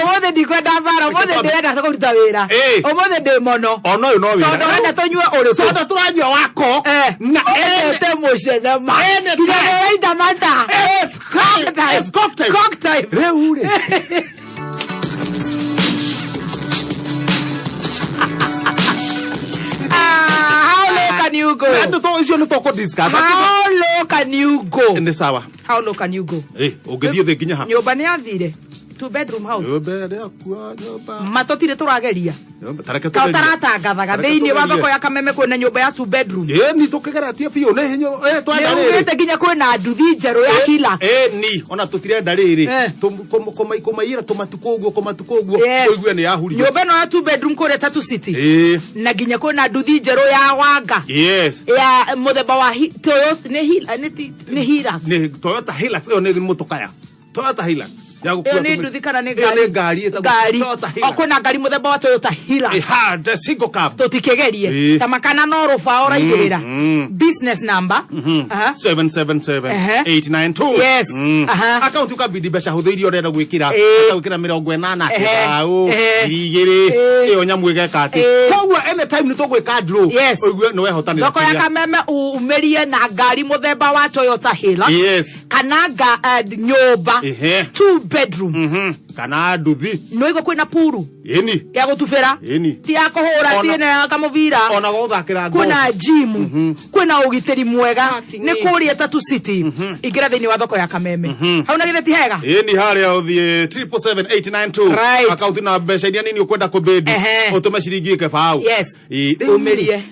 Omothe ndikwenda bara. Omothe ndirenda kuruta wira. Omothe ndi mono. Ono uyu no wira. Soda wenda tunywe uriku. Soda turanywa wa coke. Na ete mucenema. Ita mata. It's cocktail. Cocktail. Reure. Can you go? How low can you go? Ende sawa. How low can you go? Ugithie thi nginya ha. Nyumba ni athire. 2 bedroom house. Nyumba. Matotire turageria. Tareke tugeria. Taratangathaga thiini wa thoko ya Kameme kwina nyumba ya 2 bedroom. Ni tukigeratie biu ne hinyo twenda riri. Ugite nginya kwina nduthi njeru ya kila. Ni ona tutirenda riri. Kumaira tomatuko guo. Kuigua ni yahuri. Nyumba no ya 2 bedroom kure Tatu City. Na nginya kwina nduthi njeru ya wanga. Yes. Ya muthemba wa Toyota ni Hilux. Ni Toyota Hilux yo ni mutukaya. Toyota Hilux. Ni nduthi kana ni ngari. Okuna ngari muthemba wa Toyota Hilux. The single cab. Tutikigerie. Tamakana no rufa ora igirira. Business number 777-892. Yes. Account ukabidi besha hudhirio renda gwikira. Gwikira 80 kibao. Igiri. Iyo nyamwege kati. Koguo anytime ni tugwika draw. Oiguo no wehotanira. Thoko ya Kameme umerie na ngari muthemba wa Toyota Hilux. Yes. Kana nyumba 2 bedroom. kana nduthi no igo kwina puru ini ya gutubera ini ti ya kuhura tiene kamuvira ona guthakira ngo kuna gym kuna ugiteri mwega ni kuria Tatu City igira thini wa thoko ya kameme hauna githe ti hega ini haria uthie 77892 account na mbeca iria nini ukwenda kubedi utume ciringi kebau yes umerie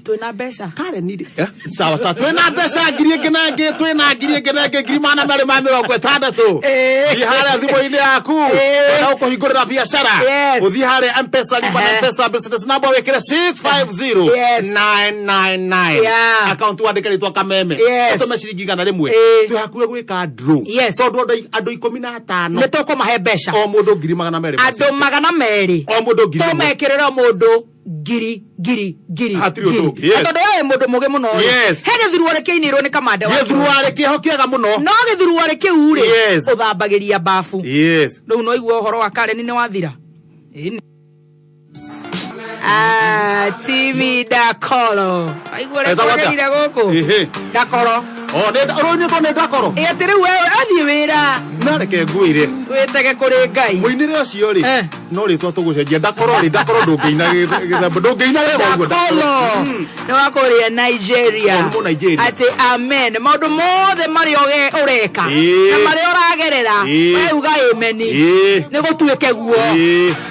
twina mbeca kare nidi sawa sawa twina mbeca ngirie ngenange twina ngirie ngenange ngiri mana mari ma 60 thi haria thimo-ini yaku na ukuhingurira biashara uthi haria M-Pesa lipa na M-Pesa business number wekire 650999 account wandike ritwa kameme utume ciringi igana rimwe twi hakuhe gwika draw tondu andu 15 ni tukumahe mbeca o mundu ngiri 200 andu 200 o mundu ngiri tumekirira mundu giri tondu we mundu muge muno hene thiruare kiinirwo ni kamande wa thiruare kihokiaga muno no githuruare kiu ri uthambagiria bafu riu no igwo horo wa Karen ni wathira TV Dakoro aigwo re kwerire guku Dakoro Ronye to ne Dakoro atiri wewe athie wira nareke nguire witege kuri ngai muinire ucio ri no ri to tugucenjia Dakoro ndungeina githembo ndungeina wewe uguo Dakoro no wakuria Nigeria ati amen maundu mothe mari ureka na mari uragerera we uga imeni ni gutuike guo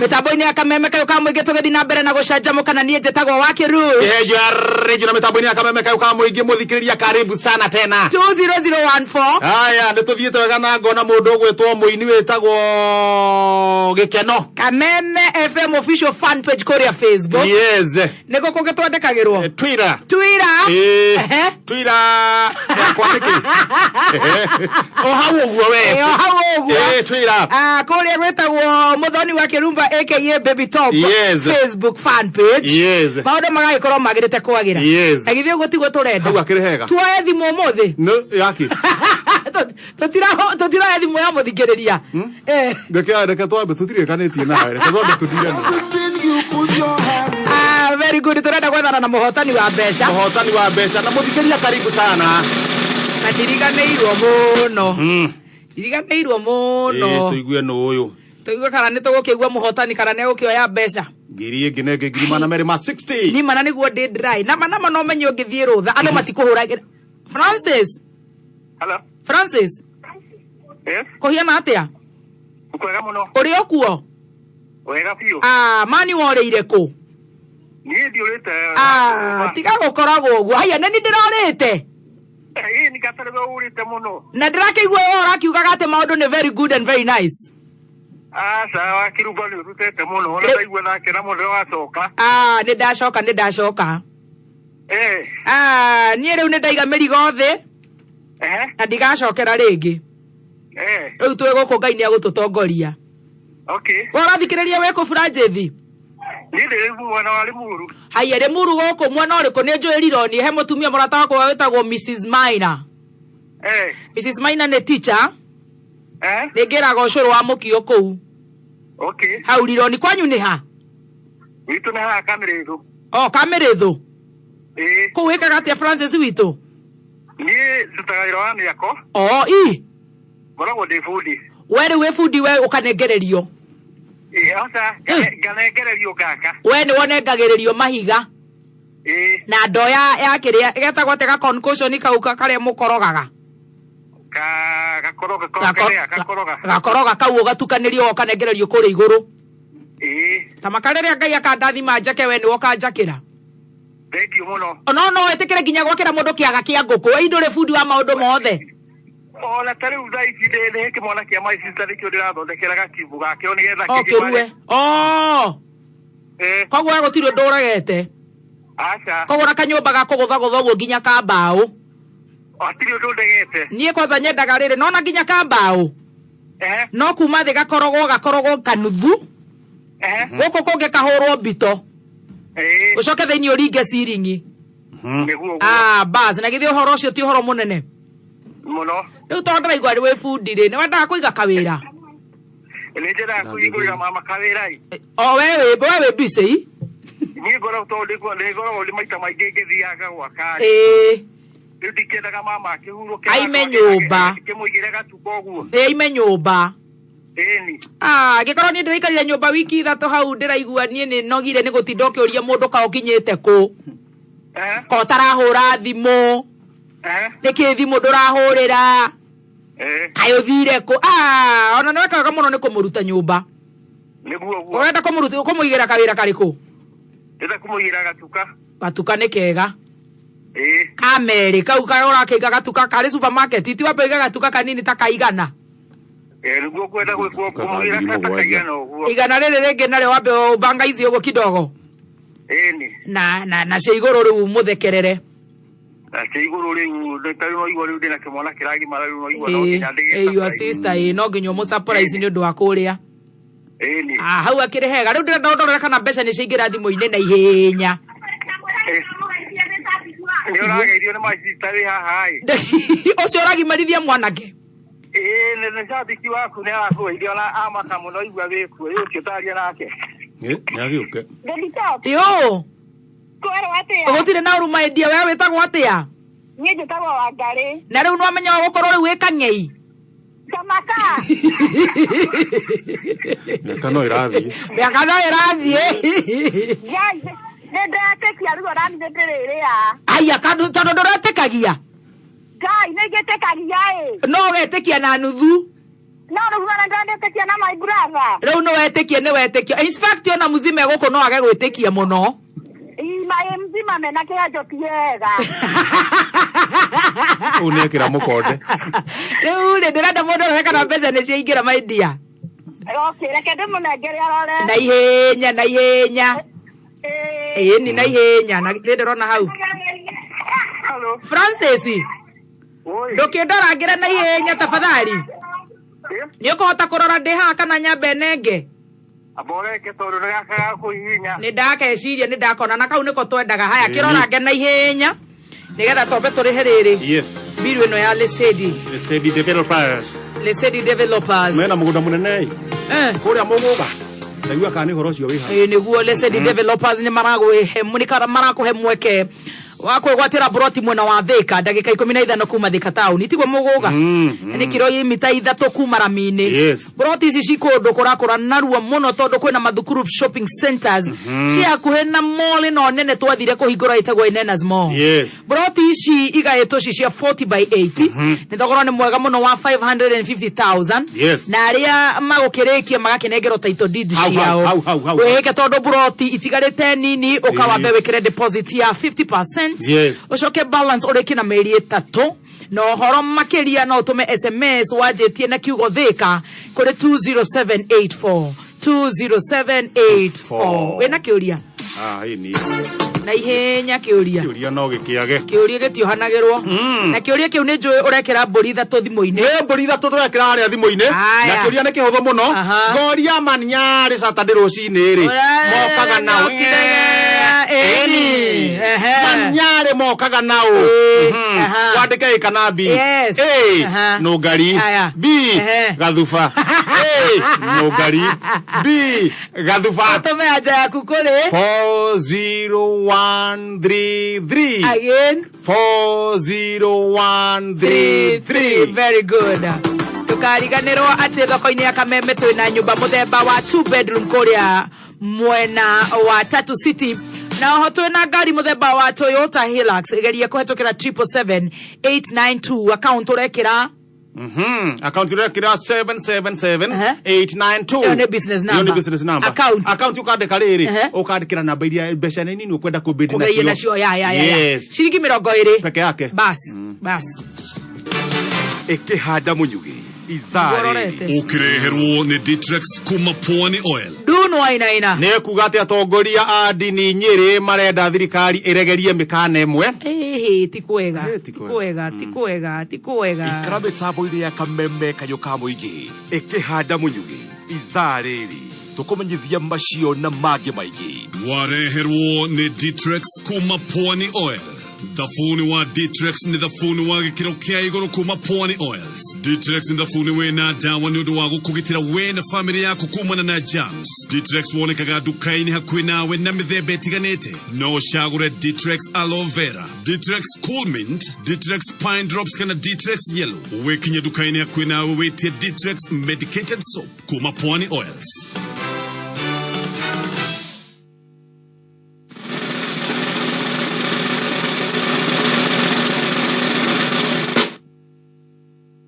mitambo-ini ya kameme kayo ka muingi tugithi na mbere na gucanjamuka na nie njitagwo wakirumba regional mitambo-ini ya kameme kayo ka muingi muthikiriria karibu sana tena 20014 haya nituthiete wega na ngona mundu gwitwo muini witagwo gikeno kameme FM official fan page korea Facebook niko kugitwandikagirwo Twitter kwandiki hau uguo we Twitter korea gwitagwo Muthoni wakirumba aka Baby Top Facebook fan page maundu magagikorwo magirite kwagira agithio gutigwo turenda hau akirihega tuoe thimu umuthi no yaki tutira thimu ya muthikiriria reke twambe tutirikanĩtie nawe reke twambe tuthigane very good turenda gwethana na muhotani wa mbeca na muthikiriria karibu sana na ndiriganĩirwo mũno tuigue no uyu tuigue kana nĩ tũgũkĩigua mũhotani kana nĩ egũkĩoya mbeca ngiri ĩngĩ nenge ngiri mana merĩ ma 60 ni mana nĩguo ndĩ dry nama no menye ũngĩthiĩ rũtha andũ matikũhũragĩra Francis kũhiana atĩa kwega mũno ũrĩ o kuo wega biũ mani worĩire kũ niĩ ndiũrĩte tiga gũkoragwo ũguo haya nĩ ndĩrorĩte ni gatarebe ũrĩte mũno na ndĩrakĩigua ũrakiugaga atĩ maũndũ nĩ very good and very nice sawa kirumba nĩ ũrutete mũno ona ndaigua nake na mũndũ wacoka nĩ ndacoka niĩ rĩu nĩ ndaiga mĩrigo thĩ na ndigacokera rĩngĩ rĩu twĩ gũkũ Ngai nĩ agũtũtongoria ũrathikĩrĩria wĩkũ Franjethi niĩ ndĩ mwena wa Limuru haya Limuru gũkũ mwena ũrĩkũ nĩ njũĩ Rironi he mũtumia mũrata wakwa wĩtagwo Mrs Maina Mrs Maina nĩ teacher nĩ ngĩraga ũcũrũ wa mũkio kũu hau Rironi kwanyu nĩ ha witũ nĩ haha Kamĩrĩthũ Kamĩrĩthũ kũu wĩkaga atĩa Francis witũ niĩ ndutaga wĩra wa mĩako ngoragwo ndĩ bundi we rĩu wĩ bundi we ũkanengererio nganengererio ngaka we nĩ wonengagĩrĩrio mahiga na ndo ya kĩrĩa getagwo atĩ concussion kau karĩa mũkorogaga gakoroga kau ũgatukanĩrio ũkanengererio kũrĩ igũrũ ta makarĩrĩa Ngai akandathima njake we nĩwe ũkanjakĩra thengiũ mũno no ĩtĩkĩre nginya gwakĩra mũndũ kĩaga kĩa ngũkũ we indũrĩ bundi wa maũndũ mothe ona ta rĩu thaa ici ndĩ kĩmwana kĩa maicita nĩkĩo ndĩrathondekera gakiumbu gakĩo nĩgetha kĩrue koguo gũtirĩ ũndũ ũregete kũgũra kanyũmba ga kũgũthagũtha ũguo nginya ka mbaũ hatirĩ ũndũ ndegete niĩ kwanza nyendaga rĩrĩ nona nginya ka mbaũ no kuma thĩ gakorogwo kanuthu gũkũ kũngĩ kahũrwo mbito ũcoke thĩinĩ ũringe ciringi bas na githĩ ũhoro ũcio ti ũhoro mũnene mũno rĩu tondũ ndĩraigua wĩ bundi rĩ nĩ wendaga kũiga kawĩra nĩ njendaga kũhingũrĩra mama kawĩra we wĩ busy niĩ ngoragwo ndĩ maita maingĩ ngĩthiaga gwaka rĩu ndikĩendaga mama akĩhurũke aime nyũmba kĩmũigĩre gatuko ũguo aime nyũmba Eni. Gikorwo ni ndirikarire nyumba wiki ithatu hau ndiraigua nie ni nogire ni gutinda ukiuria mundu ka ukinyite ku. Ko tarahura thimu. Niki thimu ndurahurira. Kayo thire ku. Ona nwekaga muno ni kumuruta nyumba. Niguo. Urenda kumuruta kumuigira kawira kariku. Enda kumuigira gatuka. Gatuka ni kega. Kamere kau karora kega gatuka kari supermarket ti wa pega gatuka kanini takaigana. Niguo kwenda kumuigira takaigana uguo. Igana rere rege nare wabe banga izi ugo kidogo. Eni. Na sheigoro ru muthekerere. Na sheigoro ru ndetari no igoro ru na kimona kiragi mararu no igoro no kinyandege. Your sister no ginyo mu surprise ni ndu wa kuria. Eni. Hau akirehega riu ndondorera kana mbeca ni ciingira thimu-ini na ihenya. Nyoraga irio ni macitari haha ai. Ucio uragimarithia mwanake. Nene shabiki waku ni arakuirio na amaka muno igua wiku ucio taria nake. Nyagiuke. Yo. Kwara atia. Ugutire na uruma endia wewe wetagwo atia? Nie njitagwo Wangari. Na riu no amenya gukorwo riu wikang'ei. Tamaka. Miaka irathie. Yai. Nĩndetekia rĩu ũranithĩndĩrĩrĩa. Aya tondũ ndũretĩkagia. Ngai nĩngĩtĩkagia ĩ. No wetĩkia na nuthu. No rĩu ndandĩtĩkia na my brother. Rĩu nĩ wetĩkia. Inspector na muzime gũkũ no age gwĩtĩkia mũno. Maĩ mzima mena kĩhenjo ti wega. Unekĩra mũkonde. Rĩu ndĩrenda mũndũ ũrore kana mbeca nĩ ciaingĩra maidia. Okay, reke ndĩmũnengere arore. Na ihenya. Ni na ihenya na ndirona hau. Hello. Francis. Ndũkĩndorangĩra na ihenya tafadhali. Nĩ ũkũhota kũrora ndĩ haha kana nyambe nenge. Aboreke tondũ ndakaga kũhihinya. Nĩ ndakeciria nĩ ndakona na kau nĩko twendaga haya kĩrorange na ihenya. Nigetha tombe tũrĩhe rĩrĩ. Yes. Biru ĩno ya Lesedi. Lesedi developers. Lesedi developers. Mena mũgũnda mũnene. Kũrĩa mũgũga. Ndagua kana horo cio wiha. Nĩguo Lesedi developers nĩ marakuhe mweke wa kwĩgwatĩra broti mwena wa Thika ndagĩka 15 kuma Thika town tiguo mũgũga. Nĩ kiro mita 3 kuma Rami-inĩ. Broti ici cikũndũ kũrakũra narua mũno tondũ kwĩna mathukuru shopping centers ciakuhĩ na mall no nene twathire kũhingũra ĩtagwo Nena's Mall. Broti ici igaĩtwo cia 40/80 nĩ thogora nĩ mwega mũno wa 550,000 na arĩa magũkĩrĩkia magakenengerwo title deed ciao. Wĩke tondũ broti itigarĩte nini ũkawambe wĩkĩre deposit ya 50%. Ucoke balance ureke na meri 3 no horo makiria no tume SMS wajetie na kiugo Thika kuri 20784 wena kiuria hii ni na ihenya kiuria no gikiage kiuria gitiohanagirwo na kiuria kiu ni njui urekera mburi 3 thimu-ini mburi 3 turekera haria thimu-ini na kiuria ni kihuthu muno ngoria maniari Saturday rucini ri mokaga nao maniari mokaga nao wandike kana B no ngari B gathuba no ngari B gathuba tume aja yaku kuri 40133 again 40133 very good. Tukariganirwo ati thoko-ini ya Kameme twina nyumba muthemba wa 2 bedroom kuria mwena wa Tatu City na oho twina ngari muthemba wa Toyota Hilux igeria kuhetukira 777-892 account urekira account urekira 777-892 Yone business number account ukandika riri ukandikira namba iria mbeca nini ukwenda kubidi nacio ya shilingi 20 peke yake bas Ikihanda munyugi ithare ukireherwo ni Ditrex kuma Pwani Oil. Duno aina ne kuga ati atongoria a ndini Nyeri marenda thirikari iregerie mikana emwe tikwega ikara mitambo-ini ya Kameme kayuka muingi ikihanda munyugi ithare riri tukumenyithia macio na mangĩ maingĩ. Wareherwo ni Ditrex kuma Pwani Oil. Thafuni wa Ditrex ni thafuni wa gikiro kia igoro kuma Pwani Oils. Ditrex ni thafuni wena dawa ni udu wa gukugitira wena family yako kumana na germs. Ditrex wonekaga dukaini hakuhi nawe na mithemba itiganite. No shagure Ditrex aloe vera, Ditrex cool mint, Ditrex pine drops kana Ditrex yellow. Wekinya dukaini hakuhi nawe wetie Ditrex medicated soap kuma Pwani Oils.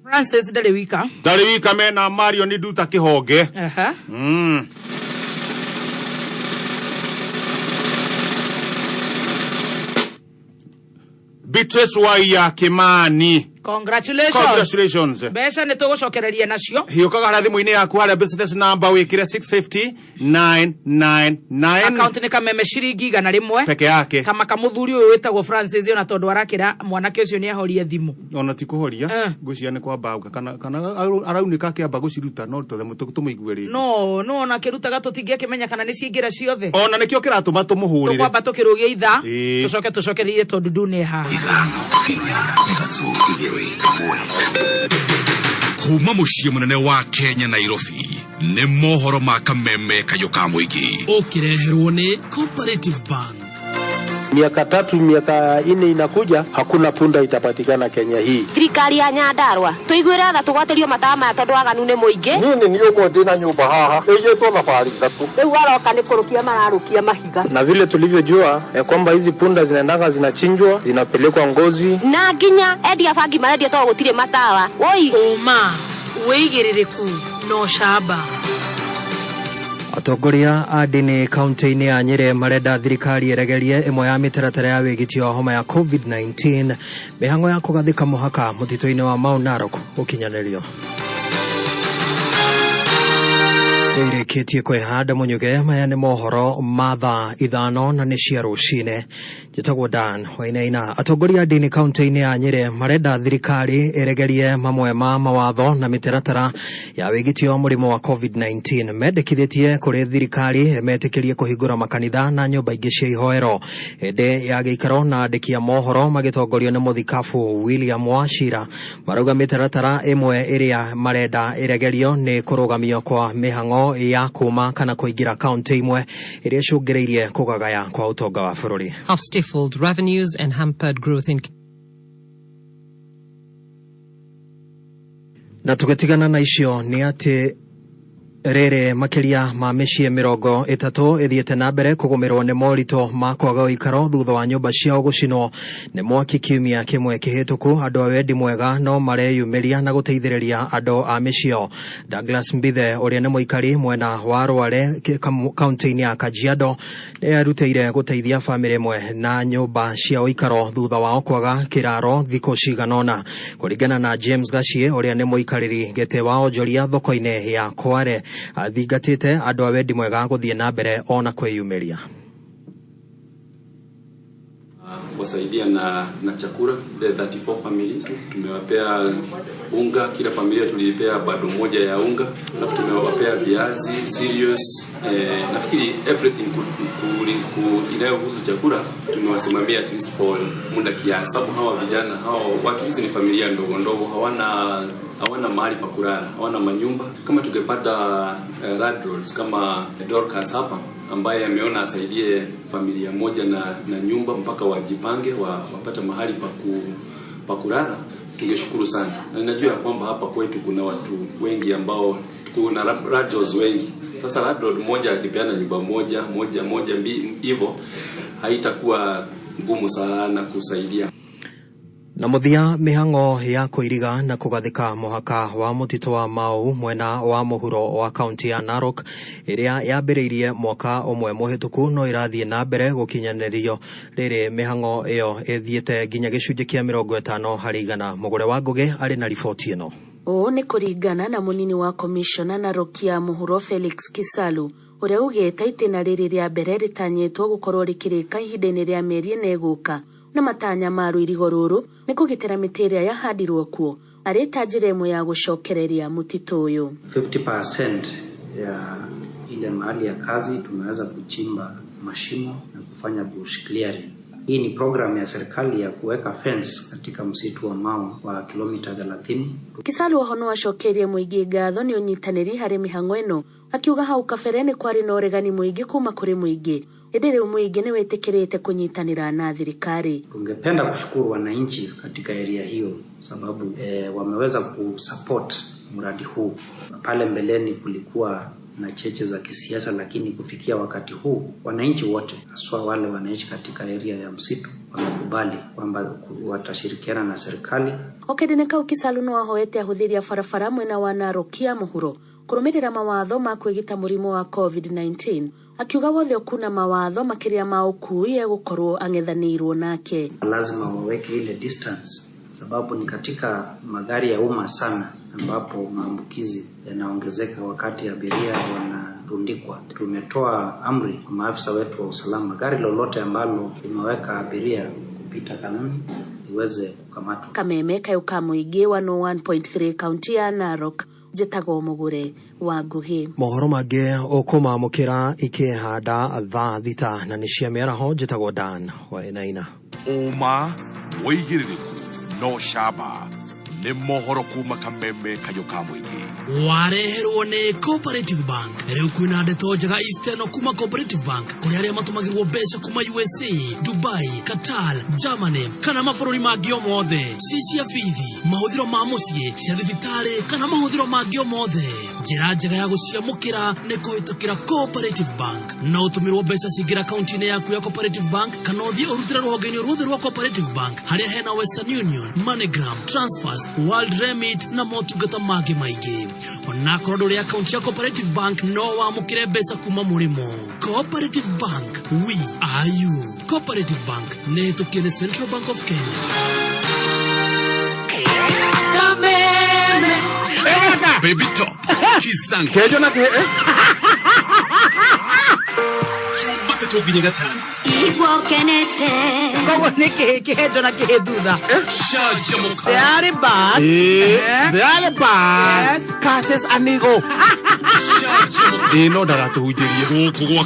Francis Dalewika. Dalewika mena Mario ni duta kihoge. Beatrice Waya Kimani. Congratulations. Besha nitugucokereria nacio. Hiukaga hara thimu-ini yaku haria business number wikire 650999. Account ni kameme shiringi 100 peke yake. Kama kamuthuri uyu witagwo Francis ona tondu arakira mwanake ucio ni ahorie thimu. Ona ti kuhoria gucia ni kwa bauga kana araunika kiamba guciruta no tothe tumuigue ri. No ona kirutaga tutingia kimenya kana ni ciingira ciothe. Ona nikio kiratuma tumuhurire. Tukwamba tukirugia itha. Tucokererie tondu ndune ha. Kuma muciĩ munene wa Kenya Nairobi nĩ mohoro ma kameme kayoka muingi ukireherwo ni Cooperative Bank. Miaka 3 miaka 4 inakuja hakuna punda itapatikana Kenya hii. Thirikari ya Nyandarua tuigwira tha tugwatirio matama tondu aganu ni muingi. Nini ni umwe ndina nyumba haha ĩgetwo na bari 3. Riu aroka ni kurukia mararukia mahiga. Na vile tulivyojua kwamba hizi punda zinaendanga zinachinjwa zinapelekwa ngozi na nginya endia bangi marendia to gutire matawa. Oi uma wigiririku no shaba. Atongoria a ndini kaunti-ini ya Nyeri marenda thirikari eregerie imwe ya mitaratara ya wigitio homa ya COVID-19 mihango ya kugathika muhaka mutito-ini wa mwana ukinyanirio. Irikitie kwihanda munyuge maya ni mohoro matha ithano na ni cia rucine. Njitagwo Dan Wainaina. Atongoria ndini kaunti-ini ya Nyeri marenda thirikari eregerie mamwe ma mawatho na mitaratara ya wigitio murimo wa COVID-19 mendekithitie kuri thirikari metikirie kuhingura makanitha na nyumba ingi cia ihoero hende ya giikaro na andikia mohoro magitongorio ni muthikabu William Wachira marauga mitaratara imwe iria marenda eregerio ni kurugamio kwa mihango ya kuma kana kuingira kaunti imwe iria cungiriirie kugagaya kwa utonga wa bururi. Have stifled revenues and hampered growth in. Na tugetigana na icio ni ati rere makiria ma mĩciĩ 30 ithiĩte na mbere kugumirwo ni morito ma kwaga ũikaro thutha wa nyũmba ciao gucinwo ni mwaki kiumia kimwe kihituku. Andu a wendi mwega no mareyumiria na guteithĩrĩria andu a mĩciĩ. Douglas Mbithe uria ni muikari mwena wa Rware kaunti-ini ya Kajiado ni arutĩire guteithia family imwe na nyũmba cia ũikaro thutha wao kwaga kiraro thikũ ciganona. Kuringana na James Gacie uria ni muikariri gĩtĩ wa onjoria thoko-ini ya Kware athingatite andu a wendi mwega guthie na mbere ona kwiyumiria. Wasaidia na chakula the 34 families. Tumewapea unga, kila familia tulipea bado moja ya unga, alafu tumewapea viazi, cereals, nafikiri everything inayohusu chakula tumewasimamia at least for muda kiasi. Sababu hawa vijana, hawa watu, hizi ni familia ndogo ndogo, hawana mahali pa kulala, hawana manyumba. Kama tungepata rad rolls kama Dorcas hapa ambaye ameona asaidie familia moja na nyumba mpaka wajipange wapata mahali pa kulala, tungeshukuru sana. Na ninajua ya kwamba hapa kwetu kuna watu wengi ambao kuna radios wengi. Sasa radio moja akipeana nyumba moja hivyo haitakuwa ngumu sana kusaidia. Na muthia mihango ya kuiriga na kugathika muhaka wa mutito wa Mau mwena wa muhuro wa kaunti ya Narok iria yambiriirie mwaka umwe muhituku no irathie na mbere gukinyanirio. Riri mihango iyo ithiete nginya gicunji kia 50% mugure wa ngugi ari na riboti ino. O ni kuringana na munini wa komishona Narok ya muhuro Felix Kisalu uria ugete itena riri ria mbere ritanyitwo gukorwo rikirika ihinda-ini ria mieri ĩna ĩgũka na matanya maru irigo ruru ni kugitira mitiria yahandirwo kuo areta njira imwe ya gucokereria mutito uyu. 50% ya ile mahali ya kazi tumeweza kuchimba mashimo na kufanya bush clearing. Hii ni programu ya serikali ya kuweka fence katika msitu wa Mau wa kilomita 30. Kisalu wahono wacokerie muigi ngatho ni unyitaniri hari mihango ino akiuga hau kaferene kwari na uregani muigi kuma kuri muigi edere muigi ni wetekirite kunyitanira na thirikari. Tungependa kushukuru wananchi katika area hiyo sababu wameweza kusupport mradi huu. Pale mbeleni kulikuwa na cheche za kisiasa, lakini kufikia wakati huu wananchi wote haswa wale wanaishi katika area ya msitu wamekubali kwamba watashirikiana na serikali. Okedineka Kisalu no ahoete ahuthiria farafara mwena wa Narokia Muhuro kurumirira mawatho ma kwigita murimo wa COVID-19 akiuga wothe kuna mawatho makiria ma ukui gukorwo ang'ethanirwo nake. Lazima waweke ile distance sababu ni katika magari ya umma sana ambapo maambukizi yanaongezeka wakati abiria wanarundikwa. Tumetoa amri kwa maafisa wetu wa usalama, gari lolote ambalo limeweka abiria kupita kanuni iweze kukamatwa. Kameme kayuka muigi wa 1.3 kaunti ya Narok jetago mugure wa Ngugi. Mohoro mage okumamukira ikihanda thaa thita na nishia meraho jetago Dan wa Enaina. Uma waigiririku no shaba ni mohoro kuma kameme kayuka muigi. Wareherwo ni Cooperative Bank. Riu kwina ndeto njega Eastern kuma Cooperative Bank kuri aria matumagirwo mbeca kuma USA, Dubai, Qatar, Germany kana mabururi mangi o mothe. Cia bithi, mahuthiro ma mucii, cia thibitari kana mahuthiro mangi o mothe. Njira njega ya guciamukira ni kuhitukira Cooperative Bank. Na utumirwo mbeca cingira akaunti-ini yaku ya Cooperative Bank kana uthie urutire rũhonge-inĩ ruothe rwa Cooperative Bank haria hena Western Union, MoneyGram, Transfast, World Remit na motungata mangi maingi. Ona korwo uri akaunti ya Cooperative Bank no wamukire mbeca kuma murimo. Cooperative Bank, we are you. Cooperative Bank ne tukene Central Bank of Kenya. Kameme Baby top kisango kejo na ke chumba toginye gatanu igwo kenete kogo neke kihenjo na kihedudha Canjamuka they are back. They are back. Yes. Cases anigo Canjamuka no daga tuhujirie goko gwa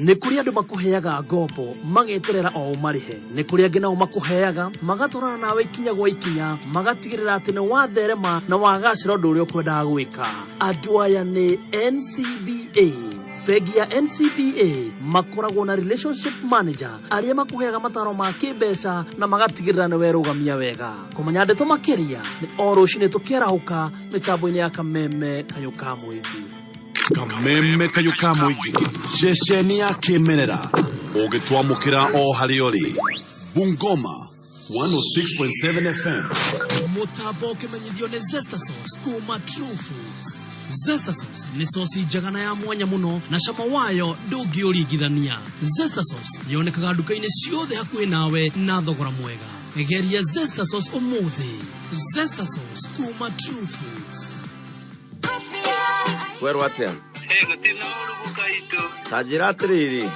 Nĩ kũrĩ andũ makuheaga ngombo mageterera o marihe. Nĩ kũrĩ angĩ nao makuheaga magatwarana nawe ikinya gwa ikinya magatigĩrĩra atĩ nĩ watherema na wagacĩra ũndũ ũrĩa ũkwendaga gwĩka. Andũ aya nĩ NCBA. Bengi ya NCBA makoragwo na relationship manager arĩa makuheaga mataro ma kĩmbeca na magatigĩrĩra nĩ werũgamia wega. Kũmenya ndeto makĩria nĩ o rũcinĩ tũkĩarahũka mĩtambo-inĩ ya kameme kayuka muigi. kameme kayuka muigi ceceni ya kimerera ũgĩtwamũkĩra o harĩa ũrĩ. Bungoma 106.7 FM. Mutambo ũkĩmenyithio nĩ Zesta Sauce kuma True Foods. Zesta Sauce nĩ sauce njega na ya mwanya muno na cama wayo ndũngĩũringithania. Zesta Sauce yonekaga nduka-inĩ ciothe hakuhĩ nawe na thogora mwega. Geria Zesta Sauce ũmũthĩ. Zesta Sauce kuma True Foods. Kwerwo atia? Gutina urubuka itu. Tanjira atiriri.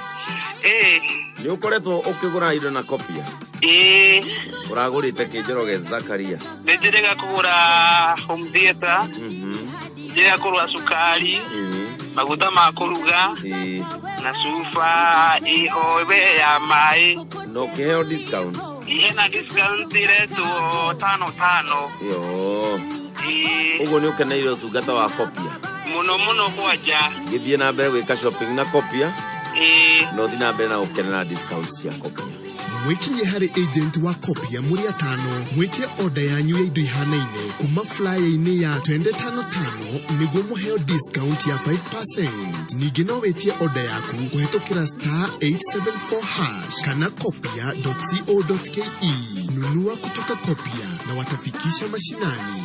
Ni ukoretwo ukigura indo na kopia? Uragurite kinjoro ge Zakaria. Ndirega kugura home theater. Ndirega kugura sukari. Maguta ma kuruga. Na sufa ihobe ya mai. No kiheo discount. Ina discount direto 5. Yo. Ugo ni ukeneire utungata wa kopia. Muno kwaja. Githie na mbere gwika shopping na kopia. No thina mbere na ukenera discounts ya kopia. Mwikinye hari agent wa kopia muri 5 mwitie order yanyu ya indo ihanaine kuma flyer-ini ya 255 niguo muheo discount ya 5%. Ningĩ no wetie order yaku kuhetũkĩra *874# kana kopia.co.ke. Nunua kutoka kopia na watafikisha mashinani.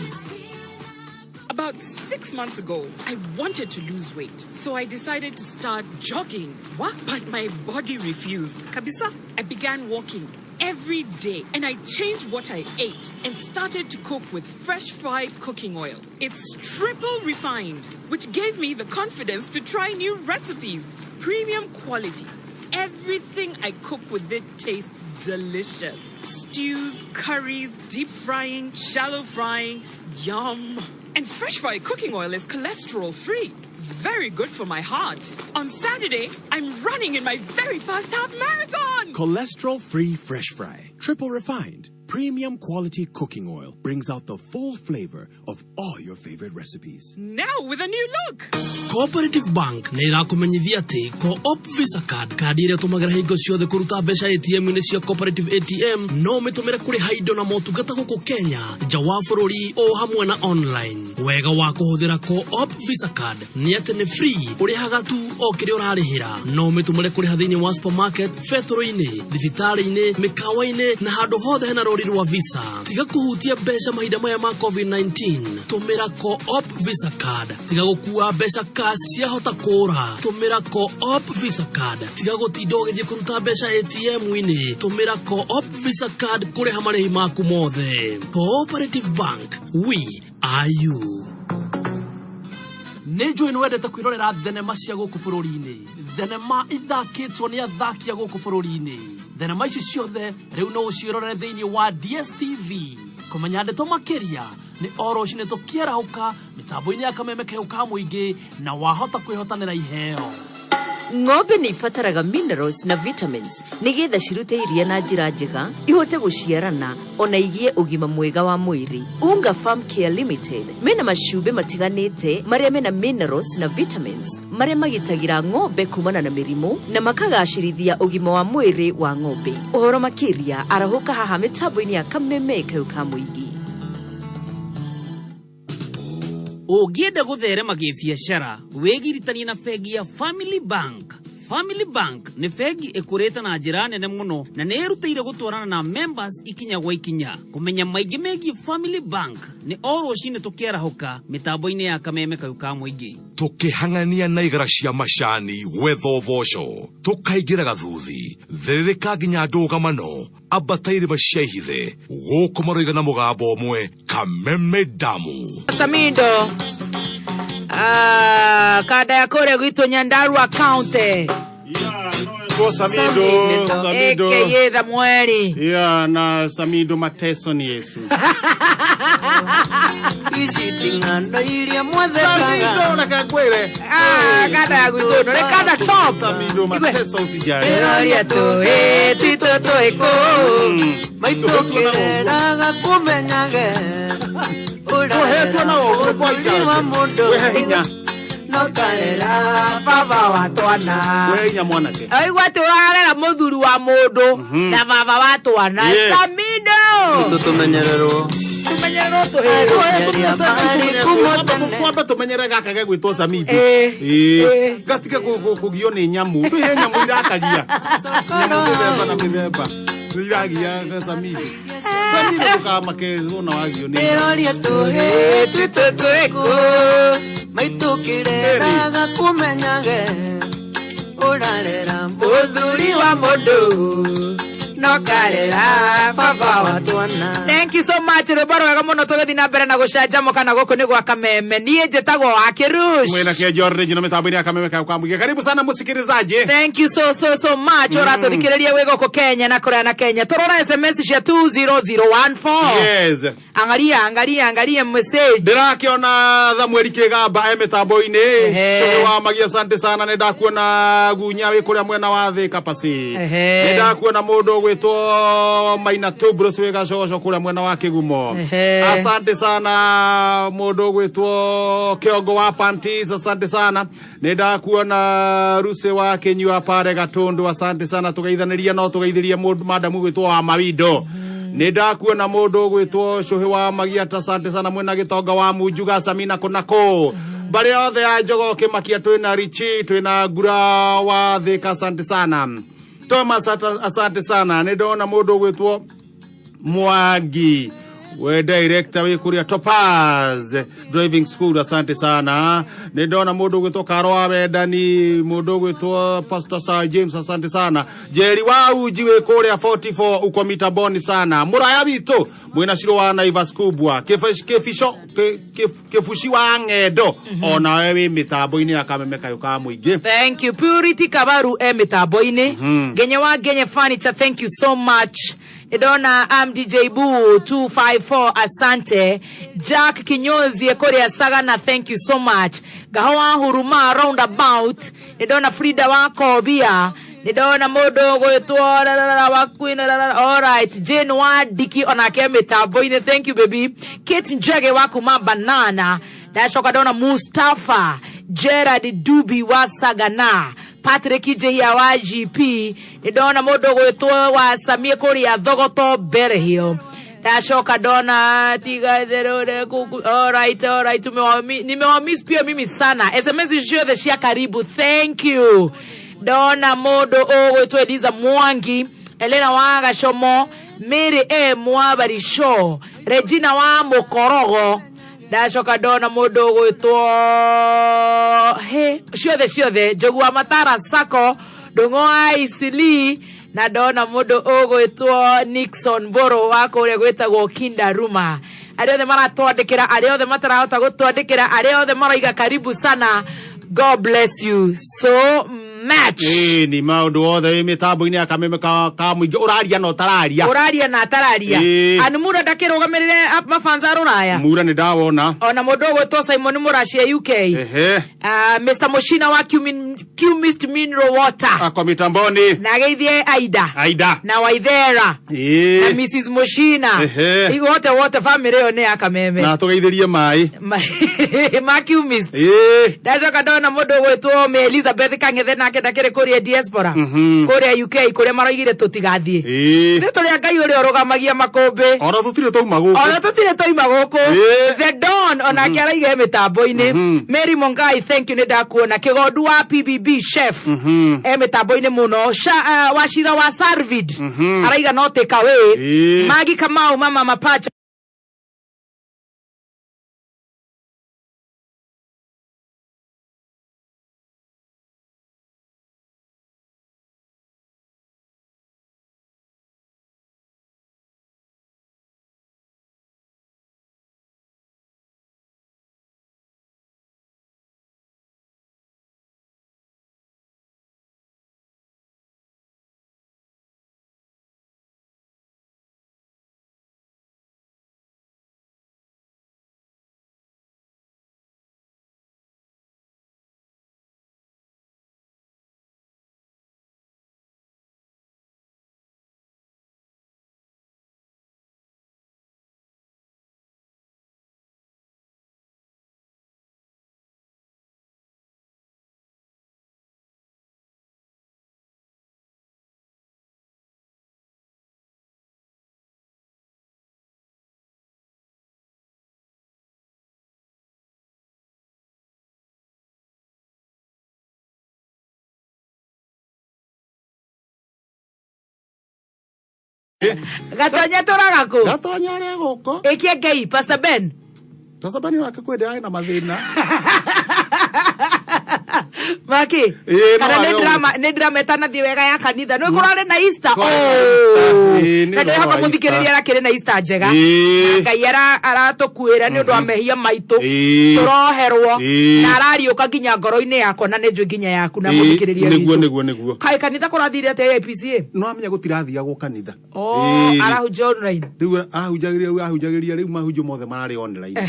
About 6 months ago, I wanted to lose weight, so I decided to start jogging. What? But my body refused. Kabisa, I began walking every day, and I changed what I ate and started to cook with fresh fried cooking oil. It's triple refined, which gave me the confidence to try new recipes. Premium quality. Everything I cook with it tastes delicious. Stews, curries, deep frying, shallow frying, yum. And fresh fried cooking oil is cholesterol free. very good for my heart. On Saturday, I'm running in my very first half marathon. Cholesterol-free fresh fry, triple refined, premium quality cooking oil brings out the full flavor of all your favorite recipes. Now with a new look. Cooperative Bank nera kumenyithia ati Co-op Visa Card kadi ire tumagara hingo ciothe kuruta mbeca ATM-ini cia Cooperative ATM no mitumire kuri haindo na motungata guku Kenya nja wa bururi o hamwe na online. Wega wa kuhuthira Co-op Visa Card ni ati ni free urihaga tu o kiri urarihira no mitumire kuri hathini wa supermarket, fetoro-ini, thibitari-ini, mikawa-ini na handu hothe hena rwa visa. Tiga kuhutia mbeca mahinda maya ma COVID-19. Tumira Co-op Visa Card. Tiga gukua mbeca cash cia hota kura. Tumira Co-op Visa Card. Tiga gutinda ugithie kuruta mbeca ATM-ini. Tumira Co-op Visa Card kuriha marihi maku mothe. Cooperative Bank. We are you. Nejo inwendete kwirorera thenema cia guku bururi-ini. Thenema ithakitwo ni athaki a guku bururi-ini. Thenema ici ciothe riu no uciirorere thiini wa DSTV. Kumenya ndeto makiria ni oro cine tukiarauka mitambo-ini ya kameme keuka muingi na wahota kwihotanira iheo. Ng'ombe ni ibataraga minerals na vitamins nigetha cirute iria na njira njega ihote guciarana ona igie ugima mwega wa mwiri. Unga Farm Care Limited mena macumbi matiganite maria mena minerals na vitamins maria magitagira ng'ombe kumana na mirimu na makagacirithia ugima wa mwiri wa ng'ombe. Uhoro makiria arahuka haha mitambo-ini ya kameme keuka muingi. Ugienda gutherema gibiashara wegiritania na fegi ya Family Bank. Family Bank ni fegi ikureta na njira nene muno na ni irutire gutwarana na members ikinya gwa ikinya. Kumenya maigi megi Family Bank ni oro cine tukiarahuka mitambo-ini ya kameme kayuka muingi. Tukihangania na igara cia macani wetho voco tukaigira gathuthi thiririka nginya ndugamano abataire baciahithe guku maroiga na mugambo umwe kameme damu Samindo kada ya kore gwitu Nyandarua County Samindo eke the mweri na Samindo mateso ni Yesu isitingano ilia mwethekaga Samindo na kakwele kada ya gwitu no le kada top Samindo mateso usijali eralia to titoto eko maitokeraga kumenyage uheto na uliwa mundo nokarera baba watwana wenya mwanake aigwa turarera muthuri wa mundu na baba watwana Samindo tutumenyerero Kwamba tumenyere gaka gegwitwo Samindo gatige kugio ni nyamu he nyamu irakagia nyamu na mibeba iragia Samindo kama kezo na wagio ni eralia to twitoteko maitukireraga kumenyage urarera muthuri wa mundu nokarera baba watwana. Thank you so much rwebaro wega muno tugethi na mbere na gucanjamuka na guku ni gwa kameme nie njitagwo wakirush mwena kia Jorge jino mitambo-ini ya kameme kamuiga. Karibu sana musikilizaji. Thank you so much uratuthikiriria wega uko Kenya na Korea na Kenya turora SMS cia 20014. Yes angalia message ndirakiona Thamweri Kigamba mitambo-ini wa magia. Asante sana ndakuona gunya wi kuria mwena wa Thika pasi ndakuona mundu gwitwo Maina Tubros wega coco kuria mwena wa Kigumo. Asante sana mundu gwitwo Kiongo wa Panties. Asante sana ndakuona Ruse wa Kenyua pare Gatundu. Asante sana tugeithaniria no tugeithirie mundu madamu gwitwo wa Mawindo. Ndakuona mundu gwitwo Cuhi wa Magia. Asante sana mwena Gitonga wa Munjuga Samina kunako bari othe ya Njogo Kimakia twina Richi twina Ngura wa Thika. Asante sana Thomas. Asante sana ndona mundu gwitwo Mwangi we director we kuria Topaz driving school. Asante sana ndona mundu gwitwo Karo wa Wendani mundu gwitwo Pastor Sir James. Asante sana Jerry wa Uji we kuria 44 uko mitaboni sana muraya bitu mwina shiro wa Naivas kubwa kefushi wa Ng'endo ona wewe mitambo-ini ya kameme kayuka muingi. Thank you Purity Kabaru mitambo-ini Genye wa Genye Furniture. Thank you so much Idona DJ Boo 254 asante. Jack Kinyozi Korea Sagana, thank you so much. Gahawa Huruma roundabout. Idona Frida wako bia. Nidona modo goetwa wakwina. All right, Jane Wadiki onakeme taboine, thank you baby. Kate Njege wakuma banana. Dashoka dona Mustafa Gerard Dubi wasagana. Patrick Jehia wa GP. Nidona modo goetwa wa Samia Korea Dhogoto Berehio. Dashoka dona tiga zero kuku. All right. Nimewamiss pia mimi sana. SMS jio the shia karibu. Thank you. Dona modo ogo to Eliza Mwangi, Elena Wanga Shomo, Mary Mwabari Show, Regina wa Mokorogo. Dashoka dona modo ogo to he sure the Jogua Matara Sako, Dongoa Isili, na dona modo ogo to Nixon Boro wako regweta go Kinda Ruma. Areo de mara to adekera, areo de matara go to adekera, areo de mara iga karibu sana. God bless you so much. Ni maundu othe mitambo-ini ya kameme ka muingi uraria no tararia. Uraria na tararia. Anu mura ndakirugamirire mafanza ruraya. Mura ni ndawona. Ona mudogo to Simon Murashi UK. Mr. Moshina wa Q-Mist Mineral Water. Ako mitamboni. Na geithie Aida. Na Waithera. Na Mrs. Moshina. Wote family one ya kameme. Na tugeithirie mai. Ma Q-Mist. Dajoka dona mudogo to me Elizabeth Kangethe na ndakire Korea diaspora. Korea UK kure maraigire tutigathie. Ni turi Ngai uri orogamagia makombe. Ora tutire toima guku. The Dawn ona kiaraige mitambo-ini. Mary Mongai, thank you ni ndakuona. Kigondu wa PBB chef. Mitambo-ini muno. Washira wa Sarvid. Araiga no take away. Magi Kamau mama mapacha. Gatonya toragako. Gatonya ria guko. Ekie Ngai Pastor Ben. Pastor Ben wake kwende ai na mathina. Maki. Kana ne drama etana thi wega ya kanitha. No kurare na Easter. Ndio hako muthikiriria rakire na Easter njega. Ngai aratukuira ni undu wa mehia maitu. Turoherwo. Na arariuka nginya ngoro-ini yako na ne njui nginya yaku na muthikiriria. Niguo. Kai kanitha kurathire ate APCA. No amenya gutirathia go kanitha. Arahunja online. Riu ahunjagiria riu mahunjo mothe marari online.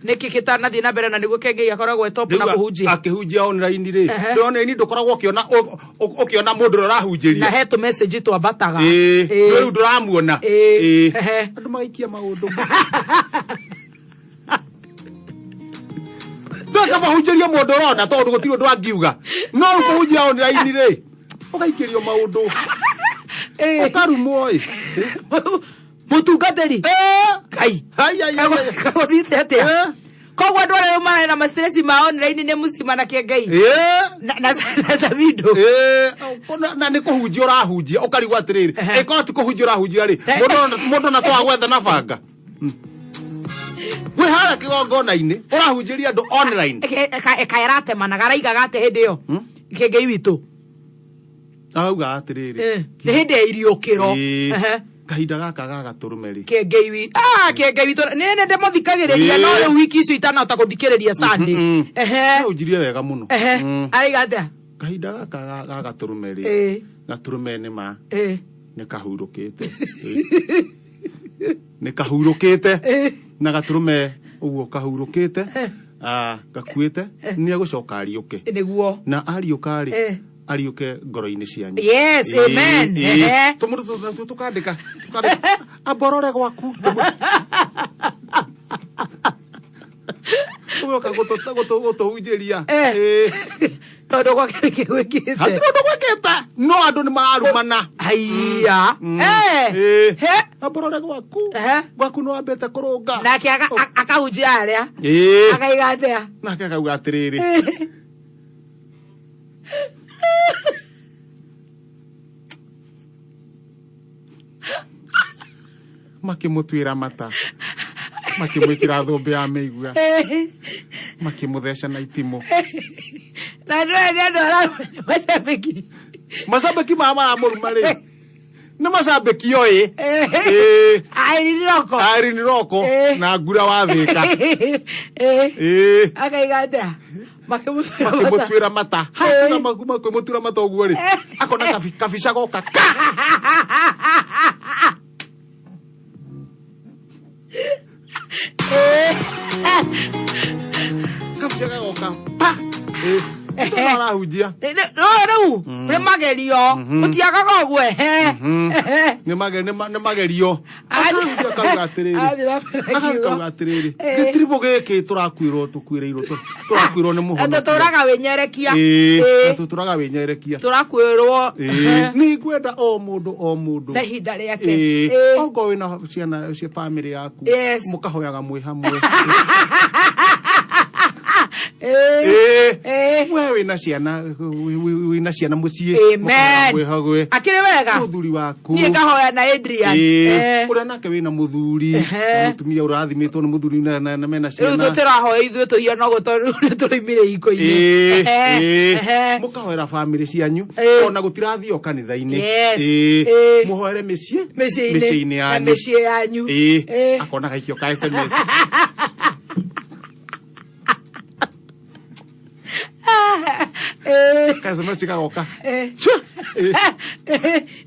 Niki kitanathie na mbere na niguo Ngai akoragwo top na kuhunjia. Akihunjia online ri. Ndona ini ndukoragwo ukiona mundu arahunjiria. Na hetu message twambataga. Riu nduramuona. Andu magaikia maundu. Ndaka mahunjiria mundu rona tondu gutiro ndu angiuga. No kuhunjia online ri. Ugaikirio maundu. Utarumo Mutungateri. Kai. Kagothite atia. Kogwa ndware umara na stress ma online ne musima na Ngai. Na sabido. Na ne kuhunjia urahunjia ukarigwa atiriri. Eko ti kuhunjia urahunjia ri. Mundu na twa gwetha na banga. We hara kigongona-ini urahunjiria andu online. Kairate mana garaiga gate hindi yo. Ngai witu. Auga atiriri. Hindi iriukiro. Kahinda gaka gagaturumeri. Ngai witu nene ndemuthikagiriria no ri wiki icio itanahota guthikiriria Sunday. Unjirie wega muno. Araiga atia. Kahinda gaka gagaturumeri. Gaturumeni ma. Nikahurukite. Nikahurukite. Na gaturume uguo kahurukite. Gakuite. Ni agucoka ariuke. Niguo. Na ariuka ri. Ariuke ngoro-ini cianyu. Yes, amen. Tumurutu tukandika. Aborore gwaku. Uyoka gutuhunjiria. Tondu gwake gwikite. Hatirundu gwikite. No andu ni mararumana. Haiya. Aborore gwaku. Gwaku no ambete kurunga. Nake akahunjia aria. Akaiga atia. Nake akauga atiriri. Makimutwira mata. Makimwikira thumbi ya meigua. Makimutheca na itimu. Na ndio mashabiki. Mashabiki mama amuruma ri. Ni mashabiki oi. Airi ni roko na ngura wa thika. Akaiga atia. Makimutwira mata. Hakuna makimutwira mata uguo ri. Akona kabica goka. Kabica goka. Pa. Arahunjia. No, ni magerio. Mutiagaga uguo Ni magerio. Akauga atiriri. Gitiribo giki turakwirwo tukwireirwo turakwirwo ni muhono. Turaga wenyerekia. Turaga wenyerekia. Turakwirwo. Ni ngwenda o mundu. Na ihinda riake. Ongo wina ciana cia family yaku. Mukahoyaga mwi hamwe. Wewe na ciana muciĩ. Amen. Akire wega. Muthuri waku. Niĩ ngahoya na Adrian. Uria nake wina muthuri. Mutumia urathimitwo ni muthuri na mena ciana. Riu tutirahoya ithuĩ tuhiana guo tondu tũroimire iko-inĩ. Mukahoera family cianyu. Ona gutirathio kanitha-inĩ. Muhoere mĩciĩ-inĩ yanyu. Akona gaikio ka SMS. Kasema chikagoka.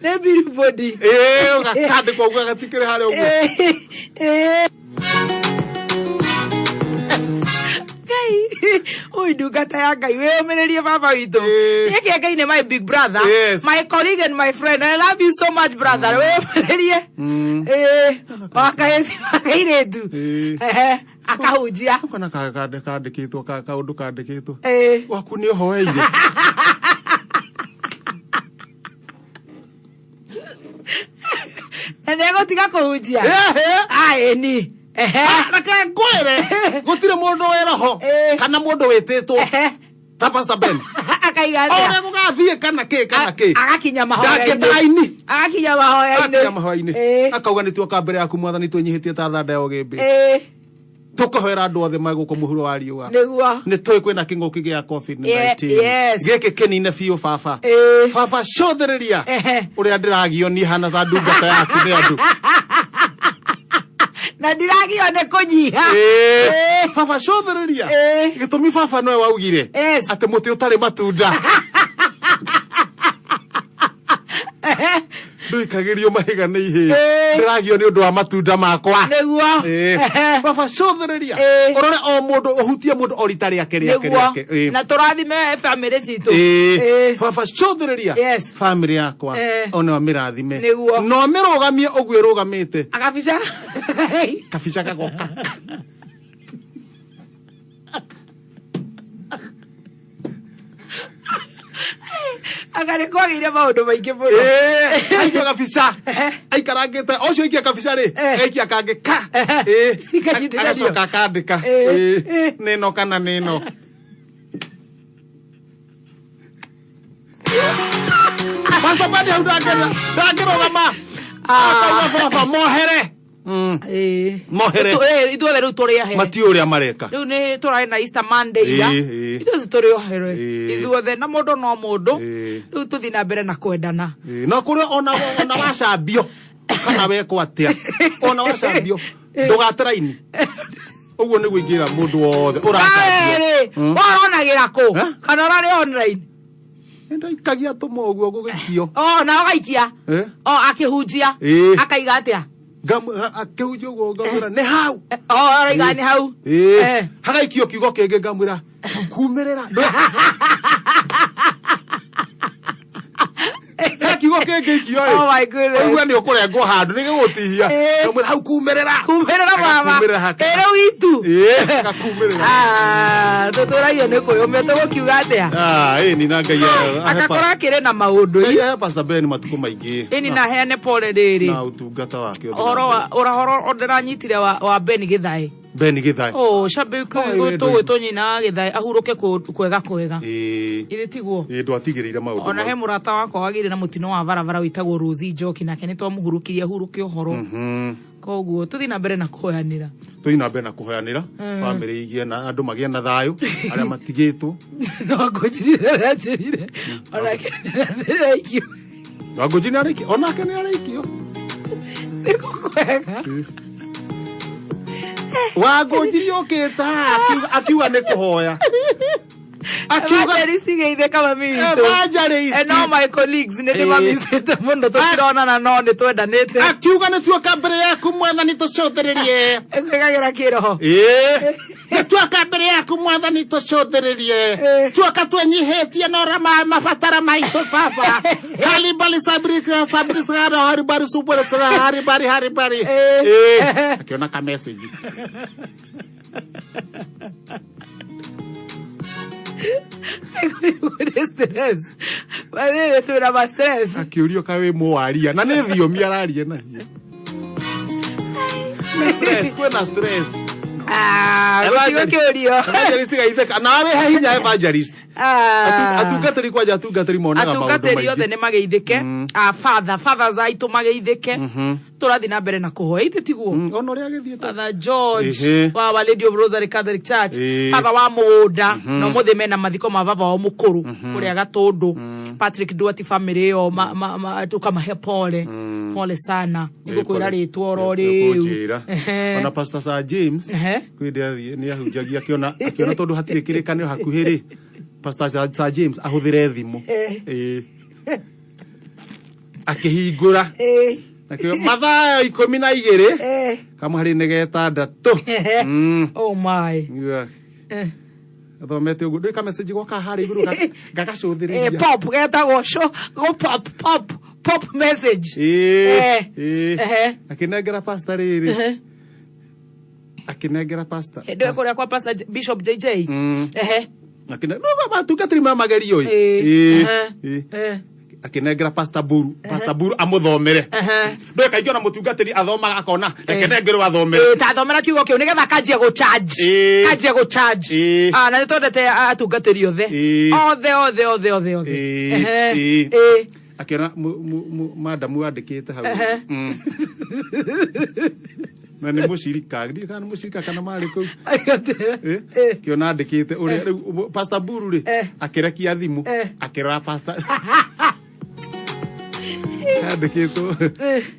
Ne body. Kade kwa uga gatikire hare ugo. Oi dugata ya Ngai we omererie baba witu. Yeke Ngai ne my big brother, my colleague and my friend. I love you so much brother. We omererie. Wakairetu. Akahunjia. Kana kandikitwo kaundu kandikitwo. Waku ni uhoeire. Nego tiga kuhunjia. Ai ni. Reke ngwire gutire mundu weraho kana mundu wititwo ta Pastor Ben. Akaiga atia. Ore gugathie kana ki. Agakinya mahoya-ini. Agakinya mahoya-ini. Akauga nitwe ka mbere yaku mwathani twenyihitie ta thanda ya ugimbi. Tukahoera andu othe maguko muhuro wa riua. Niguo. Ni tui kwina kinguki gia COVID-19. Giki kinine biu baba. Baba cotheriria. Uria ndiragio ni hana ta ndungata yaku ni andu. Na ndiragio ne kunyiha. Baba cotheriria. Gitumi baba noe waugire. Ati muti utari matunda. Nduikagirio mahiga ni ihi. Ndiragio ni undu wa matunda makwa. Niguo. Baba cotheriria. Urore o mundu uhutie mundu orita riake riake. Na turathime family citu. Baba cotheriria. Family yakwa ona wa mirathime. No mirugamie ogwe rugamite. Akabica. Kabica kagoka. Agare kwagire maundu maingi muno. Aikia kabica. Aikarangite ocio ikia kabica ri. Aikia kange ka. Agacoka akandika. Nino kana nino. Pastor Ben hau ndangirugama. Akauga baba mohere. Mohere. Ithuothe riu turi ahere. Mati uria mareka. Riu ni turai na Easter Monday ya. Ithuothe turi ahere. Ithuothe na mundu no mundu. Riu tuthi na mbere na kwendana. Na kuri ona wacambio kana wekwo atia. Ona wacambio ndugateraini. Uguo ni gwingira mundu wothe uracambio. Waronagira ku? Kana urari online? Ndaikagia tumoguo gugikio. Na agaikia. Akihunjia. Akaiga atia. Akihunjia uguo ngamwira ne hau. Raiga ne hau. Hagaikio kiugo kenge ngamwira kumerera. Kiugo kenge ikio. Oh my goodness. Uguo ni ukurengwo handu ni gigutihia. Ngamwira hau kumerera. Kumerera mama. Ere witu. Kakumerera. Tutoragia ni kuyumete gukiuga atia. Ni na ngai akakora kire na maundu Pastor Ben matuko maingi. Ini na heane pole riri. Na utungata wake. Horo ndiranyitire wa Ben Githai. Ben Githai. Shabiku gwitwo nyina Githai ahuruke kwega. Ile tiguo. Ndwatigirire maundu. Ona he murata wakwa wagire na mutino wa barabara witagwo Rosie Njoki nake ni twamuhurukirie ahuruke uhoro. Koguo tuthi na mbere na kuhoyanira. Family igie na andu magie na thayu aria matigitwo. No ngojirire njirire. Ona kenera ikio. Ngojirire ariki ona kenera ikio. Kwega. Wangojiri oketa akiuga ni kuhoya. Evangelist geithe kama mimi. And all my colleagues nende mamisite muno tutirona na no ni twendanite. Akiuga ni tuoka mbere yaku mwana ni tucothererie. Ekwegagira kiroho. Tuoka mbere yaku mwana ni tucothererie. Tuoka twenyihetie no rama mafatara maitu papa. Halibali sabrika sabrisa haribari super haribari. Akiona ka message. Stress. Wale tuna ba stress. Akiurio kawe mwaria na ne thiomi araria na hiyo. Stress kwena stress. Kiurio. Evangelist gaitheka nawe he hinya evangelist. Atungatiri kwaja atungatiri monaga maundu. Atungatiri yothe ne mageithike. Fathers aitu mageithike. Turathi na mbere na kuhoya ite tiguo. Ona ria githiete. Father George wa Lady of Rosary Catholic Church. Father wa Muda no muthe mena mathiko ma baba wa mukuru kuria gatundu. Patrick Duati family yo tukamahe pole sana. Nigukwira ritwo ro riu. Ona Pastor Sir James kwenda ni ahunjagia akiona tondu hatire kirikanio hakuhiri. Pastor Sir James ahuthire thimu. Akihingura. Nakio mathaa 12 kama hari negeta ndatu. Oh my. Athomete ugu ndika message gwaka hari iguru gagacuthiriria. Pop getagwo show go pop message. Akinengera pastor riri. Akinengera pastor. Ndio kuria kwa pastor Bishop JJ. No baba tugatiri magerio akinengera pastor Buru amuthomere ndo kaigio na mutungatiri athoma akona akinengera athomere ta thomera kiugo kiu nigetha kanjie go charge na nitondete atungatiri othe akiona madamu andikite hau na ni mushirika ndi kana mushirika kana mari ku kiona andikite uri pastor Buru ri akirekia thimu akira pastor andikitwo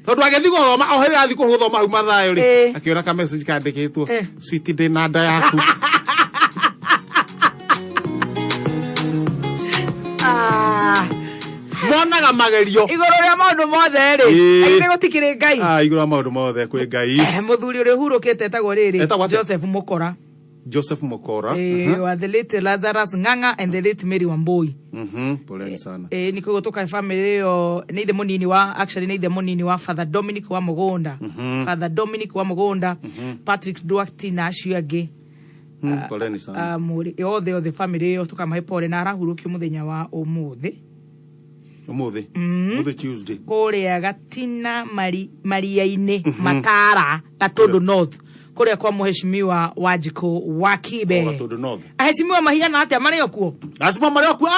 tondu agethi guthoma o hera athi kuthoma hau mathayo ri akiona ka message kandikitwo sweet day na nda yaku monaga magerio iguru ria maundu mothe ri aithe gutikire ngai iguru maundu mothe kwi ngai muthuri uri hurukite etagwo riri Joseph Mukora wa the late Lazarus Nganga and the late Mary Wambui pole sana niko gutuka family yo ni the munini wa Father Dominic wa Mugonda Patrick Duarte na Shiage pole sana muri othe family yo tukamahe pole na arahurukio muthenya wa umuthi Tuesday kuria gatina maria-ini Matara Gatundu North kuria kwa muheshimiwa Wajiko Wakibe aheshimiwa mahiana atia mari okuo asima mari okuo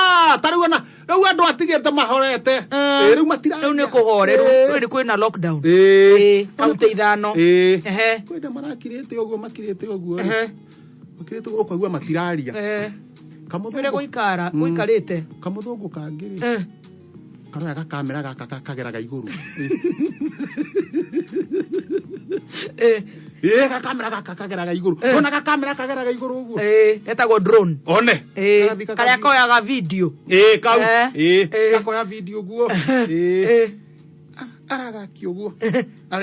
tariu na riu andu atigete mahorete riu matira riu ni kuhoreru riu kwina lockdown kaunti ithano kwenda marakirite oguo makirite oguo makirite okagua matiraria kamuthure guikarite kamuthungu kangiri karoya kamera gaka kageraga iguru kamera kageraga iguru ona kamera kageraga iguru uguo etagwo drone one karia koyaga video kau gakoya video uguo aragaki uguo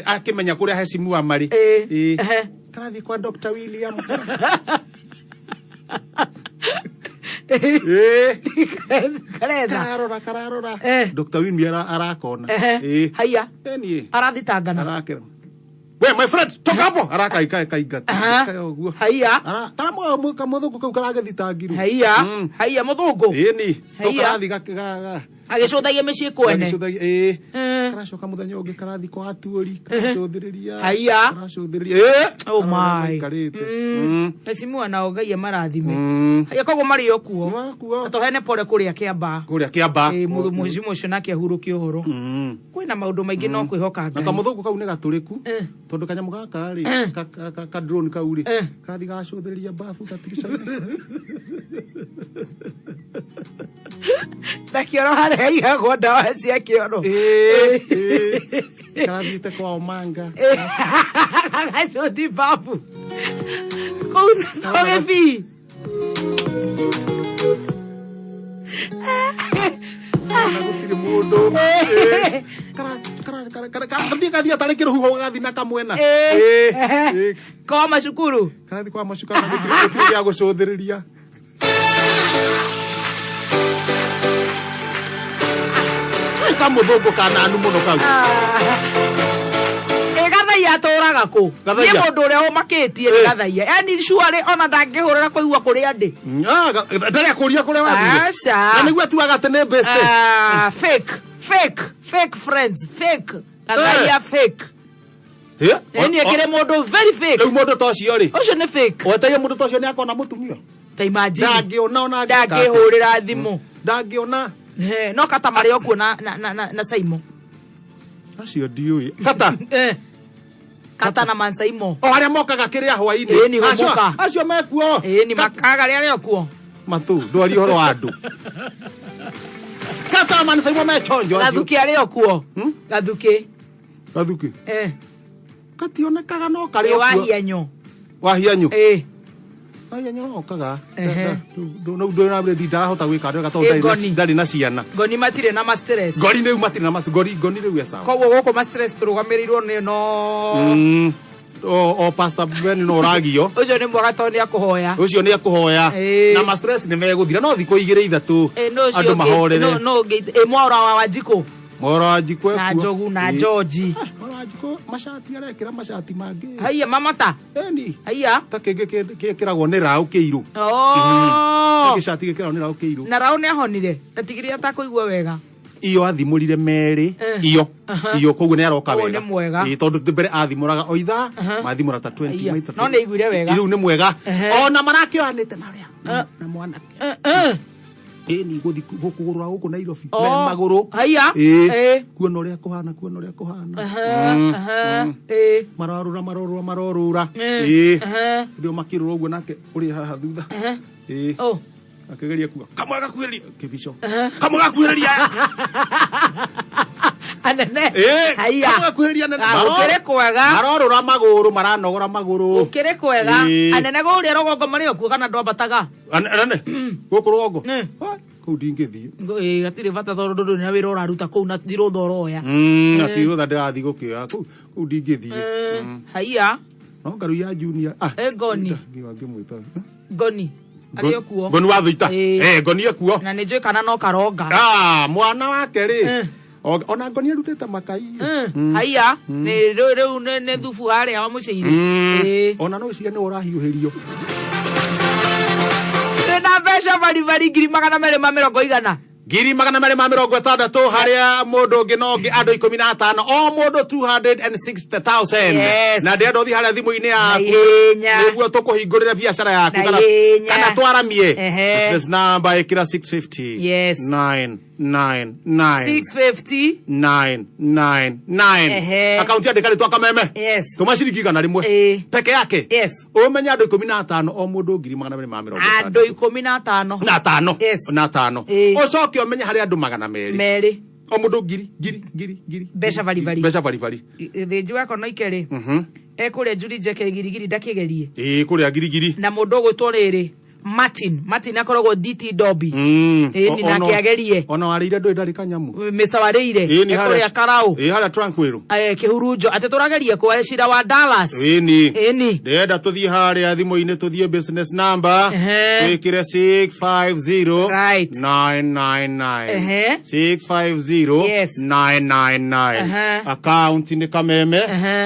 akimenya kuria hesimu amari karathi kwa Dr. William kararora Dr. William arakona haya arathitangana we my friend toka hapo araka ikaiga haya taramo kamuthuku kau karagethitangirwo haya muthungu ni tokarathi agicuthagia micii kwene karacoka muthenya ungi karathi kwa aturi karacuthiriria oh my esimu anao ngai marathime haya koguo mari okuo atohene pole kuria kiamba muthimo ucio nake ahurukie uhoro kwina maundu maingi no kwihoka ngai kamuthuku kau ni gaturiku tondu kanyamu gaka ri ka drone kau ri kathi gacuthiriria bafu tatirisha takioro hare igagwo ndawa cia kioro karathite kwa omanga agacuthi babu koutoge bi gutiri mundu kathia tari kiruhuho gathi na kamwena kwa macukuru karathi kwa macukuru gutiri ya gucuthiriria kamuthungu kana anu muno kau gathaia aturaga ku ni mundu uria umakitie ni gathaia yani shuare ona ndangihurira kuigua kuri andi ndari akuria kuri wathi na niguo tuaga tene best fake friends fake gathaia fake ni ekire mundu very fake riu mundu tocio ri ucio ni fake weterie mundu tocio ni akona mutumia ta imagine ndangiona ona ndangihurira thimu ndangiona no kata mari okuo na Saimo acio ndiui kata na Mansaimo haria mokaga kiria hwaini acio mekuo ni makaga ria okuo matu ndwari horo wa andu kata Mansaimo mechonjo gathuki aria okuo gathuki kationekaga no kari okuo wahianyo ayanyo kaga ndo na bredi darahota gwika ndo gatonda ndari na ciana goni matire na stress goni ne matire na goni riu esa koguo goko ma stress turugamirirwo ni no o pastor Ben no ragio ucio ni mwaga toni akuhoya ucio ni akuhoya na ma stress ni meguthira no thiko igire ithatu andu mahorere no mwora wa Wanjiko mwora wa Wanjiko na Njogu na George Wanjiko mashati arekira mashati mangi haya mamata haya takenge kiragwo ni rau kiiru gicati gikiragwo ni rau kiiru na rau ni ahonire ndatigiri atakuigua wega iyo athimurire meri iyo koguo ni aroka wega tondu mbere athimuraga oitha mathimura ta 20 maita no ni iguire wega riu ni mwega ona marakioanite na ria na mwana ni guthi gukugurura guku Nairobi maguru haya kuona uria kuhana marorura ndio makirura uguo nake uri haha thutha akigeria kuga kamwe gakuiria kibico kamwe gakuiria anene haya kamwe gakuiria nene ukire kwega marorura maguru maranogora maguru ukire kwega anene go uri rogongo mari okuo kana ndwambataga anene guku rogongo kau ndingithii gatire bata tondu ndu na wira uraruta kuu na thiro thoroya ati rutha ndirathi gukira kau ndingithii haya no ngaru ya junior goni goni ario kuo goni wa thuita goni ekuo na nijui kana no karonga mwana wake ri ona ngoni arutite makai haya ni riu ne thubu haria wa muciiri ona no cia ni urahiuhirio na besha bari ngiri magana mere ma mirongo igana ngiri magana mere ma mirongo itandatu haria mundu ungi no ngi andu 15 o mundu 260,000 na ndio thi haria thimu-ini yaku niguo tukuhingurira biashara yaku kana twaramie business number ikira 650 yes 999 650 999 account ya dekari twa kameme yes tuma shiringi igana rimwe peke yake yes umenya andu 15 o mundu ngiri magana mere ma mirongo andu 15 yes na tano ucoke umenya hari andu magana meri o mundu ngiri besha bari thiji wako no ikeri Ekore juri jeke girigiri ndakigerie. Kuria girigiri. Na mudogo tolere. Martin akoragwo DT Dobby. Ni nake agerie. Ona warire ndo ndari kanyamu. Mr. Warire. Ekore akarau. Hala Tranquilo. Kihurujo ate turagerie kwa shira wa Dallas. Ni. Ndenda tuthie haria thimu-ini tuthie business number. Twikire 650 right 999. 650 999. Account ni kameme.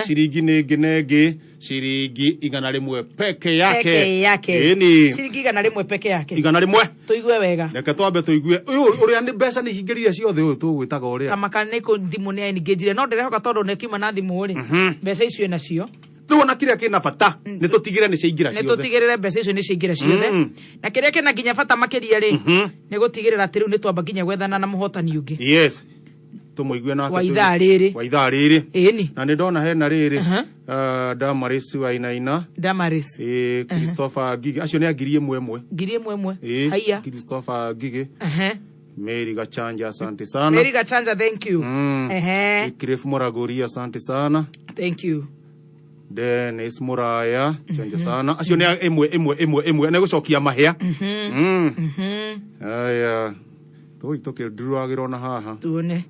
Shiringi negi shiringi igana rimwe peke yake. Ni shiringi igana rimwe peke yake. Igana rimwe. Tuigue wega. Reke twambe tuigue. Uria ni mbeca ni hingĩrire ciothe uyu tugwitaga uria. Kama kana iko thimu ni engagire no ndirehoka tondu ne kiuma na thimu ri. Mbeca icio nacio. Tuona kiria kina bata. Ni tutigire ni ciingira ciothe. Ni tutigirire mbeca icio ni ciingira ciothe. Na kiria kina nginya bata makiria ri. Ni gutigirira ati riu ni twamba nginya gwethana na muhotani ungi. Yes. Tumuigue na wa ithaa riri. Ni. Na ni ndona hena riri. Damaris wa inaina. Damaris. Christopher Gigi. Acio ni agirie mwemwe. Girie mwemwe. Haya. Christopher Gigi. Mary Gachanja, asante sana. Mary Gachanja, thank you. Kiref Muragori, asante sana. Thank you. Dennis Muraya, asante sana. Acio ni emwe. Na gucokia mahia. Aya. Toi toke duragirona haha. Tuone.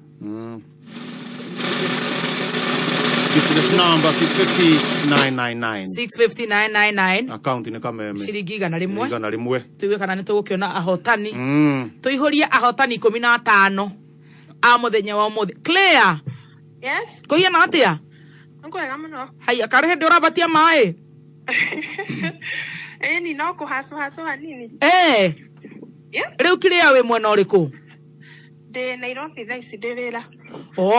Business number 650-999. 650-999. Account ni kameme. Shiringi igana rimwe. Igana rimwe. Tuigue kana ni tugukiona ahotani. Tuihurie ahotani 15 a muthenya wa umuthi. Claire. Yes. Kuhia na atia? Nkwega muno. Haya karehe ndi urabatia mai. Ni no kuhaso hanini. Yeah. Riu kiria we mwena uriku? De Nairobi thaisi ndivira.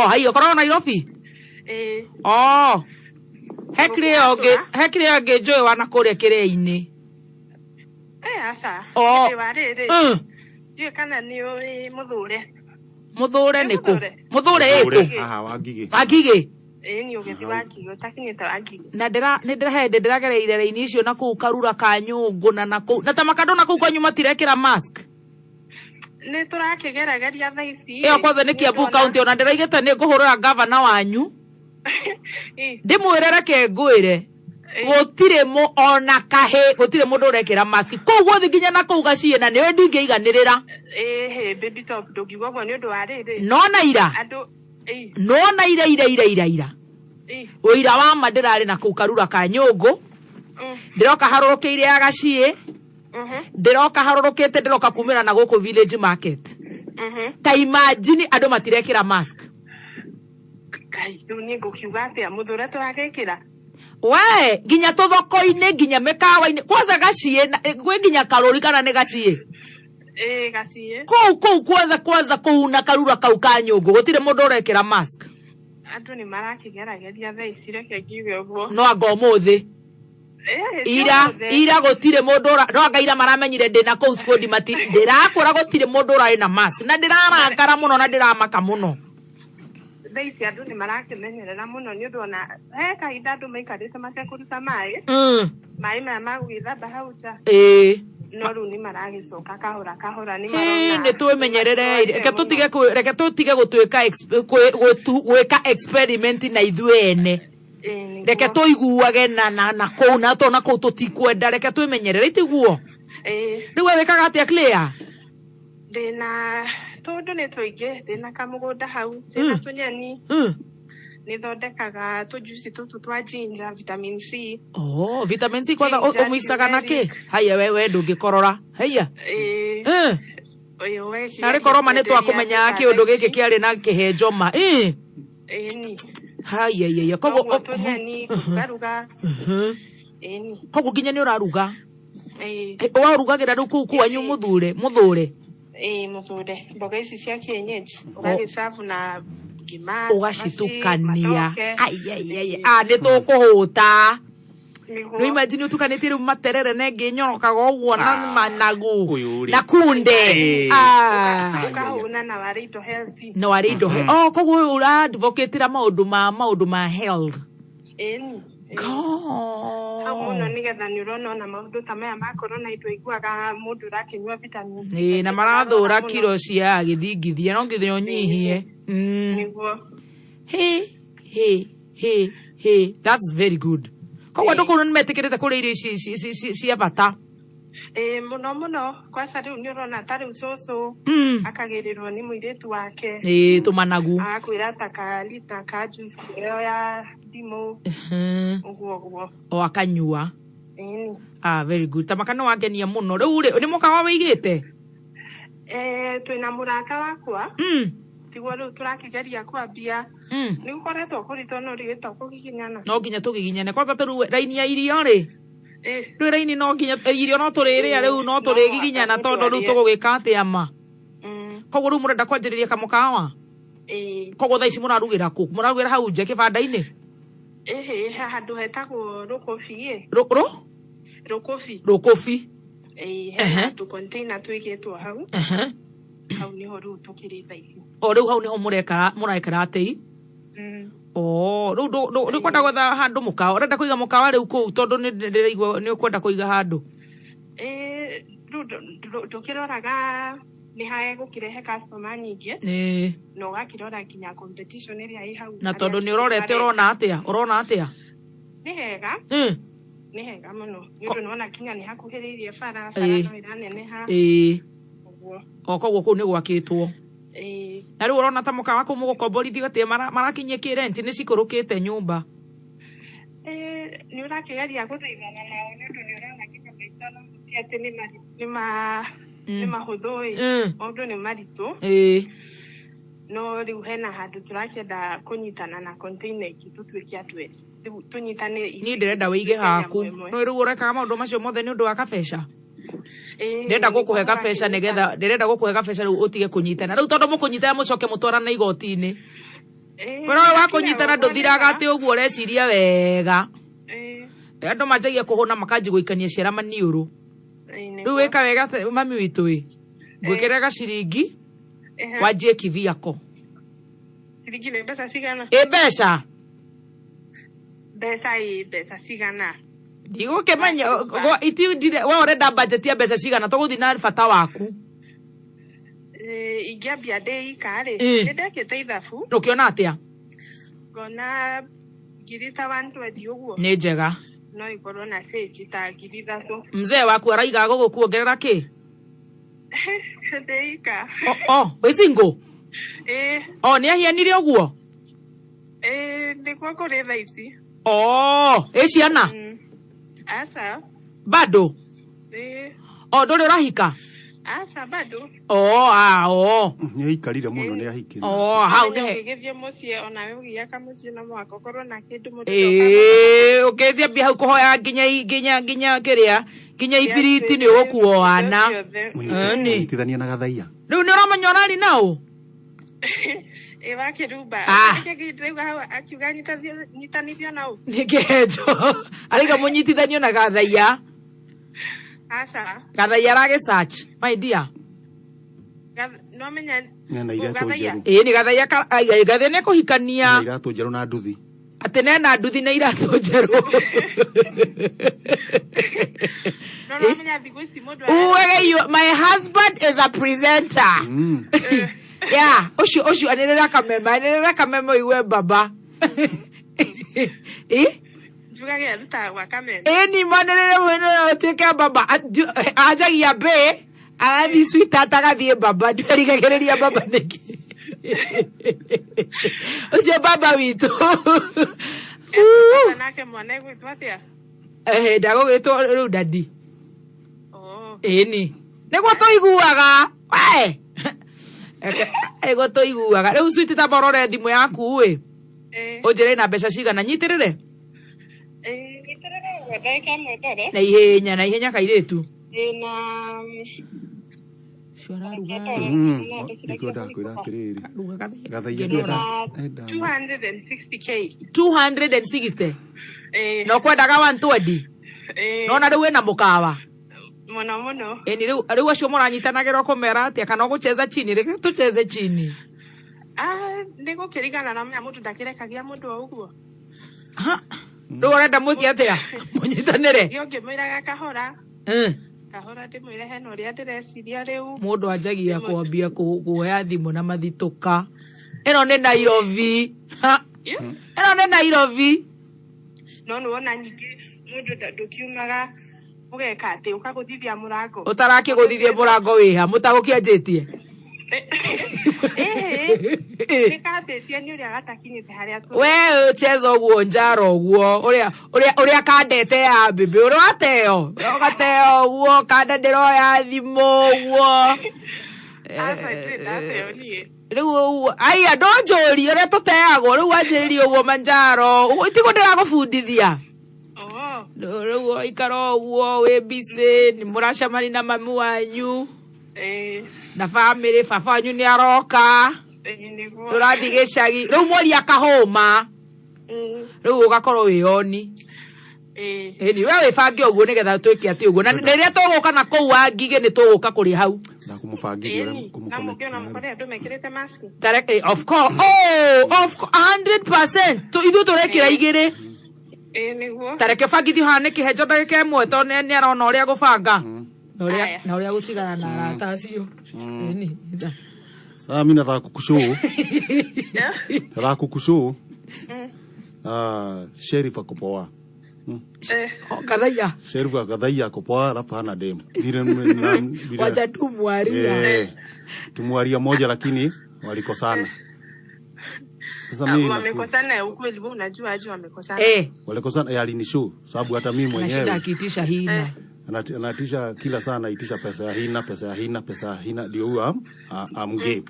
Haya korona Nairobi? Hekiria onge njoe wana kuria kiria-ini. Asa. Ndiyo kana ni muthure. Muthure niku? Muthure iku? Wangigi. Wangigi? Ni ugethi wangigi, utakinyite wangigi. Na ndiragereire raini icio na kuu karura ka nyungu na kuu. Na tamakando na kuu kwanyu matirekira mask. Ni turakigerageria thaisi. Iyo kwanza ni Kiambu County ona ndiraigite ni nguhurira governor wanyu. Ndimwirere ke ngwire gutire mu ona kahe gutire mundu urekira mask koguo thi nginya na kuu gacie na niwe ndingeiganirira baby top ndugigwa gwa ni undu wa riri nona ira nona ira uira wa madirari na kuu karura ka nyungu ndiroka harurukiire agacie ndiroka harurukite ndiroka kumira na guku village market ta imagine andu matirekira mask. Ni ngukiuga atia muthure twagekira we ginya tuthoko-ini ginya mikawa-ini kwanza gacie gwe ginya karuri kana ni gacie gacie kou kwanza kou na karura kau ka nyungu gutire mundu urekira mask. Andu ni marakigerageria thaisi reke ngiuge uguo no anga umuthi ira gutire mundu no anga ira maramenyire ndina kou squad mati ndirakura gutire mundu urari na mask na ndirarangara muno na ndiramaka muno. Thaisi andu ni marakimenyerera muno ni undu ona he kahinda andu maikarite matekuruta mai maya magwithamba hau nja no riu ni maragicoka kahora ni marona ni twimenyerere reke tutige gutwika gwika experiment na ithuĩ ene reke tuiguage na kou na tona kou tutikwenda reke twimenyerere itiguo riu we wikaga atia Claire? Ndina tondu ni tuingi ndina kamugunda hau ndina tunyeni ni thondekaga tujuici tutu twa ginger vitamin C. Vitamin C kwanza umuicaga naki? Haya we ndungikorora haya nari koroma ni twakumenya kiundu giki kiari na kihenjo ma ni haya koguo tunyeni ngaruga koguo nginya ni uraruga warugagira riu kuu kwanyu muthure muthure mboga ici cia kienyeji ugagicabu na ngima ugacitukania ni tukuhuta no imagine utukanite riu materere na ngi nyorokaga uguo na managu na kunde ukahuna na warido healthy no warido koguo ura advocate maundu ma health muno nigetha ni urona na maundu ta maya ma corona itũiguaga mundu rakinyua vitamin na marathura kiro cia githingithia no ngithio nyihie niguo hey that's very good. Koguo ndukuru nimetikirite kuri irio ici cia bata. Muno kwasa riu ni urona tari ucoco akagirirwo ni muiritu wake tumanagu akwira takalita ka juice eo ya ndimu uguo o akanyua very good tamakano wagenia muno riu ni mukawa wigite twina murata wakwa tiguo riu turakigeria kwambia ni gukoretwo kuritwo no rigitwo kugiginyana no nginya tugiginyane kwanza turu raini ya irio ri riu raini no nginya irio no turiria riu no turigiginyana tondu riu tugugika atia ma koguo riu murenda kwanjiriria kamukawa koguo thaa ici murarugira ku murarugira hau nje kibanda-ini handu hetagwo rukobi rukobi tu container twigitwo hau hau niho riu tukiri thaa ici riu hau niho murekera atii riu kwenda gwetha handu mukawa urenda kuiga mukawa riu kuu tondu ndirigwo ni ukwenda kuiga handu riu ndukiroraga ni hae gukirehe customer nyingi no gakirora kinya competition iria i hau na tondu ni urorete urona atia ni hega muno ndu nona kinya ni hakuhiriirie bara no iraneneha koguo kuu ni gwakitwo na riu urona ta mukawa kuu mugukomborithio gatie marakinyia kirenti ni cikurukite nyumba ni urakigeria guthaithana nao ni undu ni urona kinya maica no ati ni mahuthu maundu ni maritu no riu hena handu turakienda kunyitana na container iki tutuike atweri riu tunyitane ni ndirenda wige haku no riu urekaga maundu macio mothe ni undu wa kabeca ndirenda gukuhe kabeca nigetha ndirenda gukuhe kabeca riu utige kunyitana riu tondu mukunyitana mucoke mutwarana igoti-ini no wa kunyitana nduthiraga ati uguo ureciria wega andu manjagia kuhuna makanji guikania ciara maniuru riu wika wega mami witu ngwikira gaciringi wanjie kithiako ciringi ni mbeca cigana mbeca cigana ndigukimenya itindire we urenda budget ya mbeca cigana tuguthi na bata waku ingiambia ndika ri ndekite ithabu ukiona atia ngona ngiri ta 120 uguo ni njega no ikorwo na stage ta ngiri ithatu mzee waku araiga gukuongerera ki ndika we single ni ahianire uguo ndikwa kuri thaa ici ciana asa bado nduri urahika asa bado ni aikarire muno ni ahikire hau ne ngithie mucie ona we ugiaka mucie na mwako korwo na kindu mutu ukithie bia hau kuhoya nginya kiria nginya ibiriti ni ukuona ni itithania na gathaia riu ni uramenya urari nao wakirumba akiuga nyitanithio nao ni kihenjo ariga munyitithanio na gathaia gathaia aragisearch my dear no menya nena iratu njeru ni gathaia gathaia ni kuhikania iratu njeru na nduthi ati nena nduthi na iratu njeru no menya thigu ici mundu my husband is a presenter ucio anenera kameme iwe baba njugage ruta wa kameme ni manenere wena tuike baba ajagia be arathi sweet atagathie baba ndwerigagereria baba niki ucio baba witu nake mwana gwitwa atia ndagugitwo riu dadi ni niguo tuiguaga ego tuiguaga riu sweet taborore thimu yaku unjire na mbeca cigana nyitirire na ihenya kairitu nikuenda kwira atiriri gathaia 260 no kwendaga 120 nona riu wina mukawa muno riu acio muranyitanagira kumera atia kana gucheza chini reke tucheze chini ndigukirigana na mundu ndakirekagia mundu o uguo riu urenda mwiki atia munyitanire ngio ngimwiraga kahora ndimwire hena uria ndireciria riu mundu anjagia kwambia kuoya thimu na mathituka ino ni Nairobi no nuona nyingi mundu ndukiumaga ugeka ati ukaguthithia murango utarakiguthithia murango wiha mutagukianjitie we cheza uguo njara uguo uria kandete ya bibi urateo ugateo uguo kanda ndiroya thimu uguo riu aya ndonjuri uria tuteagwo riu anjiri uguo manjaro uguo itigo ndiragubundithia riu ikaro uguo wi busy ni muracamani na mami wanyu na family baba wanyu ni aroka turathi gicagi riu mwori akahuma riu ugakorwo wioni ni we wibange uguo nigetha twike ati uguo na riria tuguka na kuu wa ngige ni tuguka kuri hau na kumubangiria of course 100% ithu turekira igiri tareke bangithio hane kihenjo ndagika imwe to ni arona uria gubanga na uria gutigana na arata acio Sasa mimi nataka kukushow sheriff akopoa kadhaya sheriff akadhaya akopoa alafu hana dem vile wacha tumwaria tumwaria moja lakini walikosana. Sasa mimi wamekosana ukweli wewe unajua aje wamekosana walikosana alinishow sababu hata mimi mwenyewe anashinda akitisha hina anatisha kila saa anaitisha pesa ya hina ndio huyo amgame.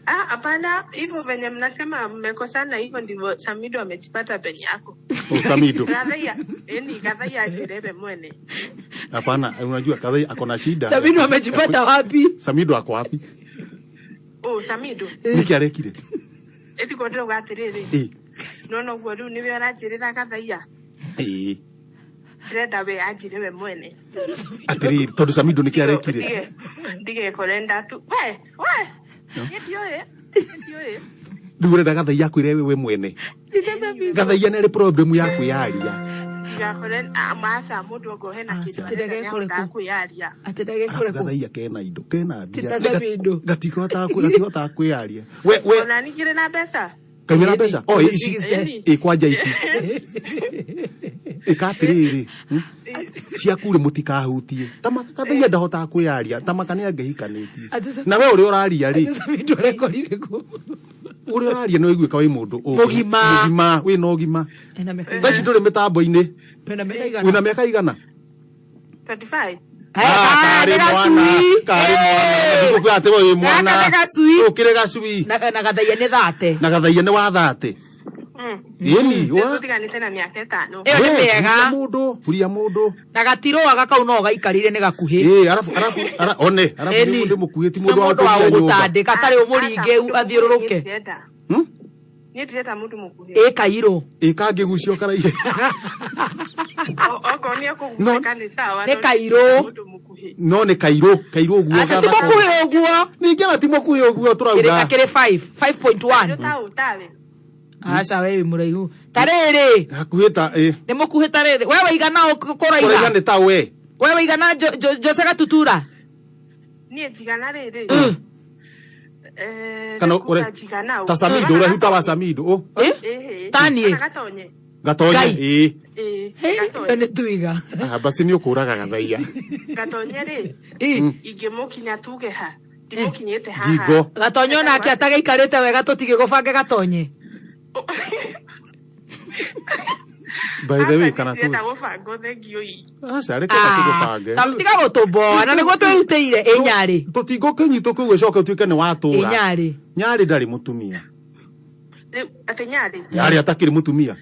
Hapana, hivyo venye mnasema mmekosana hivyo ndivyo Samido amejipata penye yako. Samido. Kadhaya ajirebe mwene. Hapana, unajua Kadhaya ako na shida. Samido amejipata wapi? Samido ako wapi? Samido. Nikiarekire. Eti kodro gatirire. No gworu niwe arajirira Kadhaya. Reda we ajirebe mwene. Atiri todo Samido nikiarekire. Dige kolenda tu. We. Ndioe. Ndure Kadhaya kwire wewe mwene. Kadhaya nere problem yako yaria. Ya kolen amasa mundu gohena kitu. Atidage kule Kadhaya kena indo kena bia. Gatikota kwiaria. We unanigire na pesa. Kamera pesa. Isi. Kwaja isi. Ikatiriri. Cia kure mutikahutie. Kadhaya ndahota kwiaria. Tamakane angehikanĩtie. Na we uri ũraria ri. Samido rekorire ku. Uri ũraria no igwĩka wĩ mũndũ mugima wĩ no gima. Thaici ndũrĩ mĩtambo-inĩ. Wĩna mĩaka igana? 35. Kari mwana. Ate wĩ mwana. Ukire gacui. Na Kadhaya ni thate. Na Kadhaya ni wa thate. Yeni wa. Tutigane na miaka 5. Iyo ni mega. Kuria mundu. Na gatiroa gakau no gaikarire ni gakuhi. Arafu ni mukuhi ti mundu wa gutandika tari umuringe athiururuke. Ni tireta mundu mukuhi. Kairo. Kangigucio karaihe. Ni akugusika ni sawa. Ni Kairo. No ni Kairo uguo. Acha ti mukuhi uguo. Ningira ti mukuhi uguo turauga. Kire 5.1. Acha wewe muraihu. Tarere. Hakuhita Ni mukuhi tarere. Wewe igana ukoraiga. Koraiga ni ta we. Wewe igana Josega tutura. Ni jigana rere. Kana ore. Ta Samido urahuta wa Samido. Tani. Gatonye. Ene tuiga. Basi ni ukuraga Kadhaya. Gatonye ri. Igemukinya tugeha. Timukinyete haha. Gigo. Gatonye na akiatage ikarite wega tutige gubange Gatonye. By the way, kana tu. Reka tugubange. Tamtiga gutumboa na niguo twirutire inyari. Tutigo kenyito kuwe coka tuike ni watura. Inyari. Nyari ndari mutumia. Ate nyari. Nyari atakiri mutumia.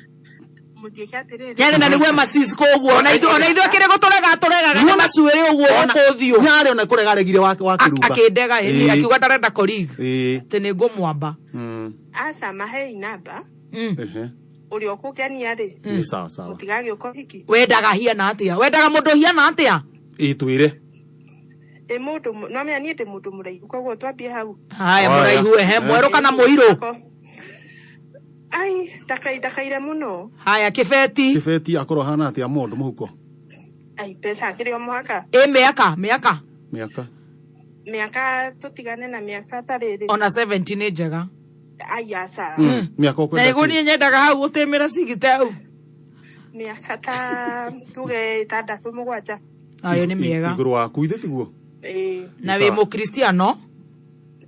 Nyari na niguo masisco uguo na ithu akire guturega na macuiri uguo gukuthio. Nyari ona kurega regire wa kirumba. Akindega akiuga ndarenda colleague. Tene ngumwamba. Asa mahe inaba. Uri okugenia ri. Ni sawa. Mutigage ukohiki. Wendaga hiana atia? Wendaga mundu hiana atia? Twire. Mundu no me aniete mundu muraihu koguo twambie hau. Haya muraihu mweru kana muiru? Ai ndakaire muno. Haya kibeti akorwo hana atia mundu muhuko. Ai pesa akiri omuhaka. Miaka tutigane na miaka tariri. Ona 17 njega. Ai asa. Miaka ukwenda. Na iguni nyendaga hau utemera sigite hau. Miaka ta tuge itandatu mugwanja. Ayo ni miega. Iguru waku ithe tiguo. Na we mu Kristiano?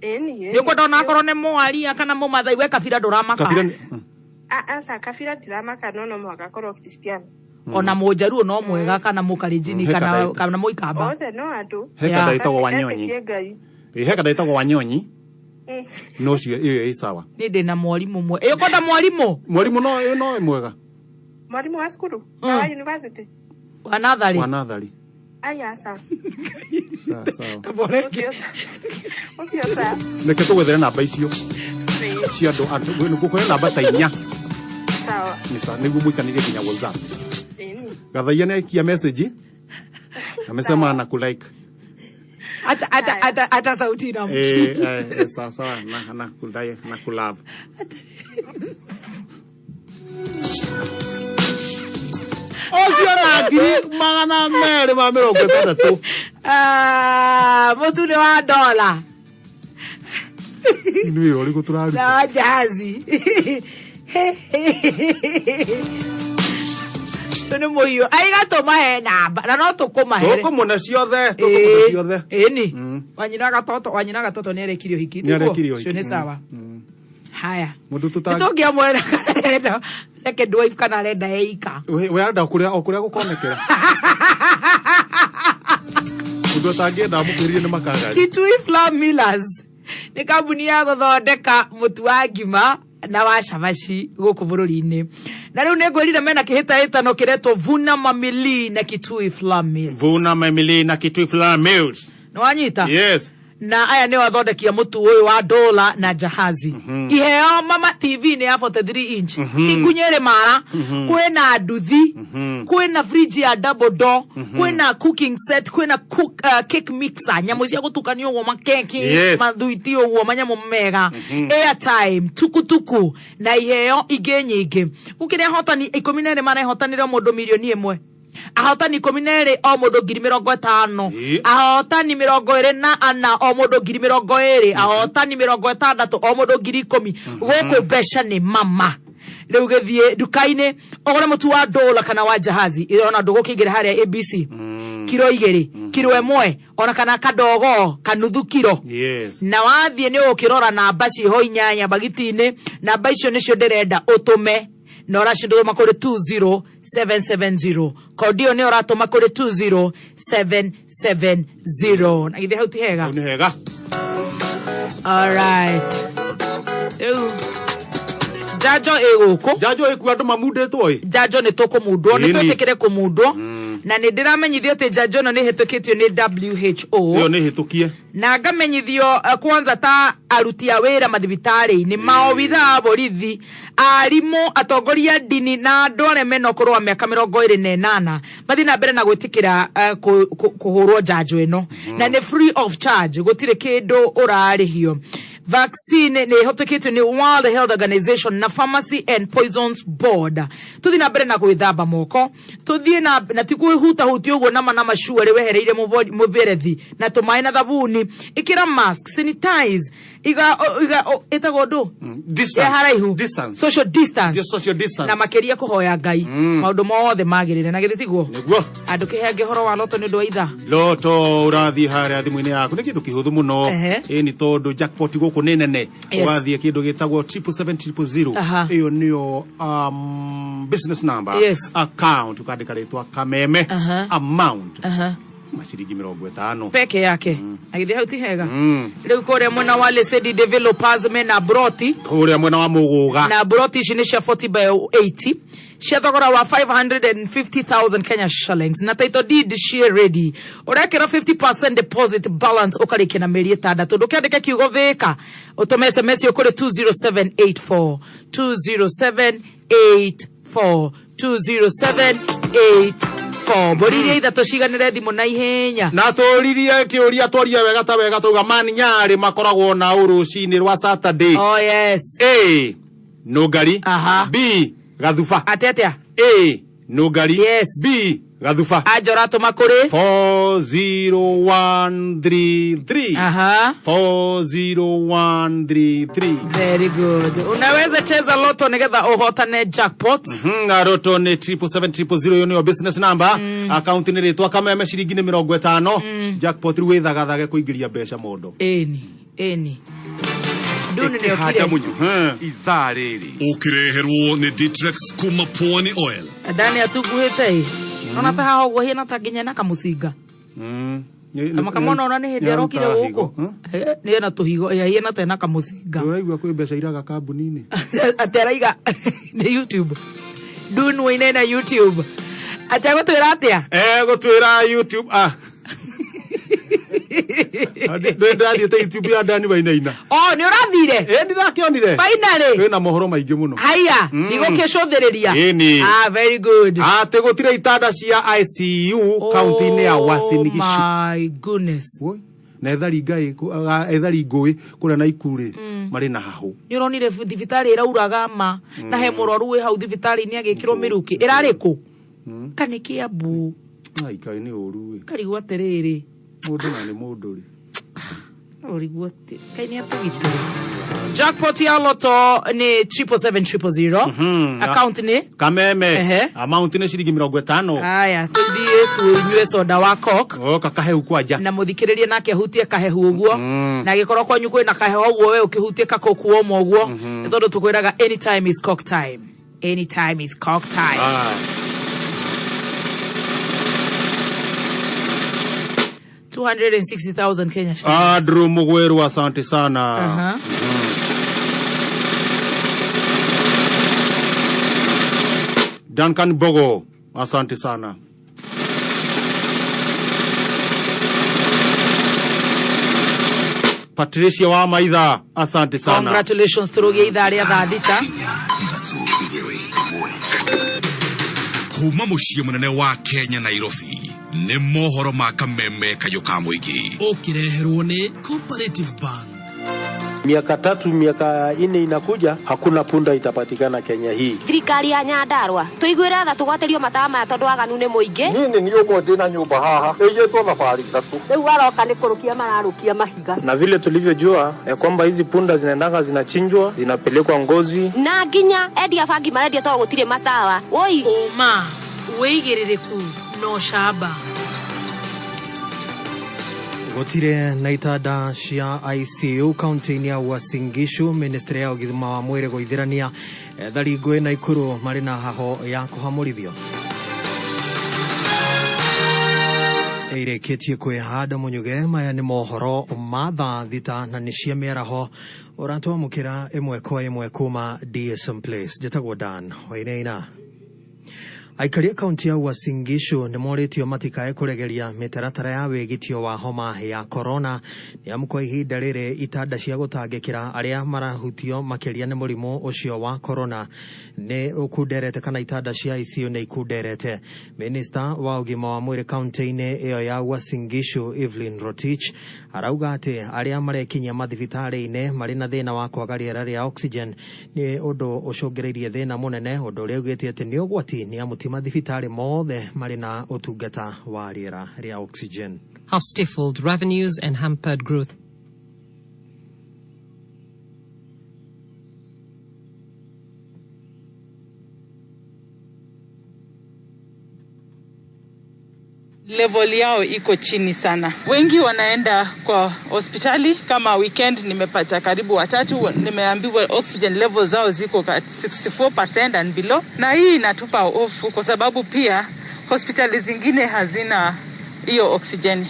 Ni. Yuko ndona korwo ni mwaria kana mumathai we kabira nduramaka. Asa kabira ndiramaka no mwaka korwo Kristiano. Ona mujaruo no mwega kana mukarijini kana muikamba. Ose no atu. Heka ndaitagwo Wanyonyi. Heka ndaitagwo Wanyonyi. No cio iyo sawa. Ni ndina mwalimu mwe. Iyo konda mwalimu. Mwalimu no mwega. Mwalimu wa skulu. Wa university. Wanathari. Aya sawa. Sawa. Boreke. Okay sawa. Neke tugwethere namba icio. Cia andu nukukwena namba ta 4. Sawa. Nisa niguo muikanire kinya WhatsApp. Gathaia ne kia message. Amesema anakulike. Ata sauti na sawa na kudai na kulove. Ocio na ngiri magana mere ma 60. Muthoni wa dola. Ni rori guturari. Na jahazi. Tune moyo aiga to mahe namba na no tukumahere tukumuna ciothe ni wanyina gatoto ni arekirio hikiti cio ni sawa haya mundu tutangi tutongia mwena kana second wife kana renda eika we arenda okuria gukonekera mundu tangienda mukirie ni makagari Kitui Flour Millers ni kambuni ya guthondeka mutu wa ngima na wa cabaci guku bururi-ini na riu negwirire mena kihitahitano kiretwo Vuna Mamili na Kitui Flour Mills. Vuna Mamili na Kitui Flour Mills. No wanyita? Yes. Na aya ni wathondekia mutu uyu wa dola na jahazi. Iheo Mama TV ni ya 43 inch. Ikunyere mara, kwena nduthi, kwena fridge ya double door, kwena cooking set, kwena cake mixer, nyamu cia gutukania uguo makeki, mathuiti uguo manyamu mega, airtime, tukutuku na iheo ingĩ nyingĩ. Ukiria hotani 12 mara hotanire mundu milioni 1. Ahotani 12 o mundu 50,000 ahotani 24 o mundu 20,000 ahotani 60 o mundu 10,000 guku besha ni mama riu githie dukaine ogore mutu wa dola kana wa jahazi ona ndugukingira haria ABC kilo 2 kilo 1 ona kana kadogo kanuthu kilo na wathie ni ukirora namba ciho inyanya bagitini namba icio nicio ndirenda utume na urashindwo makore 20770 kodio ni uratuma kore 20770 na githe hauti hega ni hega all right jajo eguko jajo eku andu mamundetwo jajo ni tukumundwo ni twetekere kumundwo na ni ndiramenyithio ati jajo no ni hitukitio ni WHO yo ni hitukie na ngamenyithio kwanza ta aruti a wira mathibitari ni maobitha borithi arimu atongoria dini na andu areme no kurwa miaka 28 mathi na mbere na gwitikira kuhurwo jajo eno na ni free of charge gutire kindu urarihio vaccine ni hoteketwe ni World Health Organization na Pharmacy and Poisons Board tuthi na mbere na gwithamba moko tuthi na tikuhuta huti uguo nama mashua ri wehereire muberethi na tumai na thabuni ikira mask sanitize iga etagodo distance social distance na makeria kuhoya ngai maundu mothe magirire na githitiguo niguo andu kihenge horo wa loto ni ndu aitha loto urathi haria thimu-ini yaku ni kindu kihuthu muno ni tondu jackpot guku ni nene wathie kindu gitagwo 77700 iyo niyo business number account ukandika ritwa kameme amount mashiringi 50 peke yake agithia hauti hega riu kuria mwena wa Lesedi Developers mena broti kuria mwena wa Muguga na broti ici ni cia 40 by 80 cia thogora wa 550,000 Kenya shillings na title deed cia ready urekera 50% deposit balance ukarikia na meri 6 ndukandike kiugo thika utume SMS yo kuri 20784 boririe ithatu ciganire thimu na ihenya na turirie kiuria twaria wega ta wega tuga mani nyari makoragwo na urucini rwa Saturday A no ngari B gathuba atetea A no ngari B Gathufa. Ajora tumakuri 40133. Aha. 40133. Very good. Unaweza cheza loto nigetha uhotane jackpot. Na loto ni 77700 yo ni business number. Account ni ritwa kameme ciringi ni 50. Jackpot ri withagatha kuingiria mbeca mondo. Eni. Dunu ni okire. Izariri. Ukireherwo ni Ditrex kuma Pwani Oil. Dani atukuhete. Ona ta haho hina ta ginya na kamusinga. Kama kamona ona ni hindi arokire guku. Ni na tuhigo hina ta na kamusinga. Uraigwa kwi mbeca iraga kambuni-ini. Ateraiga ni YouTube. Dunu ine na YouTube. Atagotwira atia? Gotwira YouTube Ndirathie te YouTube ya Dani Wainaina. Ni urathire? Ndirakionire. Finally. Wena mohoro maingi muno. Haya, nigokeshotheriria. Very good. Ate gotire itanda cia ICU county-ini ya Uasin Gishu. My goodness. Na ethari ngui kuna na ikuri mari na hahu. Ni uronire thibitari irauraga ma na he murwaru wi hau thibitari ni agikirwo miruki irari ku kanikia bu ai kai ni oru kari gwaterere mundu na ni mundu ri ori gwote kai ni atugite jackpot ya loto ni 77700 account ni kameme amount ni shiringi 50. haya tudie tunywe soda wa coke kakahe ukwaja na muthikiririe nake hutie kahehu uguo na gikorwo kwanyu kwina kahehu uguo we ukihutie kakoku omo uguo tondu tukwiraga anytime is coke time. Anytime is coke time. 260,000 Kenya shillings. Drew Mugweru, asante sana. Duncan Bogo, asante sana. Patricia wa Maitha, asante sana. Congratulations turuge idari ya thadita. Kuma muciĩ munene wa Kenya Nairobi nĩ mohoro ma kameme kayoka muigi. Ukireherwo ni Cooperative Bank. Miaka 3 miaka 4 inakuja hakuna punda itapatikana Kenya hii. Thirikari ya Nyandarua tuigwira tha tugwaterio matama tondu aganu ni muingi. Nini ni umwe ndina nyumba haha ĩgetwo thabarĩ 3. Riu aroka ni kurukia mararukia mahiga. Na vile tulivyojua kwamba hizi punda zinaendanga zinachinjwa zinapelekwa Ngozi na nginya endia bangi marendia to gutire matawa. Oi oma weigiririku no shaba. Gotire na itanda cia ICU county-ini ya Uasin Gishu. Ministry ya ũgima wa mwĩrĩ gũithĩrania ethari ngũĩ na ikuru marĩ na haho ya kũhamũrithio. Ĩrĩkĩtie kwĩhanda mũnyuge. Maya nĩ mohoro ma thaa thita na nĩ cia mĩaraho. Ũratwamũkĩra ĩmwe kwa ĩmwe kuma DSM Place. Njĩtagwo Dan Wainaina. Aikari kaunti ya Uasin Gishu nĩ moritio matikae kuregeria mitaratara ya wĩgitio wa homa ya corona nĩamu kwa ihinda rĩrĩ itanda cia gũtangĩkĩra arĩa marahutio makĩria nĩ mũrimũ ũcio wa corona nĩ ũkunderete kana itanda cia ICU nĩ ikunderete. Minister wa ũgima wa mwĩrĩ kaunti-inĩ ĩyo ya Uasin Gishu Evelyn Rotich arauga atĩ arĩa marekinyia mathibitarĩ-inĩ marĩ na thĩna wa kwaga rĩera rĩa oxygen nĩ ũndũ ũcũngĩrĩirie thĩna mũnene, ũndũ ũrĩa augĩte atĩ nĩ ũgwati nĩamu ti mathibitarĩ mothe marĩ na ũtungata wa rĩera rĩa oxygen. Have stifled revenues and hampered growth. Level yao iko chini sana. Wengi wanaenda kwa hospitali kama weekend nimepata karibu 3 nimeambiwa oxygen level zao ziko at 64% and below. Na hii inatupa hofu kwa sababu pia hospitali zingine hazina hiyo oksijeni.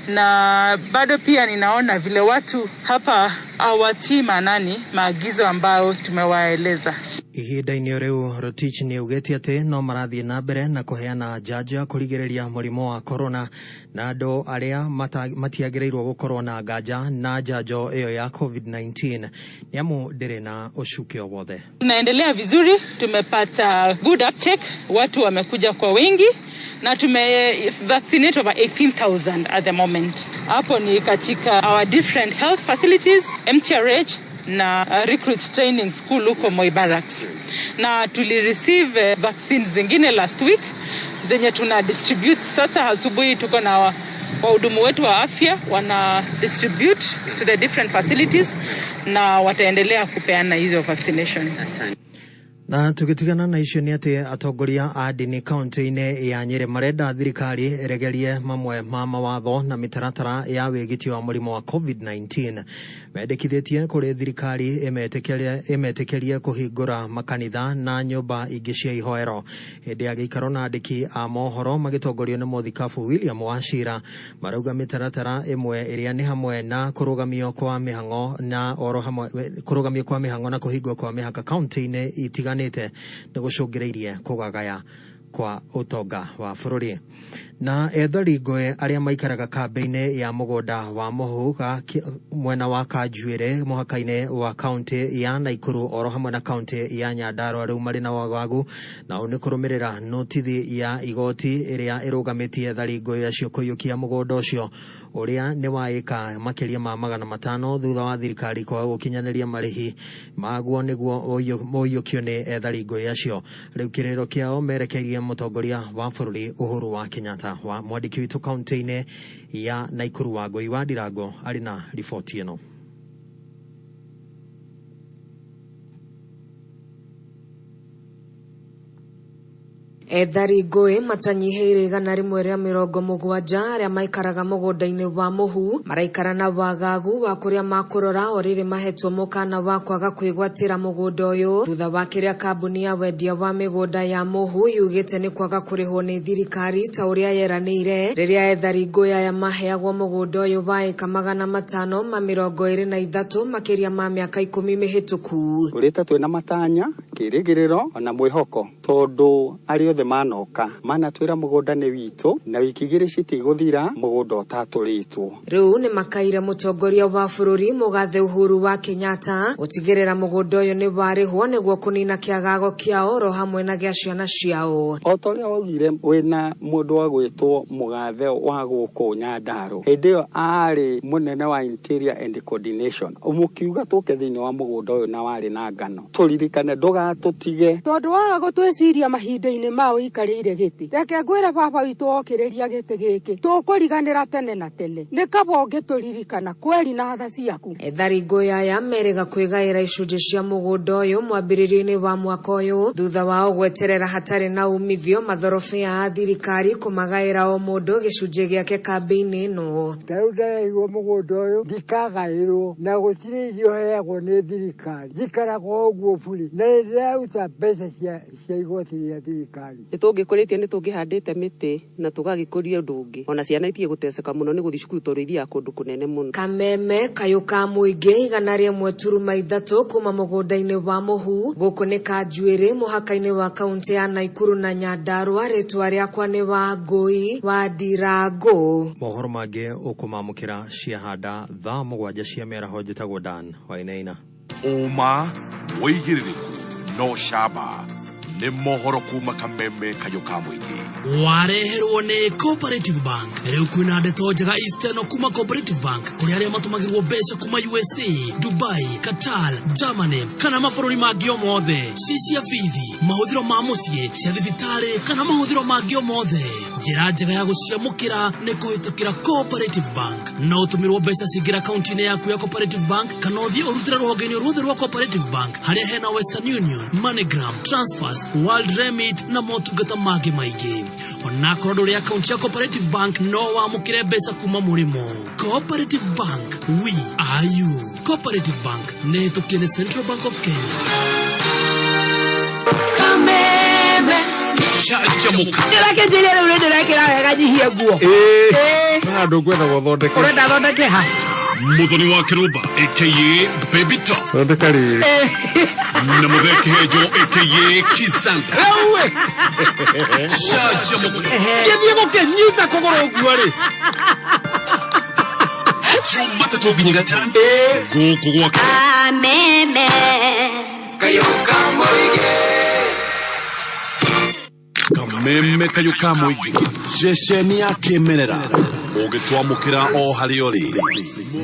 Na bado pia ninaona vile watu hapa hawatii maanani maagizo ambayo tumewaeleza. Ihinda-inĩ rĩu Rotich nĩ augĩte atĩ no marathiĩ na mbere na kũheana njanjo ya kũrigĩrĩria mũrimũ wa corona na andũ arĩa matiagĩrĩirwo gũkorwo na nganja na njanjo ĩyo ya COVID-19 nĩamu ndĩrĩ na ũcuke o wothe. Tunaendelea vizuri, tumepata good uptake, watu wamekuja kwa wingi na vaccinate over 18,000 at the moment. Hapo ni katika our different health facilities, MTRH, na recruits training school huko Moi Barracks, na receive vaccines zingine last week zenye tuna distribute sasa. Asubuhi tuko na wahudumu wetu wa afya wana distribute to the different facilities na wataendelea kupeana hizo vaccination. Na tukitigana na icio ni ati atongoria a ndini kaunti-ini ya Nyeri marenda thirikari eregerie mamwe ma mawatho na mitaratara ya wigitio wa murimo wa COVID-19. Mendekithitie kuri thirikari emetekerie kuhingura makanitha na nyumba ingi cia ihoero. Hindi ya giikaro na andiki a mohoro magitongorio ni Muthikabu William Wachira marauga mitaratara imwe iria ni hamwe na kurugamio kwa mihango na oro hamwe kurugamio kwa mihango na kuhingwo kwa mihaka kaunti-ini itigani nigucungireirie kugagaya kwa utonga wa bururi. Na ethari ngũĩ arĩa maikaraga kambĩ-inĩ ya mũgũnda wa mũhũga mwena wa Kanjamuka mũhaka-inĩ wa kaunti ya Naikuru oro hamwe na kaunti ya Nyandarua rĩu marĩ na wagagu na nĩ kũrũmĩrĩra notithi ya igoti ĩrĩa ĩrũgamĩtie ethari ngũĩ acio kũiyũkia mũgũnda ũcio ũrĩa nĩ wa ĩka makĩria ma 500 thutha wa thirikari kwaga gũkinyanĩria marĩhi maguo nĩguo ũiyũkio nĩ ethari ngũĩ acio. Rĩu kĩrĩro kĩao merekeirie mũtongoria wa bũrũri Uhuru wa Kenyatta. Wa mwandiki witu kaunti-ini ya Naikuru wa Ngũi wa Ndirango ari na riboti ino. Ethari ngũĩ matanyiheire 170 arĩa maikaraga mũgũnda-inĩ wa mũhu maraikara na wagagu wa kũrĩa makũrora o rĩrĩ mahetwo mũkana wa kwaga kwĩgwatĩra mũgũnda ũyũ thutha wa kĩrĩa kambuni ya wendia wa mĩgũnda ya mũhu yugĩte nĩ kwaga kũrĩhwo nĩ thirikari ta ũrĩa yeranĩire rĩrĩa ethari ngũĩ aya maheagwo mũgũnda ũyũ wa ĩka 523 makĩria ma mĩaka 10 mĩhĩtũku. Tũrĩte twĩna matanya kĩrĩgĩrĩro ona mwĩhoko tondũ arĩ manoka manatwira mugunda ni witu na wiki igiri citigũthira mugunda ũtatũrĩtwo. Rĩu nĩ makaire mũtongoria wa bũrũri Mũgathe Uhuru wa Kenyatta gũtigĩrĩra mũgũnda ũyũ nĩ warĩhwo nĩguo kũnina kĩagago kĩao ro hamwe na gĩa ciana ciao. O ta ũrĩa waugire wĩna mũndũ wa gwĩtwo Mũgathe wa gũkũ Nyandarua, hĩndĩ ĩyo arĩ mũnene wa Interior and Coordination, ũmũkiuga tũke thĩinĩ wa mũgũnda ũyũ na warĩ na ngano. Tũririkane ndũgatũtige tondũ waga gũtwĩciria mahinda-inĩ ma ũikarĩire gĩtĩ. Reke ngwĩre baba witũ okĩrĩria gĩtĩ gĩkĩ tũkũriganĩra tene na tene nĩ kaba ũngĩtũririkana kweri na tha ciaku. Ethari ngũĩ aya merĩga kwĩgaĩra icunjĩ cia mũgũnda ũyũ mwambĩrĩrio-inĩ wa mwaka ũyũ thutha wao gweterera hatarĩ na umithio mathorobia a thirikari kũmagaĩra o mũndũ gĩcunjĩ gĩake kambĩ-inĩ ĩno. Tarĩu ndaheirwo mũgũnda ũyũ ndikagaĩrwo na gũtirĩ irio heagwo nĩ thirikari njikaraga ũguo bũrĩ na ndĩraruta mbeca cia igoti rĩa thirikari. Nĩtũngĩkũrĩtie nĩtũngĩhandĩte mĩtĩ na tũgagĩkũria ũndũ ũngĩ ona ciana itige gũteceka mũno nĩ gũthiĩ cukuru tondũ ithiaga kũndũ kũnene mũno. Kameme kayũka mũingĩ 103 kuma mũgũnda-inĩ wa mũhu gũkũ nĩ Kanjamuka mũhaka-inĩ wa kaunti ya Naikuru na Nyandarua. Rĩtwa rĩakwa nĩ Wangũi wa Ndirango. Mohoro mangĩ ũkũmamũkĩra ciahanda thaa 7 cia mĩaraho njĩtagwo Dan Wainaina. Uma mũigĩrĩrĩku no shaba nĩ mohoro kuma Kameme kayũka mũingĩ. Wareherwo nĩ Cooperative Bank. Rĩu kwĩna ndeto njega Eastern kuma Cooperative Bank kũrĩ arĩa matũmagĩrwo mbeca kuma USA, Dubai, Qatar, Germany kana mabũrũri mangĩ o mothe. Cia bithi, mahũthĩro ma mũciĩ, cia thibitarĩ kana mahũthĩro mangĩ o mothe. Njĩra njega ya gũciamũkĩra nĩ kũhĩtũkĩra Cooperative Bank. No ũtũmĩrwo mbeca cingĩra akaunti-inĩ yaku ya Cooperative Bank kana ũthiĩ ũrutĩre rũhonge-inĩ ruothe rwa Cooperative Bank harĩa hena Western Union, MoneyGram, Transfast, World Remit na motungata mangĩ maingĩ. Ona korwo ndũrĩ akaunti ya Cooperative Bank no wamũkĩre mbeca kuma mũrĩmo. Cooperative Bank, we are you. Cooperative Bank nĩ hĩtũkie nĩ Central Bank of Kenya. Kameme Canjamuka. Ndĩreke njĩre rĩu nĩ ndĩrekĩra wega nyihie nguo. Na ndũ kwenda gũthondeka. Ũrenda thondeke ha? Muthoni wa kirumba aka Baby Top. Thondeka rĩrĩ. Na mũthee kihenjo aka Kizanga. Canjamuka. Gĩthiĩ gũkĩnyita kũgũrũ ũguo rĩ. Jumatatu nginya Gatano. Gũkũ gwake. Kameme kayũka mũingĩ. Kameme kameme kayuka muigi ceceni ya kimerera ugitwamukira o hariori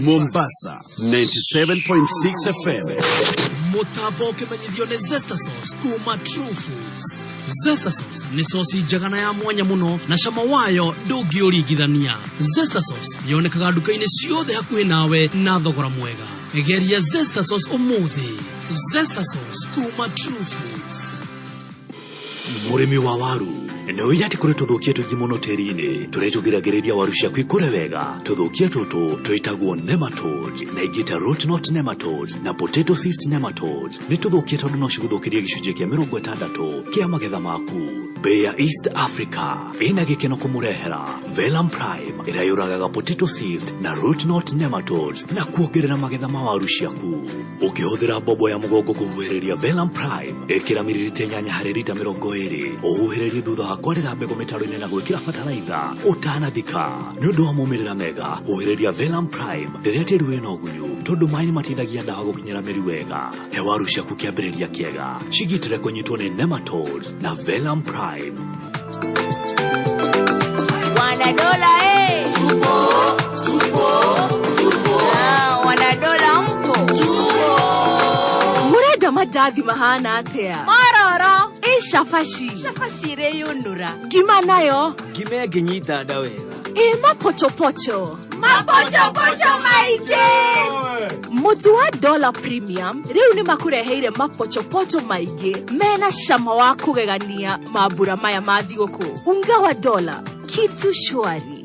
Mombasa 97.6 FM. Mutabo kimenyithio ni Zesta Sauce kuma True Foods. Zesta Sauce ni sosi jagana ya mwanya muno na shama wayo ndũngĩũringithania. Zesta Sauce yonekaga nduka-inĩ ciothe hakuhĩ nawe na thogora mwega. Egeria Zesta Sauce umuthi. Zesta Sauce kuma True Foods. Murimi wa waru nĩũĩ atĩ kũrĩ tũthũkia tũingĩ mũno tĩri-inĩ tũrĩa tũgiragĩrĩria waru ciaku ikũre wega. Tũthũkia tũtũ twĩtagwo nematodes na ingĩ ta root knot nematodes na potato cyst nematodes. Nĩ tũthũkia tondũ no cigũthũkĩrie gĩcunjĩ kĩa 60 kĩa magetha maku. Bei ya East Africa ĩna gĩkeno kũmũrehera Velam Prime ĩrĩa yũragaga potato cyst na root knot nematodes na kuongerera magetha ma waru ciaku. Ũkĩhũthĩra mbombo ya mũgongo kũhuhĩrĩria Velam Prime, ĩkĩra miririta 8 harĩ lita 20, ũhuhĩrĩrie thutha kwarĩra mbegũ mĩtaro-inĩ na gwĩkĩra bataraitha ũtanathika. Nĩ ũndũ wa maumĩrĩra mega, huhĩrĩria Velam Prime rĩrĩa tĩri wĩna ũgunyu, tondũ maĩ nĩ mateithagia ndawa gũkinyĩra mĩri wega. He waru ciaku kĩambĩrĩria kĩega, cigitĩre kũnyitwo nĩ nematodes na Velam Prime. Wanadola tupo. Wanadola mpo. Murenda madathi mahana atea. Maroro. Shafashi reyunura. Gima nayo. Gime genyita dawega. Mapocho maige. Mutu wa Dola Premium riu ni makureheire mapocho maige mena shama wa kugegania mabura maya ma thigũkũ. Unga wa Dola, kitu shwari.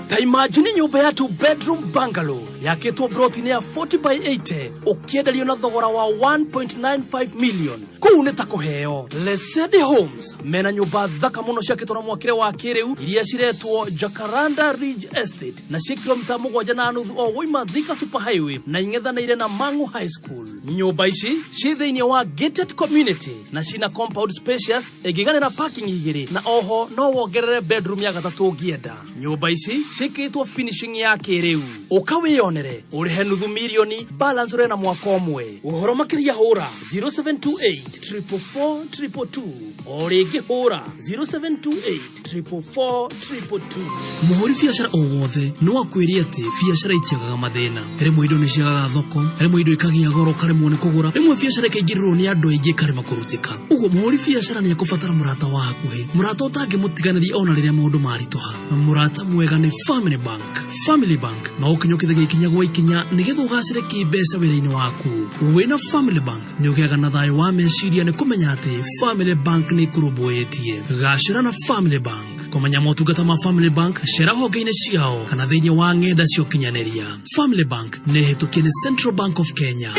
Ta imagine nyumba ya 2 bedroom bungalow yakĩtwo broti-inĩ ya 40 by 80 ũkĩenderio na thogora wa 1.95 million. Kũu nĩ ta kũheo. Lesedi Homes mena nyumba thaka mũno ciakĩtwo na mwakĩre wa kĩrĩu iria ciretwo Jacaranda Ridge Estate na cia kilomita 7.5 o woima Thika Super Highway na ing'ethanĩire na Mang'u High School. Nyumba ici ci thĩinĩ wa gated community na cina compound spacious ĩngĩganĩra parking 2 na oho no wongerere bedroom ya 3 ũngĩenda. Nyumba ici cikĩtwo finishing ya kĩrĩu. Ũkawĩonere ũrĩhe nuthu milioni balance ũrĩ na mwaka ũmwe. Ũhoro makĩria hũra 0728 444 o rĩngĩ hũra 0728 444 Mũhũri biacara o wothe no akwĩrie atĩ biacara itiagaga mathĩna. Rĩmwe indo nĩ ciagaga thoko, rĩmwe indo ikagĩa goro karemwo nĩ kũgũra, rĩmwe biacara ĩkaingĩrĩrwo nĩ andũ aingĩ karema kũrutĩka. Ũguo mũhũri biacara nĩ ekũbatara mũrata wa hakuhĩ, mũrata ũtangĩmũtiganĩria ona rĩrĩa maũndũ maritũha. Mũrata mwega nĩ Family Bank. Family Bank magũkinyũkithagia ikinya gwa ikinya nĩgetha ũgacĩre kĩmbeca wĩra-inĩ waku. Wĩna Family Bank nĩ ũgĩaga na thayũ wa meciria nĩ kũmenya atĩ Family Bank nĩ ĩkũrũmbũĩtie. Gacĩra na Family Bank. Kũmenya motungata ma Family Bank, cera honge-inĩ ciao kana thĩinĩ wa ng'enda cia ũkinyanĩria. Family Bank nĩ ĩhĩtũkie nĩ Central Bank of Kenya.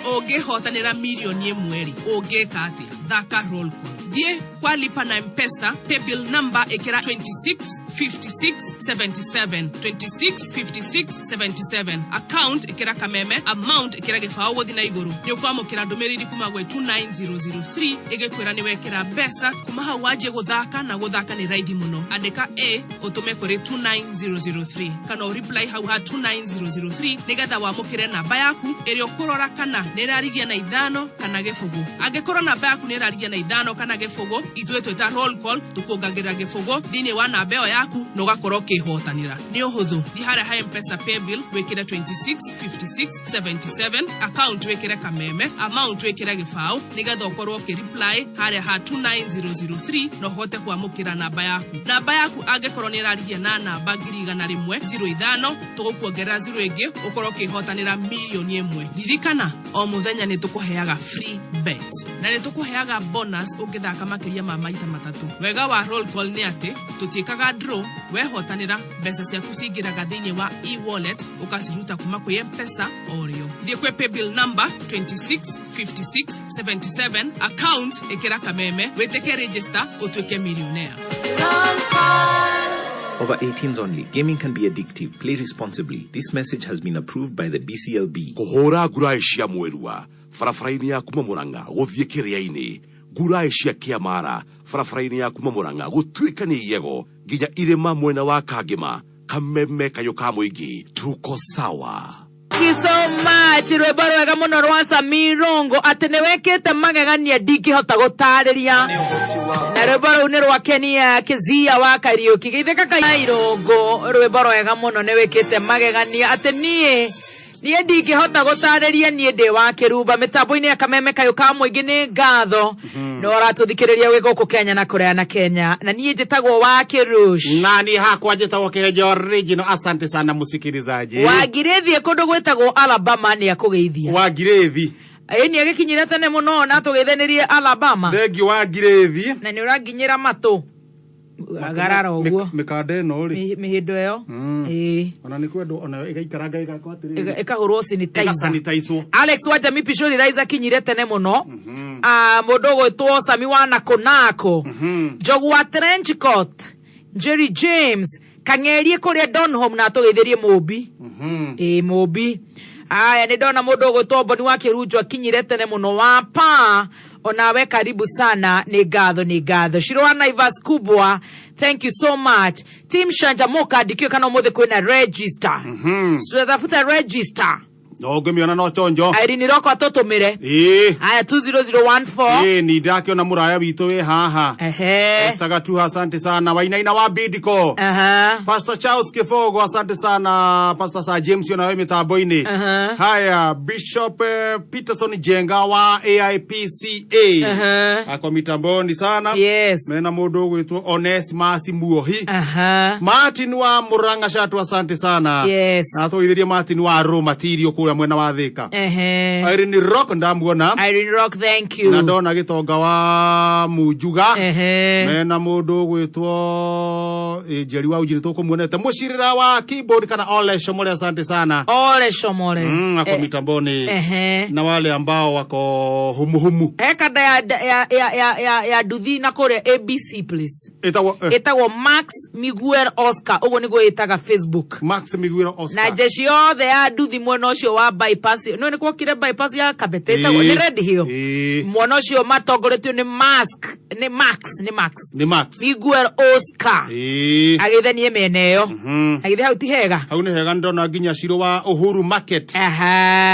Ũngĩhotanĩra milioni 1 ũngĩka atĩa? Thaka roll call. Thiĩ kwa lipa na M-Pesa, paybill number ĩkĩra 265677 265677, account ĩkĩra kameme, amount ĩkĩra gĩbaũ gũthi na igũrũ. Nĩ ũkwamũkĩra ndũmĩrĩri kuma gwĩ 29003 ĩgĩkwĩra nĩ wekĩra mbeca. Kuma hau wanjie gũthaka na gũthaka nĩ raithi mũno. Andĩka A ũtũme kũrĩ 29003 kana reply hau ha 29003 nĩgetha wamũkĩre namba yaku ĩrĩa ũkũrora kana nĩ ĩrarigia na 5 kana gĩbũgũ. Angĩkorwo namba yaku nĩ ĩrarigia na 5 kana gĩbũgũ, ithuĩ twĩta roll call tũkuongagĩrĩra gĩbũgũ thĩinĩ wa namba ĩyo yaku na ũgakorwo ũkĩhotanĩra. Nĩ ũhũthũ. Thiĩ harĩa ha M-Pesa paybill wĩkĩre 265677, account wĩkĩre kameme, amount wĩkĩre gĩbaũ nĩgetha ũkorwo ũkĩreply harĩa ha 29003 na ũhote kwamũkĩra namba yaku. Namba yaku angĩkorwo nĩ ĩrarigia na namba 100,05 tũgũkuongerera 0 ĩngĩ ũkorwo ũkĩhotanĩra milioni 1. Ririkana o mũthenya nĩ tũkũheaga free bet na nĩ tũkũheaga bonus ũngĩthaka makĩria ma maita 3. Wega wa roll call nĩ atĩ tũtiĩkaga draw, wehotanĩra mbeca ciaku cingĩraga thĩinĩ wa e-wallet ũkaciruta kuma kwĩ M-Pesa o rĩo. Thiĩ kwĩ paybill number 265677, account ĩkĩra kameme, wĩtĩke register ũtuĩke millionaire. Over 18s only. Gaming can be addictive. Play responsibly. This message has been approved by the BCLB. Kuhora ngurai cia mwerua barabara-inĩ ya kuma Murang'a gũthiĩ Kĩrĩa-inĩ, ngurai cia Kĩamara barabara-inĩ ya kuma Murang'a gũtuĩkania Yego nginya irĩma mwena wa Kangema, kameme kayũka mũingĩ. Tuko sawa. you so much. Rwimbo rwega muno rwa Samirongo ati niwekite magegania ndingihota gutariria. Na rwimbo rũu nĩ rwa Kenia Kizia wa Kariuki. Githaka Kairongo rwimbo rwega muno niwekite magegania ati niĩ ndingĩhota gũtarĩria niĩ ndĩ wa kĩrumba mĩtambo-inĩ ya kameme kayũ ka mũingĩ nĩ ngatho no ũratũthikĩrĩria wĩ gũkũ Kenya na kũrĩa na Kenya na niĩ njĩtagwo wa Kirush na niĩ hakwa njĩtagwo kihenjo original. Asante sana mũsikilizaji. Wangirĩthie kũndũ gwĩtagwo Alabama nĩ akũgeithia. Wangirĩthi nĩ agĩkinyire tene mũno na tũgeithanirie Alabama. Thengi Wangirĩthi. Na nĩ ũranginyĩra matũ agarara ũguo mikande ĩno rĩ mĩhĩndo ĩyo ona nĩ kwendo ona ĩgaikaranga ĩgakwatirĩ ĩkahũrwo sanitizer. Alex wa Jamii Pishori Raiza kinyire tene mũno mũndũ gwĩtwo Sami wa Nakonako Jogu wa Trench Coat Jerry James Kangerie kũrĩa Donholm na atũgeithĩrie Mũmbi Mũmbi aya nĩ ndona mũndũ gwĩtwo Boni wa Kĩrunjũ akinyire tene mũno wa pa onawe karibu sana nĩ ngatho Shirwa Naivas kubwa thank you so much team Canjamuka ndikio kana mũthĩ kwĩna register tutafuta register ngĩmiona no chonjo Irene Roko atũtũmĩre aya 20014 ni ndakiona mũraya witũ wĩ haha Estagatu asante sana Wainaina wa Bidco Pastor Charles Kifogo asante sana Pastor Sir James na wewe mitambo-inĩ haya Bishop Peterson Jenga wa AIPCA ako mitamboni sana mena mũndũ gwĩtwo Onesimus Muohi Martin wa Muranga Shatu asante sana na tũithĩrie Martin wa Raw Material kũrĩa mwena wa Thika Irene Rock ndamuona Irene Rock thank you na ndona Gitonga wa Mujuga mena mũndũ gwĩtwo Njeri wa Ujiri tũkũmuonete mũcirĩra wa keyboard kana Ole Shomole asante sana Ole Shomole ako mitamboni na wale ambao wako humuhumu kada ya duthi na kũrĩa ABC please etagwo Max Miguel Oscar ũguo nĩguo etaga Facebook Max Miguel Oscar na jeshi yothe ya duthi mwena ũcio wa bypass no nĩ kwokire bypass ya Kabete etagwo nĩ Red Hill mwena ũcio matongoretio nĩ Max Miguel Oscar agĩthanie mĩena ĩyo agĩthiĩ hau ti hega hau nĩ hega ndona nginya Shiro wa Uhuru Market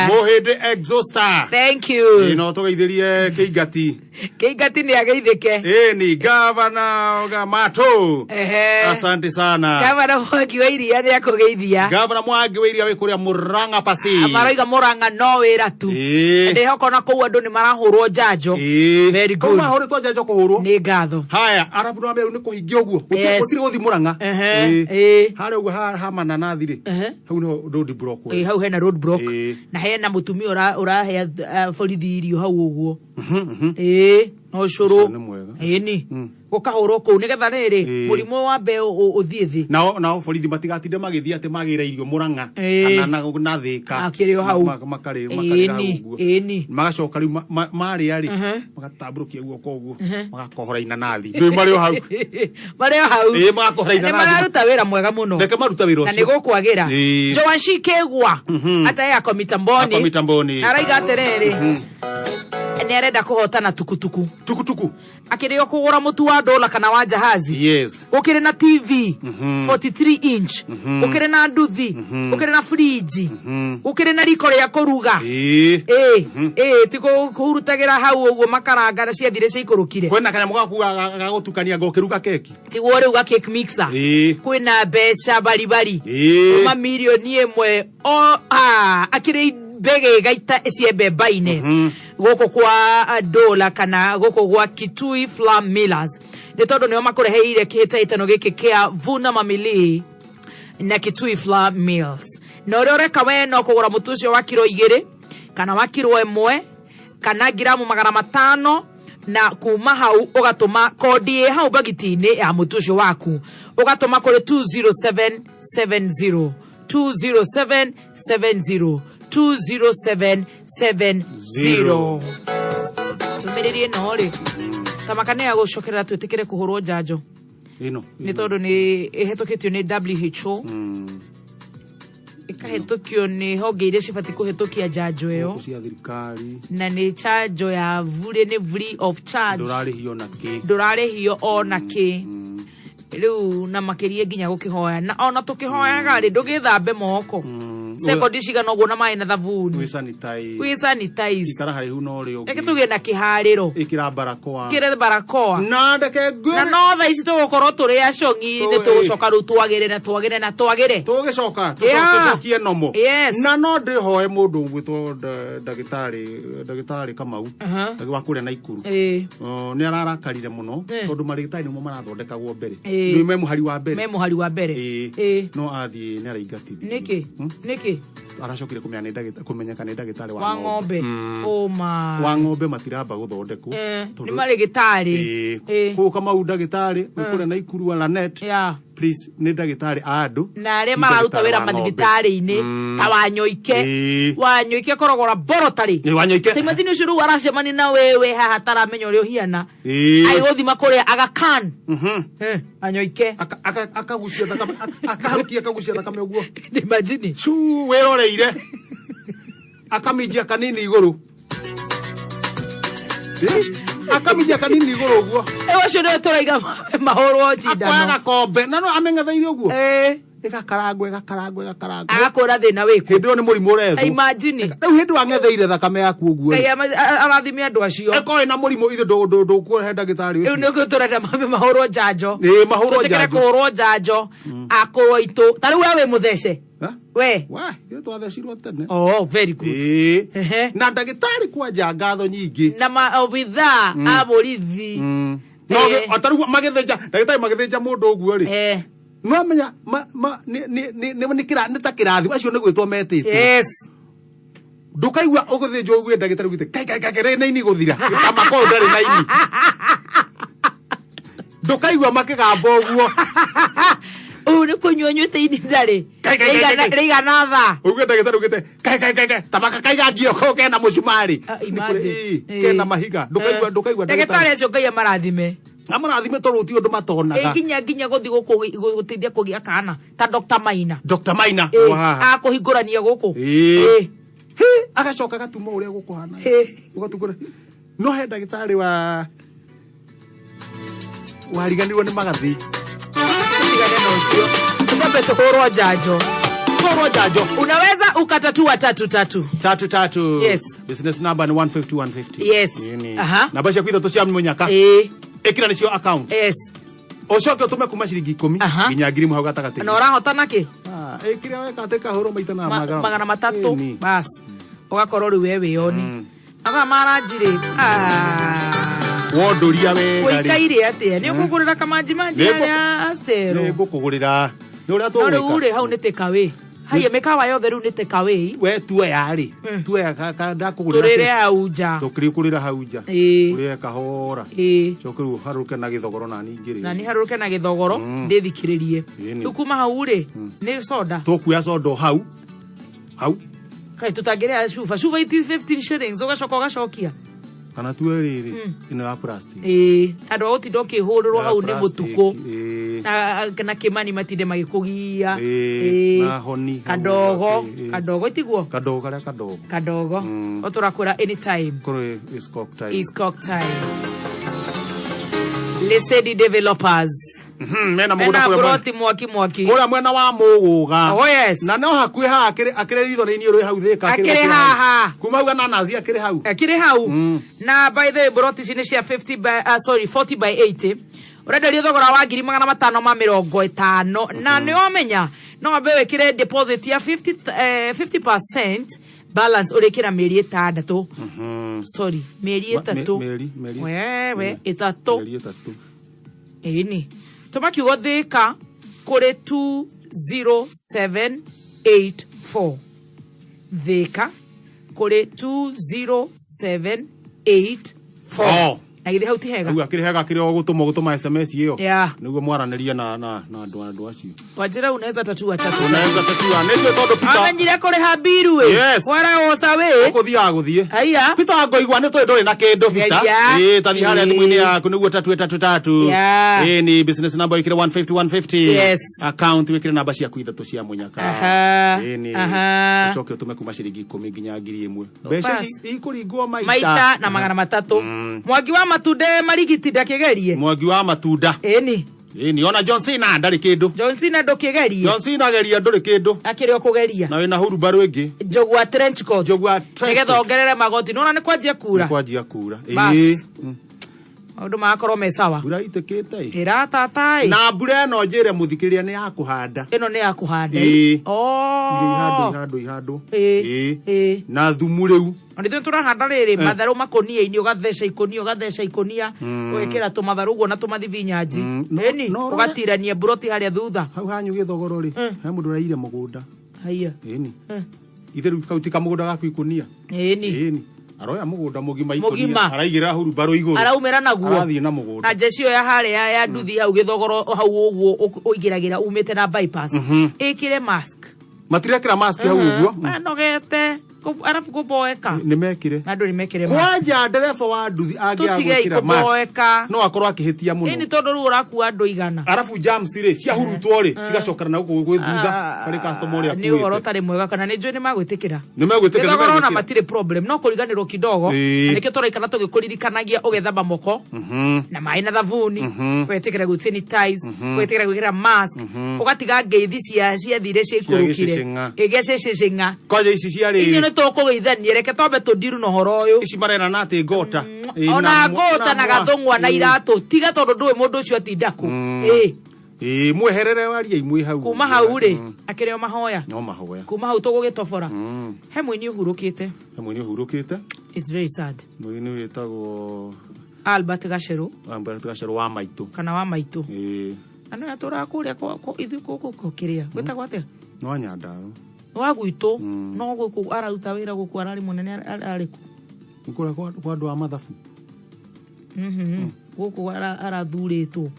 Mũhĩndĩ Exhauster thank you no tũgeithĩrie Keigati nĩ ageithĩke ni Gavana Mato asante sana Gavana Mwangi wa Iria nĩ akũgeithia Gavana Mwangi wa Iria wĩ kũrĩa Murang'a Pasi amaroiga Murang'a no wĩra tu ndĩhoka na kũu andũ nĩ marahũrwo njanjo very good mahũrĩtwo njanjo kũhũrwo nĩ ngatho haya arabu no meru nĩ kũhingia ũguo gũtirĩ gũthi Murang'a harĩa ũguo ha mananathi rĩ hau nĩ road block hau hena road block na hena mũtumia ũrahe borithi irio hau ũguo no cũrũ ni gũkahũrwo kũu nĩgetha rĩrĩ mũrimũ wa mbeũ ũthiĩ thĩ nao borithi matigatinde magĩthiĩ atĩ magĩra irio Murang'a na Thika akĩrĩ hau makarĩra ũguo magacoka rĩu marĩa rĩ magatambũrũkia guoko ũguo magakohora inanathi rĩu marĩ o hau magakohora inanathi mararuta wĩra mwega mũno reke maruta wĩra ũcio na nĩgũkwagĩra Joan Shikegwa ataye ako mitamboni araiga atĩrĩrĩ nĩ arenda kũhotana tukutuku akĩrĩ kũgũra mũtu wa dola kana wa jahazi ũkĩrĩ na TV 43 inch ũkĩrĩ na nduthi ũkĩrĩ na fridge ũkĩrĩ na riko rĩa kũruga ti kũhurutagĩra hau ũguo makaranga ciathire ciikũrũkire kwĩna kanyamũ gagũtukania ngokĩruga keki tiguo rĩu ga cake mixer kwĩna mbeca baribari kuma mirioni ĩmwe akĩrĩ bege gaita ciembe baine gũkũ kwa dola kana gũkũ gwa Kitui Flour Millers nĩ tondũ nĩo makũreheire kĩhĩtahĩtano gĩkĩ kĩa Vuna Mamili na Kitui Flour Mills na ũrĩa ũreka we no kũgũra mũtu ũcio wa kiro 2 kana wa kiro 1 kana gramu 500 na kuma hau ũgatũma kodi hau bagiti-inĩ ya mũtu ũcio waku ũgatũma kũrĩ 20770 20770 tumĩrĩrie no rĩ tamakane ya gũcokerera twĩtĩkĩre kũhũrwo njanjo nĩ tondũ nĩ ĩhetũkĩtio nĩ WHO ĩkahetũkio nĩ honge iria cibatiĩ kũhetũkia njanjo ĩyo na nĩ chanjo ya free of charge ndũrarĩhio ona kĩ rĩu na makĩria nginya gũkĩhoya na ona tũkĩhoyaga rĩ ndũgĩthambe moko sekondi cigana ũguo na maĩ na thabuni we sanitize ikara harĩ hu no rĩo reke tuge na kĩharĩro ikira barakoa kire barakoa na ndeke na no tha ici tũgũkorwo tũrĩ acongi nĩ tũgũcoka rĩu twagĩre tũgĩcoka tũcokie nomo na no ndĩhoe mũndũ ũgwĩtwo ndagĩtarĩ Kamau wa kũrĩa na Ikuru nĩ ararakarire mũno tondũ marĩgĩtarĩ nĩmo marathondekagwo mbere nĩ memuhari wa mbere no athiĩ nĩ araingatithio nĩkĩ aracokire kũmenyeka nĩ ndagĩtarĩ wa ng'ombe wa ng'ombe matiramba gũthondekwo nĩ marĩgĩtarĩ kũu Kamau ndagĩtarĩ kũrĩa na Ikuru Lanet please nĩ ndagĩtarĩ a andũ na arĩa mararuta wĩra mathibitarĩ-inĩ ta Wanyoike korogora borotari Timothy ũcio rĩu aracemania na wewe haha taramenya ũrĩa ũhiana agĩgũthima kũrĩa Aga Khan Wanyoike akagucia thakame ũguo imagine wĩroreire akamijia kanini igũrũ akamijia kanini igũrũ ũguo ũcio nĩ tũraiga mahũrwo njindano akoyaga kombe na no ameng'etheire ũguo ĩgakarangwo agakũra thĩna wĩkũ hĩndĩ ĩyo nĩ mũrimũ ũrethwo imagine rĩu hĩndĩ wang'etheire thakame yaku ũguo arathime andũ acio ĩkorwo ĩna mũrimũ ithe ndũkuohe ndagĩtarĩ ũcio rĩu nĩkĩo tũrenda mahũrwo njanjo mahũrwo njanjo akũrwo itũ ta rĩu we wĩ mũthece we twathecirwo tene very good na ndagĩtarĩ kwanja ngatho nyingĩ na maobithaa a borithi no atarugwa ndagĩtarĩ magĩthĩnja mũndũ ũguo rĩ no menya nĩ ta kĩrathi acio nĩ gwĩtwo metĩtwo ndũkaigua ũgũthĩnjwo ũguo ndagĩtarĩ gwĩte kai na ini gũthira gĩtamakoo ndarĩ na ini ndũkaigua makĩgamba ũguo ũũ nĩ kũnyua nyuĩte ini ndarĩ rĩigana tha ũguo ndagĩtarĩ ugĩte kai tamaka kaiga ngioko kena mũcumarĩ kena mahiga ndũkaigua ndagĩtarĩ acio Ngai amarathime amarathime tondũ ti ũndũ matonaga nginya gũthi gũteithia kũgĩa kana ta Dr. Maina akũhingũrania gũkũ agacoka gatuma ũrĩa gũkũhana ũgatungũra no he ndagĩtarĩ wariganirwo nĩ magathĩ tukambe tuhorwa njanjo unaweza ukatatua 33 yes business number ni 150 yes namba cia kwitha tucia munyaka ekira nicio account yes ucoke utume kuma ciringi 10 nginya ngiri hau gatagati na urahota naki ekira weka teka horo maita na magana matatu bas ugakorwo riu wewe yoni aga maranjire wondoria we wikaire atia ni ukugurira kamanji ya astero ni ngukugurira ni uria tu wika uri hau ni takeaway haya mekawa yothe riu ni takeaway we tuoya ri tuoya ka ndakugurira turire hauja tukiri kurira hauja uri kahora cokuru haruke na githogoro na ningiri na ni haruke na githogoro ndithikiririe tukuma hau ri ni soda tukuya soda hau kai tutangire shufa it is 15 shillings ugacokia kana tuwe riri ino ya plastic ando otindo kihururwo hau ni mutuko na kimani matinde magikugia na honi kadogo tiguo kadogo oturakura anytime kuri is cock time Lesedi developers mena mũgũnda mwaki kũrĩa mwena wa Mũgũga yes na no hakuĩ haha akĩrĩ ritho nĩ inĩ ũrĩ hau thĩka akĩrĩ haha kuma uga nanazi akĩrĩ hau na by the way broti ici nĩ cia 40 by 80 ũrenderio thogora wa 550 na nĩ wamenya no ambe wĩkĩre deposit ya 50% balance ũrĩkĩra mĩeri 6 sorry mĩeri 3 wewe 3 ĩni tumakiugo thĩka kũrĩ 20784 thĩka kũrĩ 20784 na githĩ hau ti hega uga kĩrĩ hega kĩrĩ gũtũma SMS ĩyo nĩguo mwaranĩria na andũ acio wajira unaweza tatua nĩguo tondũ Peter amenyire kũrĩha biru we kwara wosa we gũthiĩ aya Peter ngoigua nĩ ndũrĩ na kĩndũ Peter tathi harĩa thimũ-inĩ yaku nĩguo 33 ni business number ikire 150 yes account wikire namba ciaku ithatũ cia munyaka ni ucoke utume kuma ciringi 10 nginya ngiri 1 mbeca ikũringwo maita na magana 3 mwagi wa matunda marigiti ndakigerie mwagi wa matunda eni ni ona John Cena ndari kindu John Cena ndukigerie John Cena ageria nduri kindu akiri okugeria na wina hurumbaru ingi njogwa trench coat nigetha ongerere magoti nona ni kwanjia kura Maundu makorwo me sawa. Mbura itekete. Iratatai. Na mbura no njire muthikiria ni ya kuhanda. Ino ni ya kuhanda. Ihando. Na thumu riu. Ndithu turahanda riri matharu makonia-ini ugatheca ikonia wekira tumatharu guo na tumathibinyanji eni ugatirania buroti haria thutha hau hanyu githogoro ri he mundu raire mugunda haiya eni itheru kautika mugunda gaku ikonia eni aroya mugunda mugima ikonia araigira hurumbaru iguru araumira naguo arathie na mugunda na jeci yo ya haria ya nduthi hau githogoro hau uguo uigiragira umite na bypass ikire mask matirekira mask hau uguo anogete arafu kuboeka nimekire na nduri mekire kwanja ndereba wa nduthi agiagwikira mask no akorwo akihitia muno ni tondu ru uraku andu igana arafu jams ri cia hurutwo ri cigacokana na guku gwithutha kari customer ri akuite ni uhoro tari mwega kana ni njui ni magwitikira na matire problem no kuriganirwo kidogo nike turaikana tugikuririkanagia ugethamba moko na mai na thavuni wetikira gu sanitize wetikira gwikira mask ugatiga ngeithi cia thire cia ikurukire igececenga kwaje ici cia ri tukugeithania reke twambe tundiru no horo uyu ici marena na ati ngota ona ngota na gathungwa na iratu tiga tondu ndui mundu ucio atindaku mweherere waria imwe hau kuma hau ri akireo mahoya no mahoya kuma hau tugugitobora he mwini uhurukite it's very sad mwini wetagwo Albert Gashero wa maitu kana wa maitu ano ya turakuria ko ithu ko kiria gwetagwo atia no nyandaro wa gwitu no guku araruta wira guku arari munene ariku ngura kwa ndo amathafu guku arathuritwo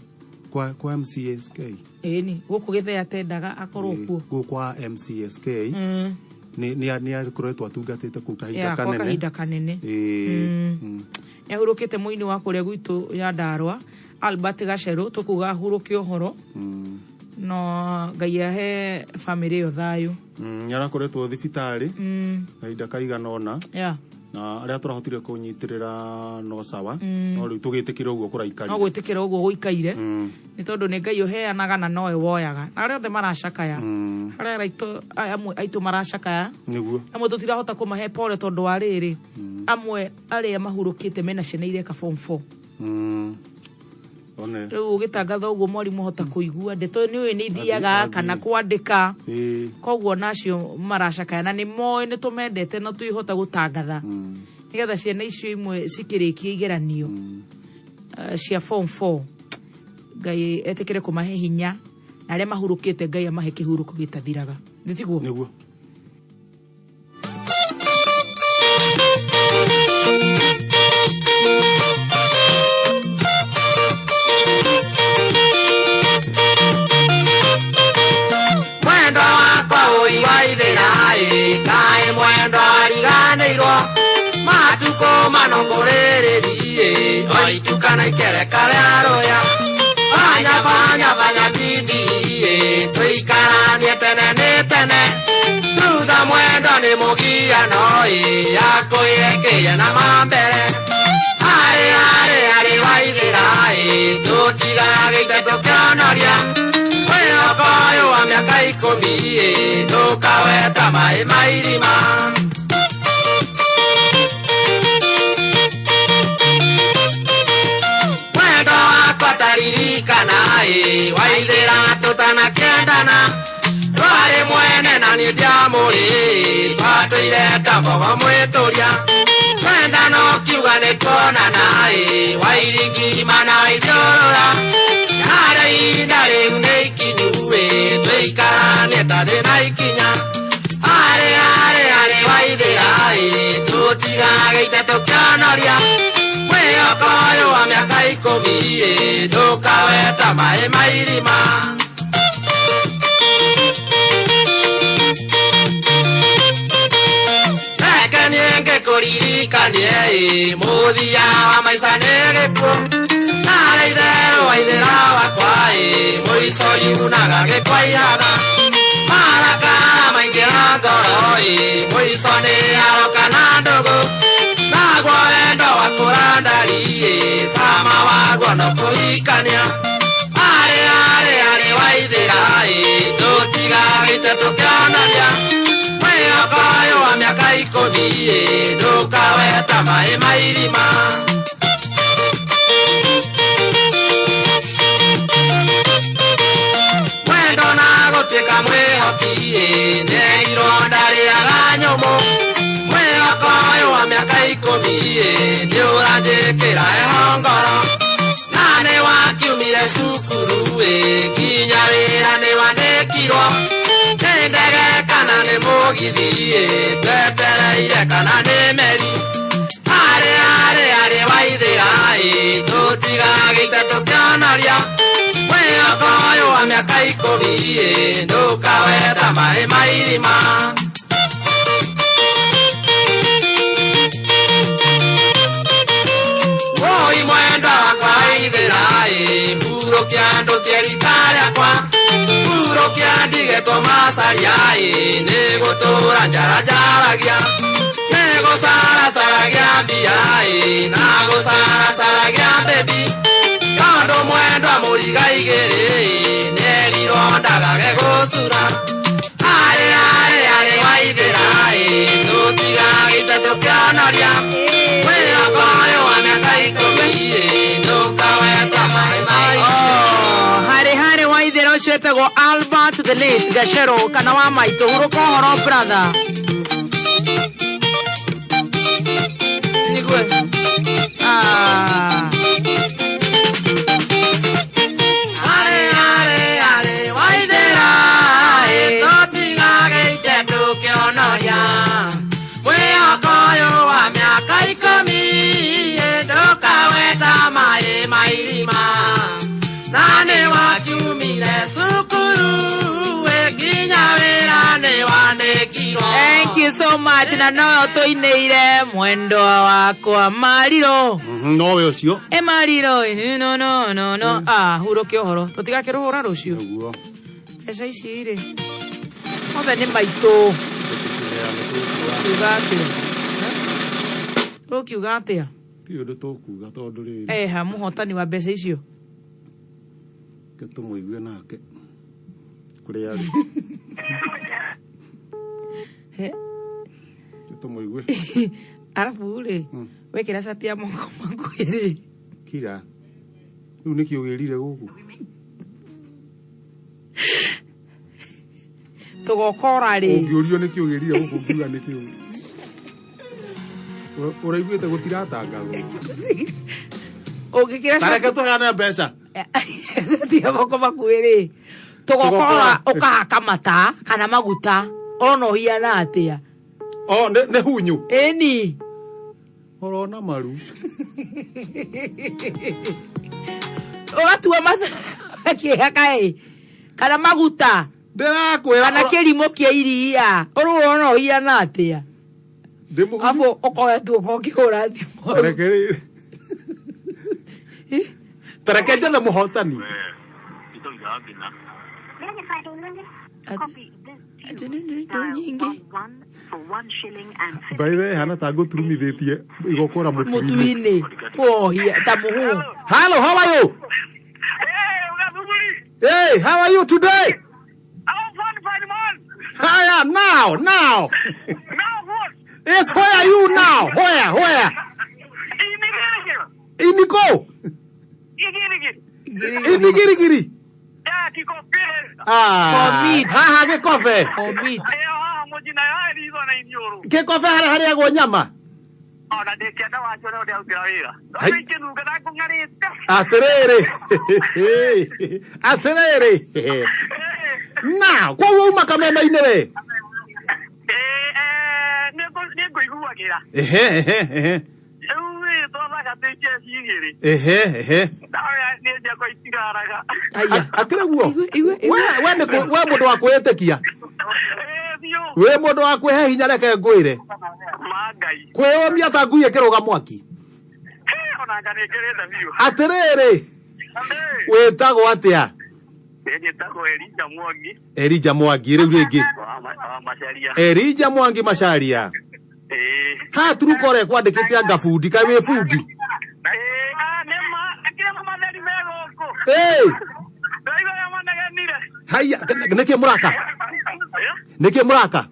kwa MCSK ni guku githea tendaga akorwo kuo guku kwa MCSK ni akuretwo atungatite ku kahinda kanene yahurukite muini wa kuria gwitu ya Ndarwa Albert Gashero tukuga hurukio horo no Ngai he family yo thayo yarakoretwo thibitari kahinda kaigana ona na aria turahotire kunyitirira no sawa no riu tugitikira uguo kuraikaire no gwitikira uguo guikaire ni tondu ni Ngai uheanaga na noe woyaga na aria othe maracakaya aria raito amwe aitu maracakaya niguo amwe tutirahota kumahe pole tondu wa riri amwe aria mahurukite mena ciana ireka form 4 riu ugitangatha uguo mwarimu hota kuigua ndeto ni ithiaga kana kwandika koguo nacio maracakaya na ni moe ni tumendete no tuihota gutangatha nigetha ciana icio imwe cikirikia igeranio cia form 4 Ngai etikire kumahe hinya na aria mahurukite Ngai amahe kihuruko gitathiraga nditiguo niguo Kai mwendo ariganirwo matuko manongoreririe oitukana ikerekare aroya fanya bidii tuikaranie tene thutha mwendo ni mugiano yakuyekeia na mambere ari waithira tutigagite tukionoria mwĩhokoyo wa mĩaka 10 ndũkaweta maĩ mairima mwendo wakwa taririkana waithĩra tũtanakĩendana rwarĩ mwene na nĩ ndiamũrĩ twatũire kambogo mwĩtũria twendano kiuga nĩ tuonana wairingima na ithiũrũra harĩ ihinda rĩu nĩ ikinyu twĩikaranie ta thĩna ikinya harĩ waithĩra tũtigagĩite tũkĩonoria mwĩhoko ũyũ wa mĩaka 10 ndũkaweta maĩ mairima reke niĩ ngĩkũririkanie mũthia wa maica nĩ gĩkuũ narĩ itherũ waithĩra wakwa mũico yunaga gĩkwaihaga marakara maingĩ na ngoro mũico nĩ aroka na ndũgũ naguo wendo wakũra ndari cama waguo no kũhikania arĩ ikũmi ndũkaweta maĩ mairima mwendo na gũtuĩka mwĩhoki nĩ ironda rĩaga nyũmũ mwĩhoko ũyũ wa mĩaka ikũmi nĩ ũranjĩkĩra ehongoro na nĩ wakiumire cukuru nginya wĩra nĩ wanĩkirwo nĩ ndege kana nĩ mũgithi twetereire kana nĩ meri arĩ waithĩra tũtigagĩte tũkĩonoria mwĩhoko ũyũ wa mĩaka ikũmi ndũkaweta maĩ mairima woi mwendwa wakwa waithĩra hurũkia ndũtie rita rĩakwa hurũkia ndigetwo macaria nĩ gũtũra njaranjaragia nĩ gũcaracaragia mbia na gũcaracaragia bebi tondũ mwendwa mũriga igĩrĩ nĩ rirondagage gũcura arĩ waithĩra tũtigagĩte tũkĩonoria mwĩhoko ũyũ wa mĩaka ikũmi ndũkaweta maĩ harĩ waithĩra ũcio etagwo Albert the late Gacero kana wa maitũ hurũka ũhoro brother nĩguo waithĩra tũtigagĩte tũkĩonoria mwĩhoko ũyũ wa mĩaka ikũmi ndũkaweta maĩ mairima na nĩ wakiumire cukuru nginya wĩra nĩ wanĩkirwo. Thank you so much na no tũinĩire mwendo wakwa mariro nowe ũcio mariro no hurũke ũhoro tũtigakĩrũhũra rũciũ mbeca ici rĩ othe nĩ maitũ ũkiuga atĩa ti ũndũ tũkuga tondũ rĩrĩ eha mũhotani wa mbeca icio tũmũigue nake kũrĩa arĩ tũmũigue arabu rĩ wekĩra cati ya moko makwĩrĩ kira rĩu nĩkĩ ũgĩrire gũkũ tũgokora rĩ ũngĩũrio nĩkĩ ũgĩrire gũkũ ngiuga nĩkĩ ũraiguĩte gũtiratangathwo ũngĩkĩra tareke tũheane mbeca cati ya moko makwĩrĩ tũgokora ũkahaka mata kana maguta ona ũhiana atĩa nĩ hunyu ĩni ũrona maru ũgatua mata kĩhaka kana maguta ndĩrakwĩra kana kĩrimũ kĩa iria ũrona ũhiana atĩa abu ũkogetwo ũkĩhũra thimũ tareke njethe mũhotani baithe hana ta ngũturumithĩtie igokora mũtu-inĩ wohia ta mũhu. Hello, how are you? Hey, how are you today? Hiya, now. Now what? Yes, where are you now? Where? Iniko. Inigirigiri. Haha gĩkobe. Gĩkobe harĩa gwo nyama. Atĩrĩrĩ. Na, kwa uma kameme-inĩ we. Ehe. Akĩrĩ guo. We mũndũ wa kwĩĩtĩkia. We mũndũ wa kwĩhe hinya reke ngwĩre. Kwĩyũmia ta ngui ĩkĩrũga mwaki. Atĩrĩrĩ. Wĩtagwo atĩa? Elija Mwangi rĩu rĩngĩ. Elija Mwangi Macharia. Ha turukore kwandĩkĩte anga bundi kaĩ wĩ bundi. Haya nĩkĩ mũraka?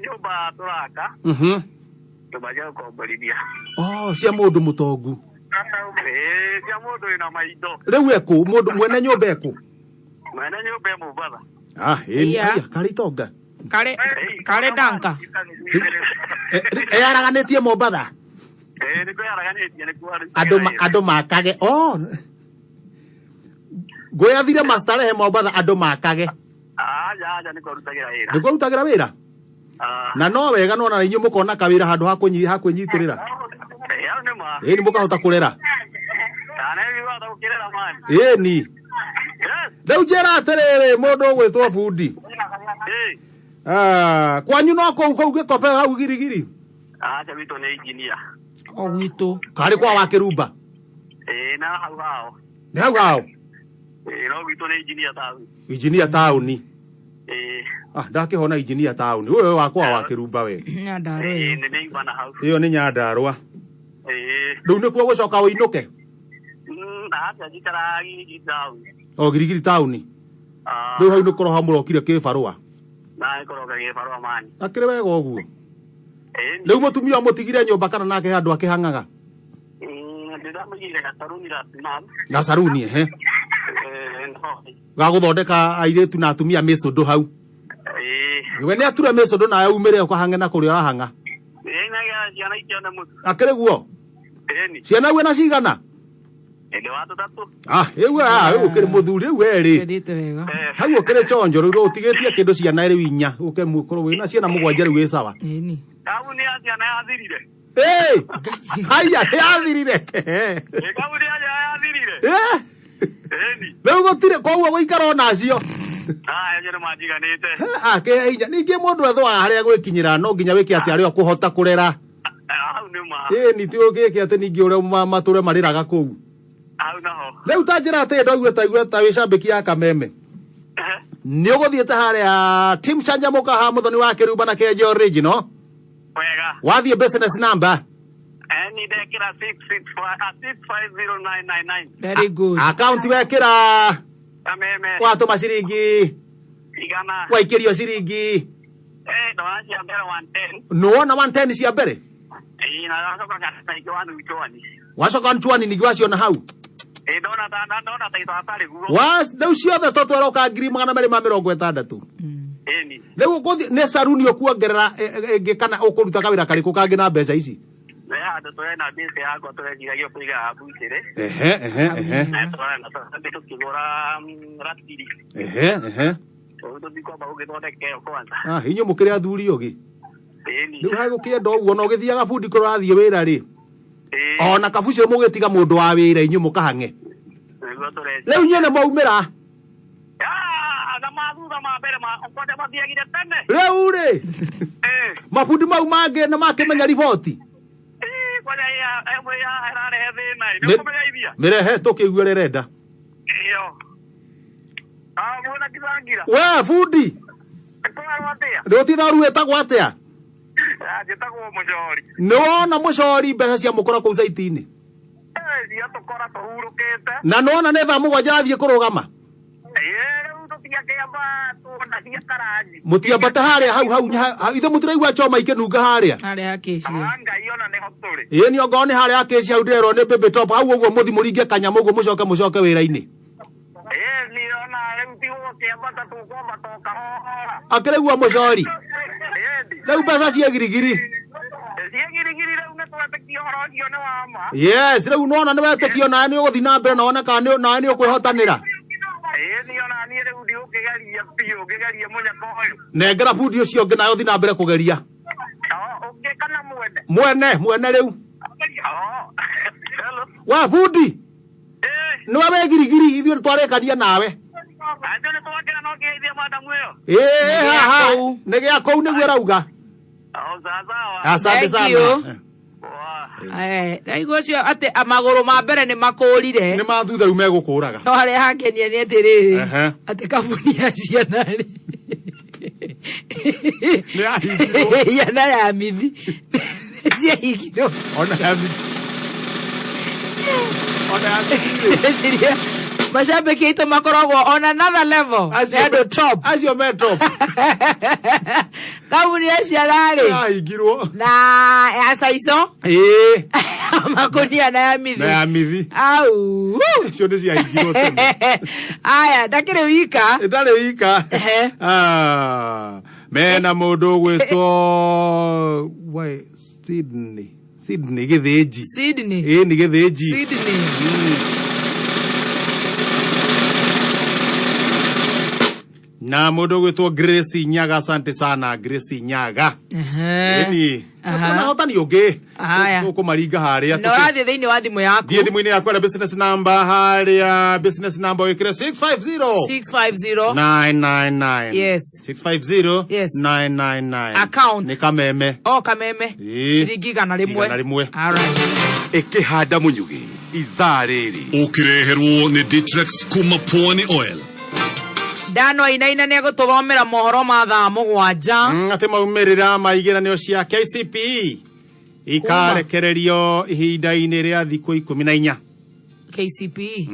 nyumba turaka. Nyumba ya kukomborithia. Oh, cia mundu mutongu. Cia mundu ina maitho. Riu eku mundu mwene nyumba eku. Mwene nyumba ya Mubaba. Aya, karitonga. Kare danka. Araganitie Mombasa. Niko araganitie ni kwa. Ando makage. Oh. Goya thire mastarehe Mombasa ando makage. Ja niko rutagira wira. Niko rutagira wira. Na no wega no na inyu mukona kawira handu hakwenyiturira. Ni mukahota kurera. Ni. Riu njira atiriri mundu gwitwo bundi. Kwanyu no kuu gikope hau girigiri. Acha wito ni engineer. Wito. Kari kwa wakirumba. Na hau. Ni hau. No wito ni engineer town. Engineer town. Ndakihona engineer town. Wewe wakwa wakirumba we. Nyandarua. Ni bana hau. Iyo ni Nyandarua. Riu ni kuo gucoka uinuke. Acha jikara girigiri town. Girigiri town. Riu hau ni kuroha murokire kibarua. Na ikoroga gibarua mani. Akire wega uguo. Riu mutumia mutigire nyumba kana nake handu akihangaga. Ndamugire gasaruni ratinam. Gasaruni gaguthondeka airitu na atumia micondo hau. We ni atura micondo na umire ukahange na kuria arahanga. Ciana ikiona mutu. Akire guo. Ciana we na cigana. Ende watu tatu. Ewe ukire muthuri weri. Hau ukire chonjo riu utigitie kindu ciana iri winya uke mukuru wina ciana mugwanja riu sawa. Kabu ni ciana yathirire. Haya yathirire. Kabu ni yathirire. Riu gutire koguo guikara onacio. Nyene majiganite. Ke hinya ningi mundu ethwa haria gwikinyira no nginya wiki ati ari okuhota kurera. Ni ti ugike ati ningi uria mature mariraga kuu. Riu tanjira ati ndaigua ta wicambiki ya kameme. Ni uguthiete haria team Canjamuka ha Muthoni wa kirumba na kihenjo original. Wega. Wathie business number. Ni dekira 6509999. Very good. Account wekira. Kameme. Watu mashiringi. Igana. Waikirio shiringi. Doa cia mbere 110. No na 110 cia mbere. Na wacoka kana ikiwanu ikiwani. Wacoka ntuani nigi waciona hau. Ndona taito atari guo. Riu ciothe totweroka 260. Riu guthi ne saruni okuongerera ingi kana ukuruta kawira kariku kangi na mbeca ici. Andu twena mbese yakwa turegiragia kuiga habu icere. Tukigura ratiri. Tuthikwa ugithondeke kwanza. Inyu mukire athuri ugi. Riu hagukienda uguo no githiaga bundi kurathie wira ri. Ona kabucio mugitiga mundu wa wira inyu mukahange. Riu nyene maumira. Riu ri. Mabundi mau mangi na makimenya riboti. Mirehe tukiigua rirenda. We bundi. Ndutina ruetagwo atia? Njĩtagwo Mũcori. Nĩwona Mũcori mbeca cia mũkora kũu caiti-inĩ? Cia tũkora tũhurũkĩte. Na nĩwona nĩ thaa mũgwanja athiĩ kũrũgama? Rĩu tũtiakĩamba tuonagia karaji. Mũtiambate harĩa hau ithe mũtiraigua choma ikĩnunga harĩa? Harĩa hakĩcia. Ngai ona nĩho tũrĩ. Nĩ ongorwo nĩ harĩa hakĩcia hau ndĩrerwo nĩ baby top hau ũguo mũthi mũringe kanyamũ ũguo mũcoke wĩra-inĩ. Niona rĩu ti gũkĩambata tũkwambata o kahora. Akĩrĩgua Mũcori. Rĩu mbeca cia girigiri. Cia girigiri rĩu nĩtwetĩkia ũhoro ũcio nĩ wa ma. Yes, rĩu nona nĩwetĩkio nawe nĩ ũgũthiĩ na mbere na wone kana nawe nĩ ũkwĩhotanĩra. Niona niĩ rĩu ndigũkĩgeria biũ ngĩgerie mũnyaka ũyũ. Nengera bundi ũcio ũngĩ nawe ũthiĩ na mbere kũgeria. Ũngĩ kana mwene? Mwene rĩu. Wa bundi. Nĩwe we girigiri ithuĩ nĩtwarĩkania nawe. Haha nĩ gĩa kũu nĩguo rauga. Asante sana. Ndaigua ũcio atĩ magũrũ ma mbere nĩ makũrire. Nĩ ma thutha rĩu megũkũraga. No harĩa hangenia nĩ atĩrĩrĩ atĩ kambuni ya ciana rĩ yana ya mithi ciahingirwo. Ona ya mithi. Ndĩreciria Mashabiki ito makorogwo on another level. They're top. As your man top. Kamu ni asialale. Igiro. Na asa iso? Makonia na yamithi. Na yamithi. Au. Sio ndisi ya igiro tena. Aya, dakire wika. Dale wika. Mena modo gweto wai Sydney getheji. Sydney. Ni getheji. Sydney. Na modo gweto Grace Nyaga, asante sana Grace Nyaga. Na hota ni oge. Uko mariga haria. No rathi thiini wa thimu yaku. Thie thimu-ini yakwa business number haria. Business number wikire 650 999. Yes. 650 yes. 999. Account. Ni kameme. Kameme. Shiringi gana rimwe. Alright. Ikihanda munyugi ithaa riri ukireherwo ni Ditrex kuma Pwani Oil. Dano inaina ni agututhomera mohoro ma thaa mugwanja. Ati maumirira maigiranio cia KCPE ikarekererio ihinda-ini ria thiku 14. KCPE.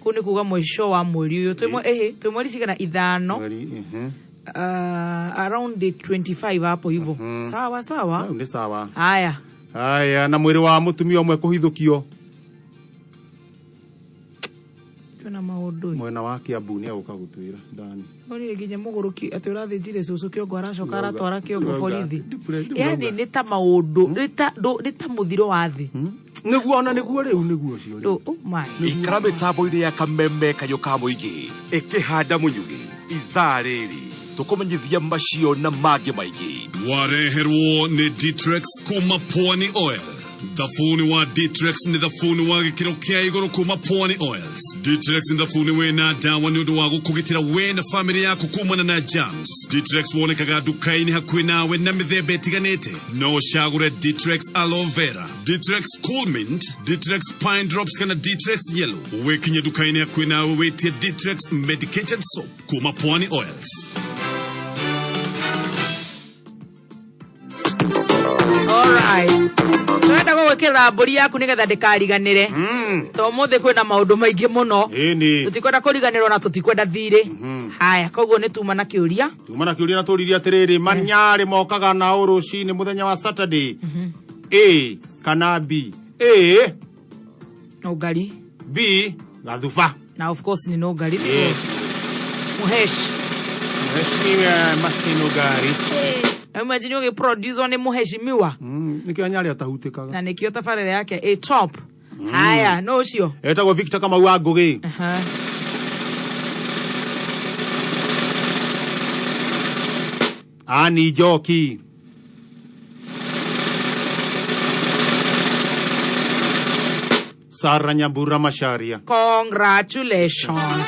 Kuni kuga mwisho wa mweri uyu twi mweri cigana ithano. Around the 25 hapo hivyo. Sawa. Ni sawa. Haya, na mwiri wa mutumia umwe kuhithukio. Tuna maundu. Mwena wa Kiambu ni aguka gutwira ndani. Oni nginya muguruki ati urathinjire cucu kiongo aracoka aratwara kiongo borithi. Yani ni ta maundu, ni ta muthiro wa thi. Niguo ona niguo riu niguo cio. Oh my. Ikara mitambo-ini ya kameme kayuka muingi ikihanda munyugi ithaa riri tukumenyithia macio na mangĩ maingĩ. Wareherwo ni Ditrex kuma Pwani Oil. Thafuni wa Ditrex ni thafuni wa gikiro kia iguru kuma Pwani Oils. Ditrex ni thafuni wena dawa ni undu wa gukugitira we na family yaku kumana na germs. Ditrex wonekaga duka-ini hakuhi nawe na mithemba itiganite. No shagure Ditrex aloe vera, Ditrex cool mint, Ditrex pine drops kana Ditrex yellow. Wekinye duka-ini hakuhi nawe wetie Ditrex medicated soap kuma Pwani Oils. Alright. Twenda gwikira mburi yaku nigetha ndikariganire. To muthe kwina maundu maingi muno. Tutikwenda kuriganirwo na tutikwenda thiri. Haya, koguo ni tuma na kiuria. Na turiria atiriri manyari mokaga na urucini muthenya wa Saturday. A kana B. A Ugari. B gathuba. Na of course ni no ugari. Muheshi ni masino gari. Imagine uge producer ni muheshimiwa. Nikio nyari atahutikaga. Na nikio tafarere yake a top. Haya, no cio. Etagwo Victor kama wa Ngugi. Ani Joki. Sara Nyambura Masharia. Congratulations.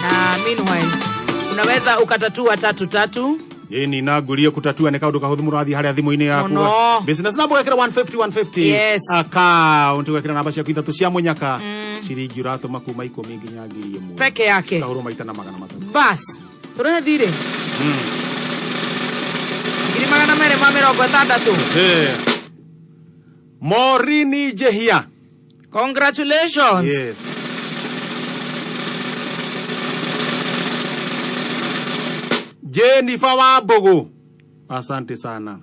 Na meanwhile, unaweza ukatatua 33. Ni naguria kutatua ne kaundu kahuthu murathi haria thimu-ini yaku. Business number wekera 150. Yes. Account wekera namba cia ithatu cia munyaka. Ciringi uratuma kuma 10 nginya 1,000 peke yake. Kahuru maita na magana matatu. Bas. Turehe thire. Ngiri magana mere ma 60. Morini Jehia. Congratulations. Yes. Jennifer Wabogo. Asante sana.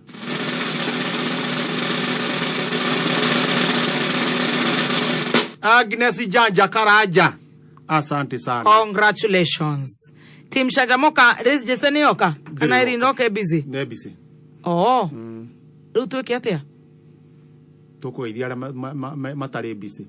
Agnes Janja Karaja. Asante sana. Congratulations. Team Canjamuka, register ni yoka. Kana iri noke busy. Ne busy. Oh. Tuweke atia? Toko idia matare busy.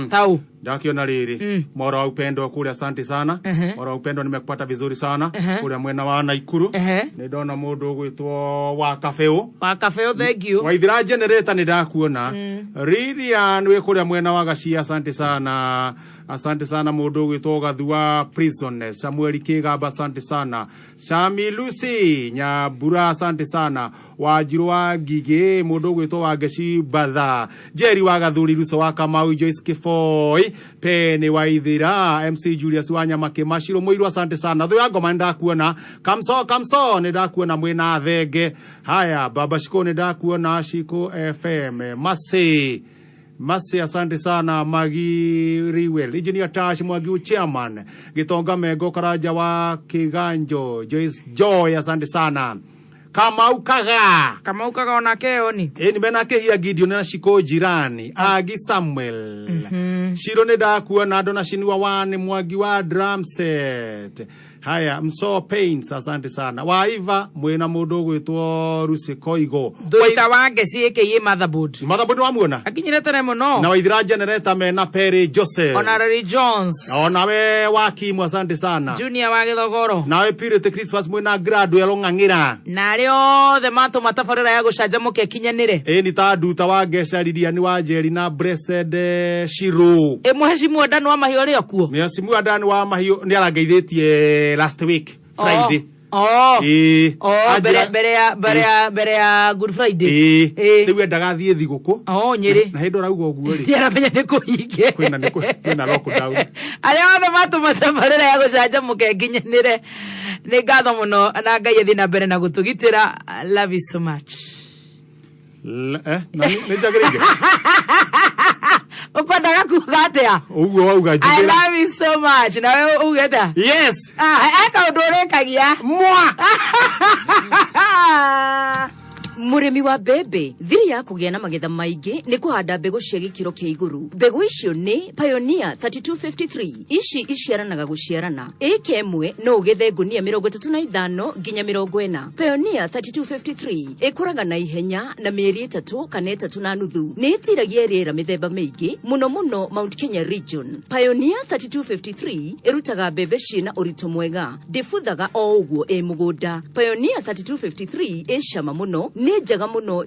Tau. Dakiona riri. Mora wa upendo kule, asante sana. Mora wa upendo nimekupata vizuri sana. Kule mwena wa Naikuru. Nidona mundu gwitwo wa Kafeo. Wa Kafeo, thank you. Waithira generator nidakuona. Riri anwe kule mwena wa Gashia, asante sana. Asante sana mundu gwitwo Gathua Prisoners. Samuel Kigamba, asante sana. Shami Lucy Nyambura, asante sana. Wajiru wa Gige, mundu gwitwo wa Gashi Badha. Jerry wa Gathuri Ruso wa Kamau, Joyce Kifoi, Pene Waithira, MC Julius Wanyamake, Mashiro Muiru, asante sana. Thuya ngoma ndakuona. Kamso ndakuona mwena Thenge. Haya, Baba Shiko ndakuona Shiko FM. Mase Masi asante sana Magi Riwel. Engineer Tash Mwagiu chairman. Gitonga Mego Karaja wa Kiganjo. Joy asante sana. Kamaukaga onakeo ni. Ni menake hiya Gideon na shiko jirani. Agi Samuel. Shirone da kuwa nado na shinua wane Mwagi wa drum set. Haya, mso paints asante sana. Waiva mwena mudogo itwa Rusikoigo. Doita wage sieke ye motherboard. Motherboard wa muona. Akinyireta remo no. Na waidira generator mena Perry Joseph. Honorary Jones. Onawe wakimu asante sana. Junior wage thogoro. Nawe Pirate Christmas mwena gradu ya Longangira. Nario the mato matafarira ya Canjamuka kinyanire. Ni taduta wage sharidia ni wajeri na Blessed Shiro. Muheshimu adani wa mahio leo kuo. Muheshimu adani wa mahio ni aragaithetie last week Friday. Bere ya Good Friday. Niwe ndagathie thiguku. Nyeri. Na hindo rauga oguo ri. Yaramenya niko hige. Kwina lockdown. Ale wana matu matabarira ya Canjamuka kinyanire. Ni gatho muno na Ngai athi na mbere na gutugitira. Love you so much. Ni jagirige. Ukwendaga kuga atia? Uguo wauga I love you so much. Na wewe ugeta? Yes. Eka ndurekagia. Murimi wa bebe thiri ya kugia na magetha maingi ni kuhanda mbegu cia gikiro kia iguru. Mbegu icio ni Pioneer 3253. Ici iciaranaga guciarana. Eke imwe no ugethe ngunia 35 nginya 40. Pioneer 3253 ikuraga na ihenya na mieri 3 kana 3 na nuthu. Ni itiragia riera mithemba mingi muno muno Mount Kenya region. Pioneer 3253 irutaga mbembe ciina urito mwega. Ndibuthaga o uguo mugunda. Pioneer 3253 icama muno ni njaga muno